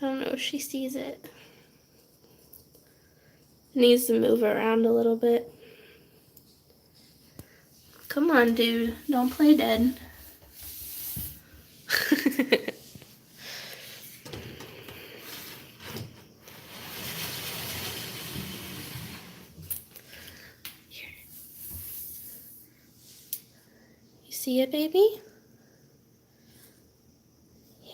I don't know if she sees it. Needs to move around a little bit. Come on, dude. Don't play dead. Here. You see it, baby? Yeah.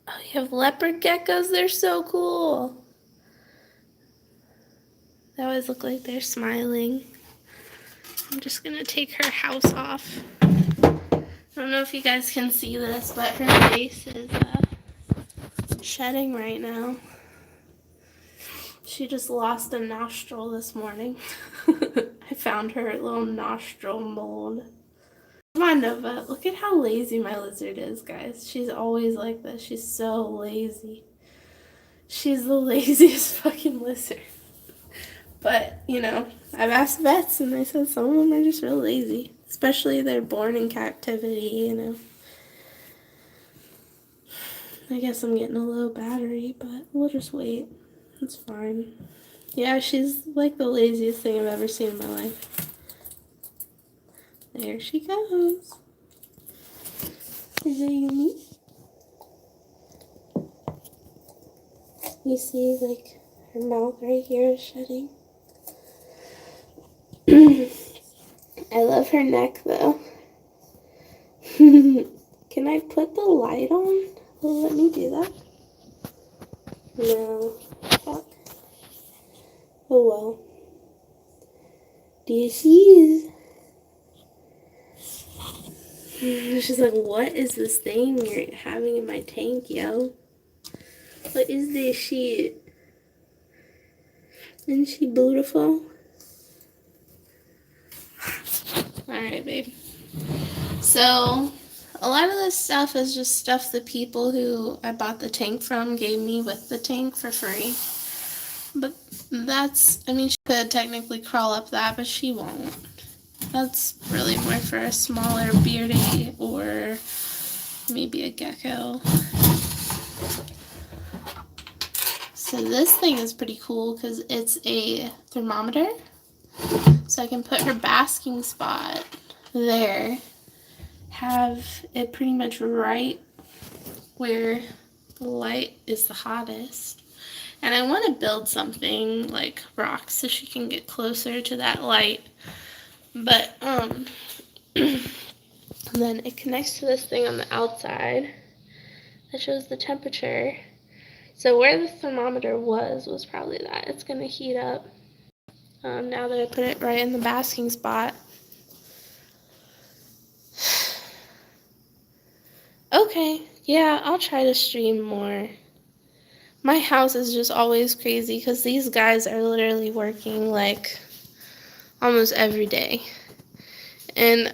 Oh, you have leopard geckos? They're so cool. They always look like they're smiling. I'm just gonna take her house off. I don't know if you guys can see this, but her face is shedding right now. She just lost a nostril this morning. I found her little nostril mold. Come on, Nova. Look at how lazy my lizard is, guys. She's always like this. She's so lazy. She's the laziest fucking lizard. But, you know, I've asked vets and they said some of them are just real lazy. Especially they're born in captivity, you know. I guess I'm getting a low battery, but we'll just wait. It's fine. Yeah, she's like the laziest thing I've ever seen in my life. There she goes. Is it unique? You see, like, her mouth right here is shedding. I love her neck, though. Can I put the light on? Will it let me do that? No. Fuck. Oh well. There she is. She's like, what is this thing you're having in my tank, yo? What is this shit? Isn't she beautiful? Alright, babe. So, a lot of this stuff is just stuff the people who I bought the tank from gave me with the tank for free. But that's, I mean, she could technically crawl up that, but she won't. That's really more for a smaller beardy or maybe a gecko. So this thing is pretty cool because it's a thermometer. So I can put her basking spot there. Have it pretty much right where the light is the hottest. And I want to build something like rocks so she can get closer to that light. But, then it connects to this thing on the outside that shows the temperature. So where the thermometer was probably that. It's going to heat up now that I put it right in the basking spot. Okay, yeah, I'll try to stream more. My house is just always crazy because these guys are literally working like almost every day. And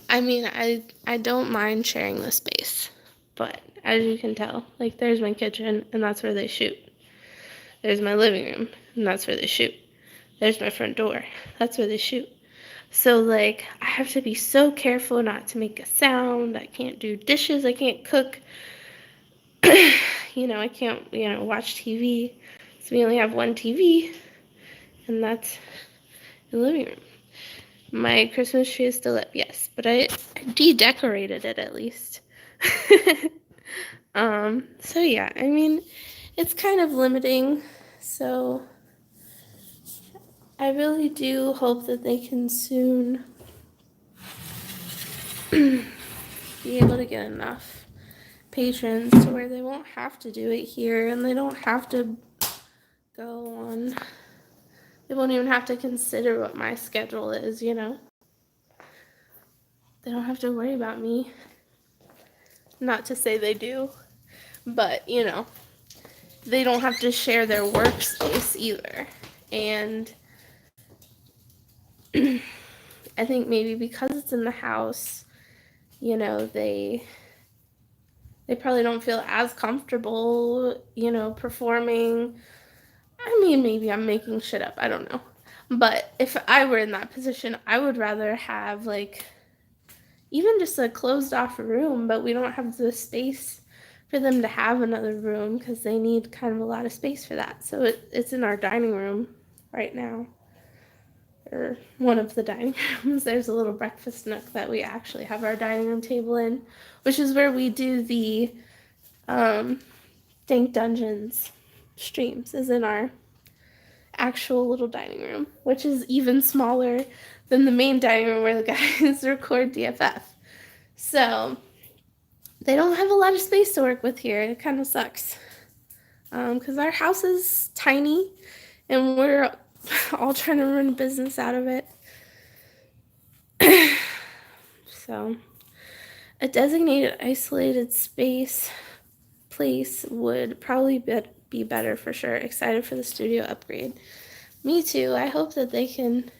I mean, I don't mind sharing the space, but as you can tell. Like, there's my kitchen, and that's where they shoot. There's my living room, and that's where they shoot. There's my front door. That's where they shoot. So, like, I have to be so careful not to make a sound. I can't do dishes. I can't cook. I can't, watch TV. So we only have one TV, and that's in the living room. My Christmas tree is still up, yes, but I de-decorated it at least. So yeah, I mean, it's kind of limiting, so I really do hope that they can soon be able to get enough patrons to where they won't have to do it here, and they don't have to go on, they won't even have to consider what my schedule is, They don't have to worry about me. Not to say they do, but, they don't have to share their workspace either. And I think maybe because it's in the house, they probably don't feel as comfortable, performing. I mean, maybe I'm making shit up. I don't know. But if I were in that position, I would rather have, like, even just a closed off room, but we don't have the space for them to have another room because they need kind of a lot of space for that. So it's in our dining room right now, or one of the dining rooms. There's a little breakfast nook that we actually have our dining room table in, which is where we do the Dank Dungeons streams, is in our actual little dining room, which is even smaller than the main dining room where the guys record DFF. So they don't have a lot of space to work with here. It kind of sucks. Because our house is tiny, and we're all trying to run a business out of it. So a designated isolated place would probably be better for sure. Excited for the studio upgrade. Me too. I hope that they can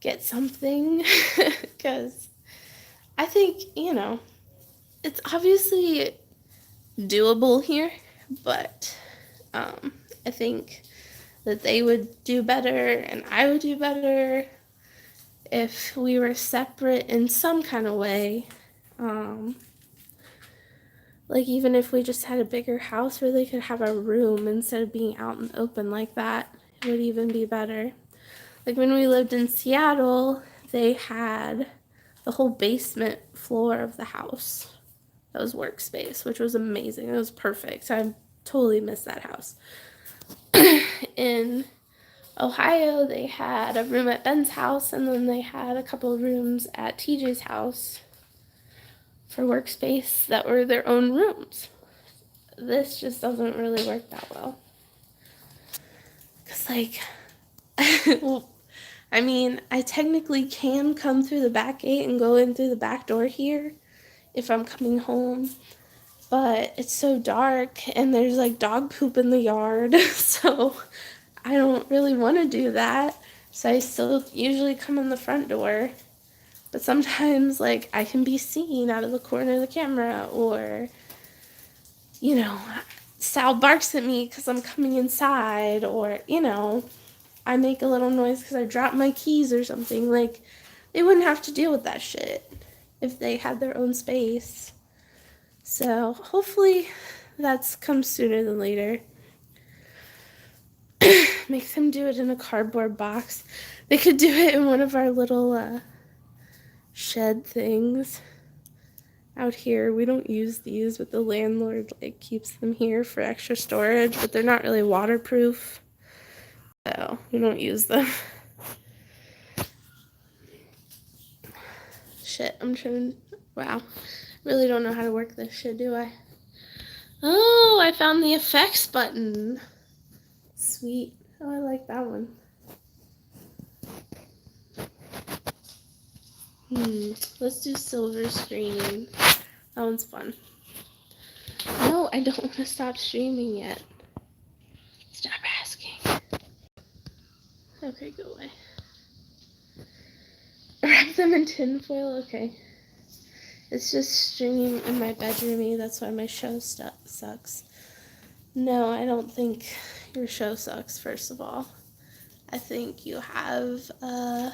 get something, because I think, it's obviously doable here, but I think that they would do better and I would do better if we were separate in some kind of way. Like, even if we just had a bigger house where they could have a room instead of being out in the open like that, it would even be better. Like, when we lived in Seattle, they had the whole basement floor of the house that was workspace, which was amazing. It was perfect. I totally miss that house. In Ohio, they had a room at Ben's house, and then they had a couple of rooms at TJ's house for workspace that were their own rooms. This just doesn't really work that well. Because, like, well, I mean, I technically can come through the back gate and go in through the back door here if I'm coming home, but it's so dark and there's like dog poop in the yard, so I don't really want to do that. So I still usually come in the front door, but sometimes, like, I can be seen out of the corner of the camera, or Sal barks at me because I'm coming inside, or I make a little noise because I dropped my keys or something. Like, they wouldn't have to deal with that shit if they had their own space. So hopefully that's come sooner than later. Make them do it in a cardboard box. They could do it in one of our little shed things out here. We don't use these, but the landlord keeps them here for extra storage, but they're not really waterproof, so we don't use them. Shit, I'm trying. Wow, really don't know how to work this shit, do I? Oh, I found the effects button. Sweet. Oh, I like that one. Let's do silver screen. That one's fun. No, I don't want to stop streaming yet. Stop asking. Okay, go away. Wrap them in tinfoil, okay. It's just stream in my bedroom. That's why my show sucks. No, I don't think your show sucks, first of all. I think you have a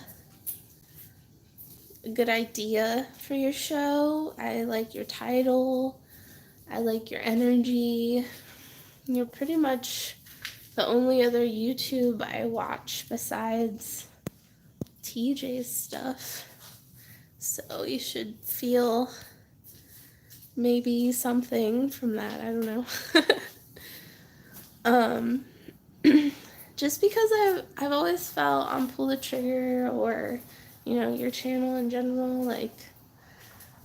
good idea for your show. I like your title. I like your energy. You're pretty much the only other YouTube I watch besides TJ's stuff. So you should feel maybe something from that. I don't know. Just because I've always felt on Pull the Trigger, or your channel in general, like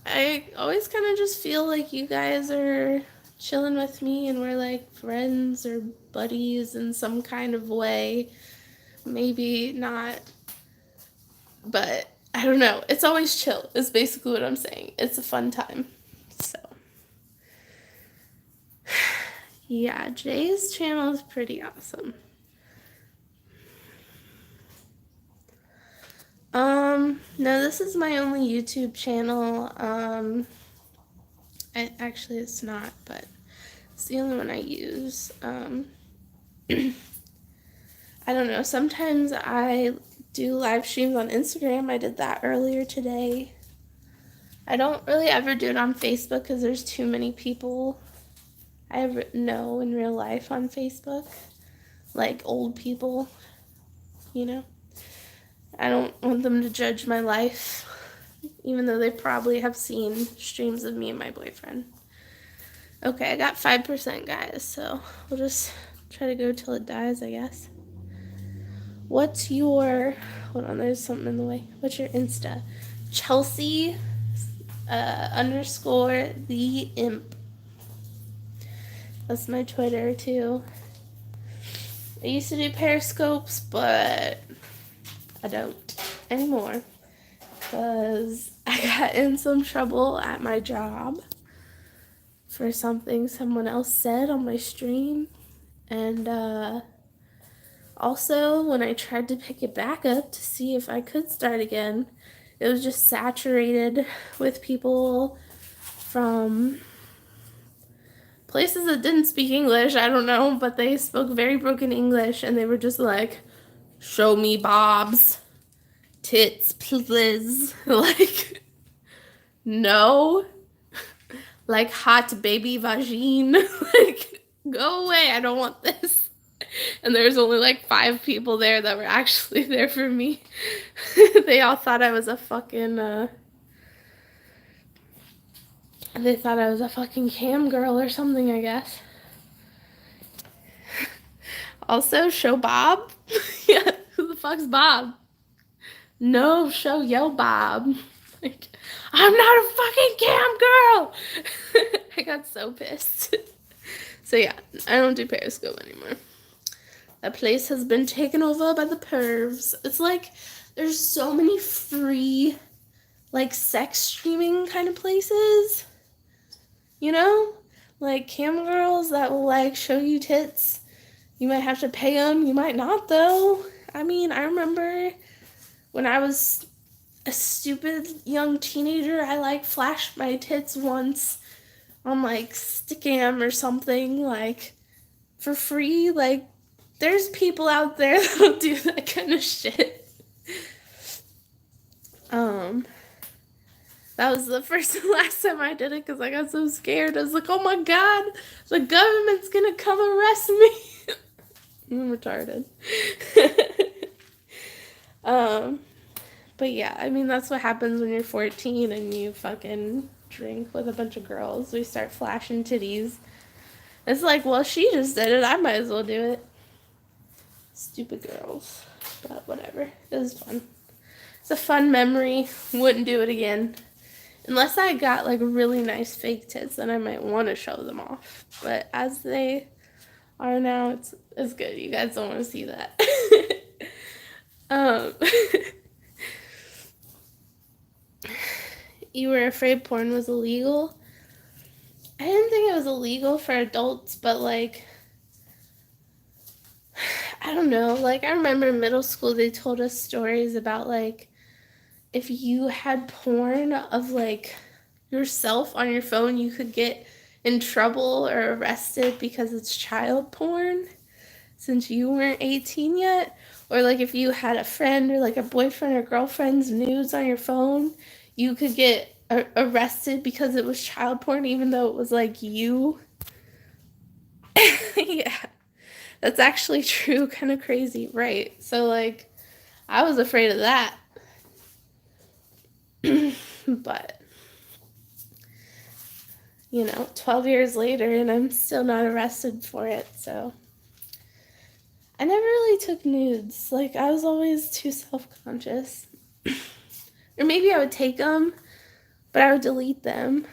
I always kind of just feel like you guys are chilling with me and we're like friends or buddies in some kind of way. Maybe not, but I don't know. It's always chill is basically what I'm saying. It's a fun time. So yeah, Jay's channel is pretty awesome. No, this is my only YouTube channel. Actually it's not, but it's the only one I use. I don't know, sometimes I do live streams on Instagram. I did that earlier today. I don't really ever do it on Facebook because there's too many people I know in real life on Facebook. Like old people, I don't want them to judge my life, even though they probably have seen streams of me and my boyfriend. Okay, I got 5%, guys, so we'll just try to go till it dies, I guess. What's your, hold on, there's something in the way. What's your Insta? Chelsea _ the imp. That's my Twitter, too. I used to do Periscopes, but I don't anymore because I got in some trouble at my job for something someone else said on my stream. And also, when I tried to pick it back up to see if I could start again, it was just saturated with people from places that didn't speak English. I don't know, but they spoke very broken English, and they were just like, show me Bob's tits, please. Like, no. Like, hot baby vagine. Like, go away. I don't want this. And there was only like 5 people there that were actually there for me. They all thought I was a fucking, they thought I was a fucking cam girl or something, I guess. Also, show Bob. Yeah, who the fuck's Bob? No, show yo Bob. Like, I'm not a fucking cam girl. I got so pissed. So yeah, I don't do Periscope anymore. That place has been taken over by the pervs. It's like there's so many free, like, sex streaming kind of places. Like cam girls that will like show you tits. You might have to pay them. You might not, though. I mean, I remember when I was a stupid young teenager, I like flashed my tits once on like Stickam or something, like for free. Like, there's people out there that'll do that kind of shit. That was the first and last time I did it because I got so scared. I was like, oh my god, the government's gonna come arrest me. I'm retarded. But yeah, I mean, that's what happens when you're 14 and you fucking drink with a bunch of girls. We start flashing titties. It's like, well, she just did it. I might as well do it. Stupid girls. But whatever. It was fun. It's a fun memory. Wouldn't do it again. Unless I got like really nice fake tits, then I might want to show them off. But as they are now, it's good. You guys don't want to see that. You were afraid porn was illegal? I didn't think it was illegal for adults, but like, I don't know. Like, I remember in middle school they told us stories about like if you had porn of like yourself on your phone, you could get in trouble or arrested because it's child porn since you weren't 18 yet. Or like if you had a friend or like a boyfriend or girlfriend's nudes on your phone, you could get arrested because it was child porn even though it was like you. Yeah, that's actually true. Kind of crazy, right? So like I was afraid of that. But 12 years later and I'm still not arrested for it. So I never really took nudes. Like, I was always too self-conscious. Or maybe I would take them, but I would delete them.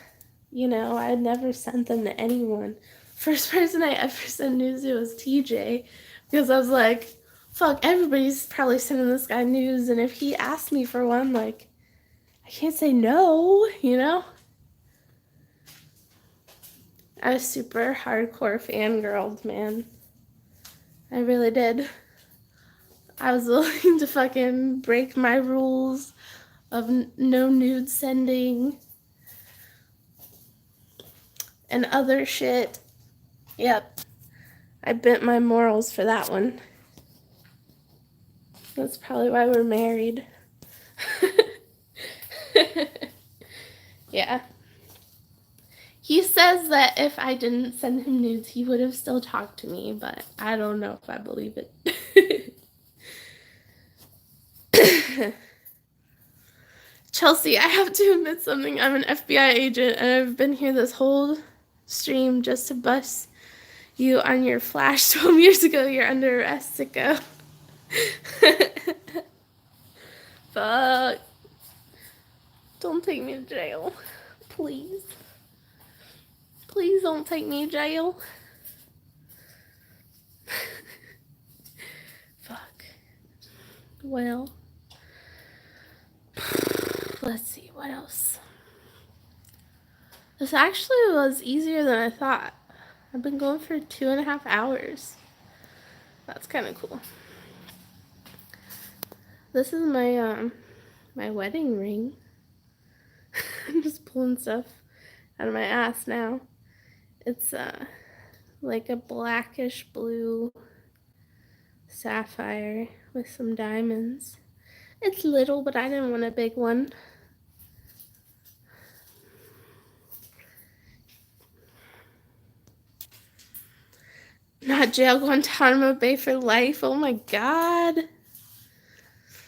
I had never sent them to anyone. First person I ever sent nudes to was TJ, because I was like, fuck, everybody's probably sending this guy nudes, and if he asked me for one, like, I can't say no, I was super hardcore fangirled, man. I really did. I was willing to fucking break my rules of no nude sending and other shit. Yep. I bent my morals for that one. That's probably why we're married. Yeah. He says that if I didn't send him nudes, he would have still talked to me, but I don't know if I believe it. Chelsea, I have to admit something. I'm an FBI agent, and I've been here this whole stream just to bust you on your flash 12 years ago. You're under arrest, sicko. Fuck. Don't take me to jail. Please. Please don't take me to jail. Fuck. Well. Let's see, what else? This actually was easier than I thought. I've been going for 2.5 hours. That's kind of cool. This is my my wedding ring. I'm just pulling stuff out of my ass now. It's like a blackish blue sapphire with some diamonds. It's little, but I didn't want a big one. Not jail, Guantanamo Bay for life. Oh my god.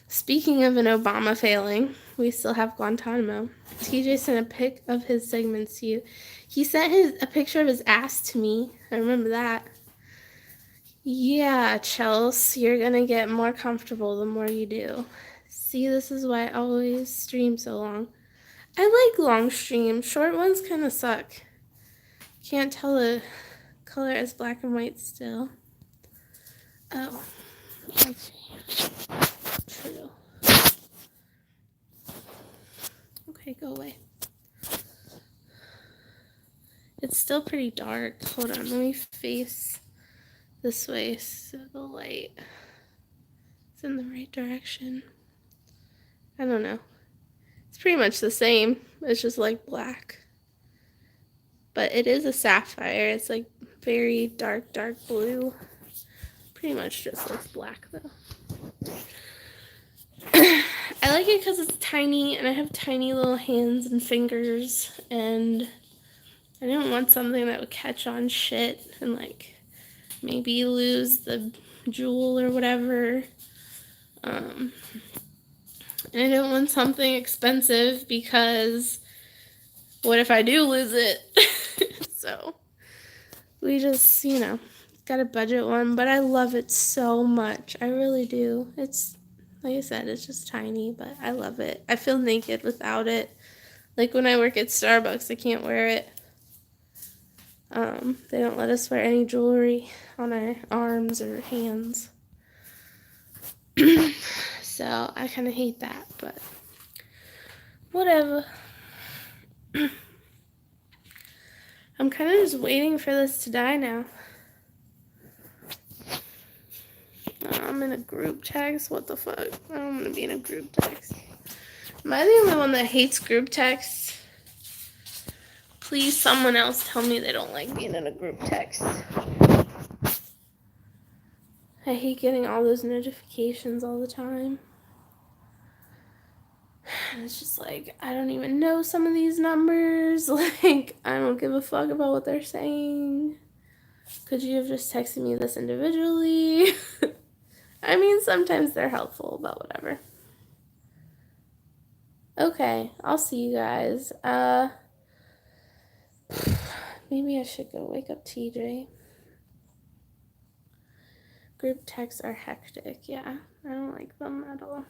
Speaking of an Obama failing, we still have Guantanamo. TJ sent a pic of his segments to you. He sent a picture of his ass to me. I remember that. Yeah, Chelsea, you're gonna get more comfortable the more you do. See, this is why I always stream so long. I like long streams. Short ones kind of suck. Can't tell the color as black and white still. Oh, okay. True. Okay, go away. It's still pretty dark. Hold on, let me face this way so the light is in the right direction. I don't know. It's pretty much the same. It's just like black. But it is a sapphire. It's like very dark, dark blue. Pretty much just looks black though. I like it because it's tiny and I have tiny little hands and fingers, and I didn't want something that would catch on shit and like maybe lose the jewel or whatever. And I didn't want something expensive because what if I do lose it? So we just, got a budget one, but I love it so much. I really do. It's, like I said, it's just tiny, but I love it. I feel naked without it. Like when I work at Starbucks, I can't wear it. They don't let us wear any jewelry on our arms or hands. So I kind of hate that, but whatever. I'm kind of just waiting for this to die now. I'm in a group text. What the fuck? I don't want to be in a group text. Am I the only one that hates group texts? Please, someone else tell me they don't like being in a group text. I hate getting all those notifications all the time. And it's just like, I don't even know some of these numbers. Like, I don't give a fuck about what they're saying. Could you have just texted me this individually? I mean, sometimes they're helpful, but whatever. Okay, I'll see you guys. Maybe I should go wake up TJ. Group texts are hectic, yeah. I don't like them at all.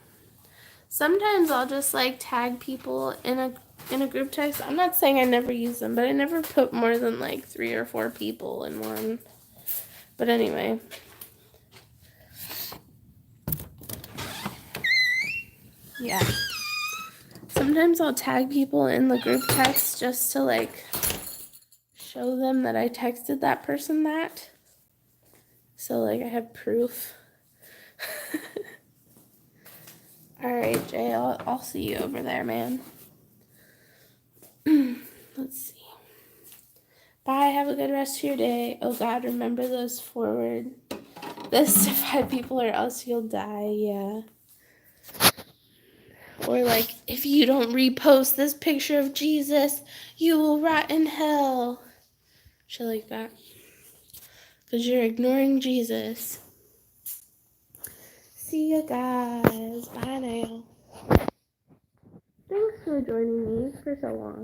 Sometimes I'll just like tag people in a group text. I'm not saying I never use them, but I never put more than like 3 or 4 people in one. But anyway. Yeah. Sometimes I'll tag people in the group text just to like show them that I texted that person that. So like I have proof. Alright, Jay, I'll see you over there, man. Let's see. Bye, have a good rest of your day. Oh God, remember those forward. This to 5 people or else you'll die, yeah. Or like, if you don't repost this picture of Jesus, you will rot in hell. Shit like that. Because you're ignoring Jesus. See you guys. Bye now. Thanks for joining me for so long.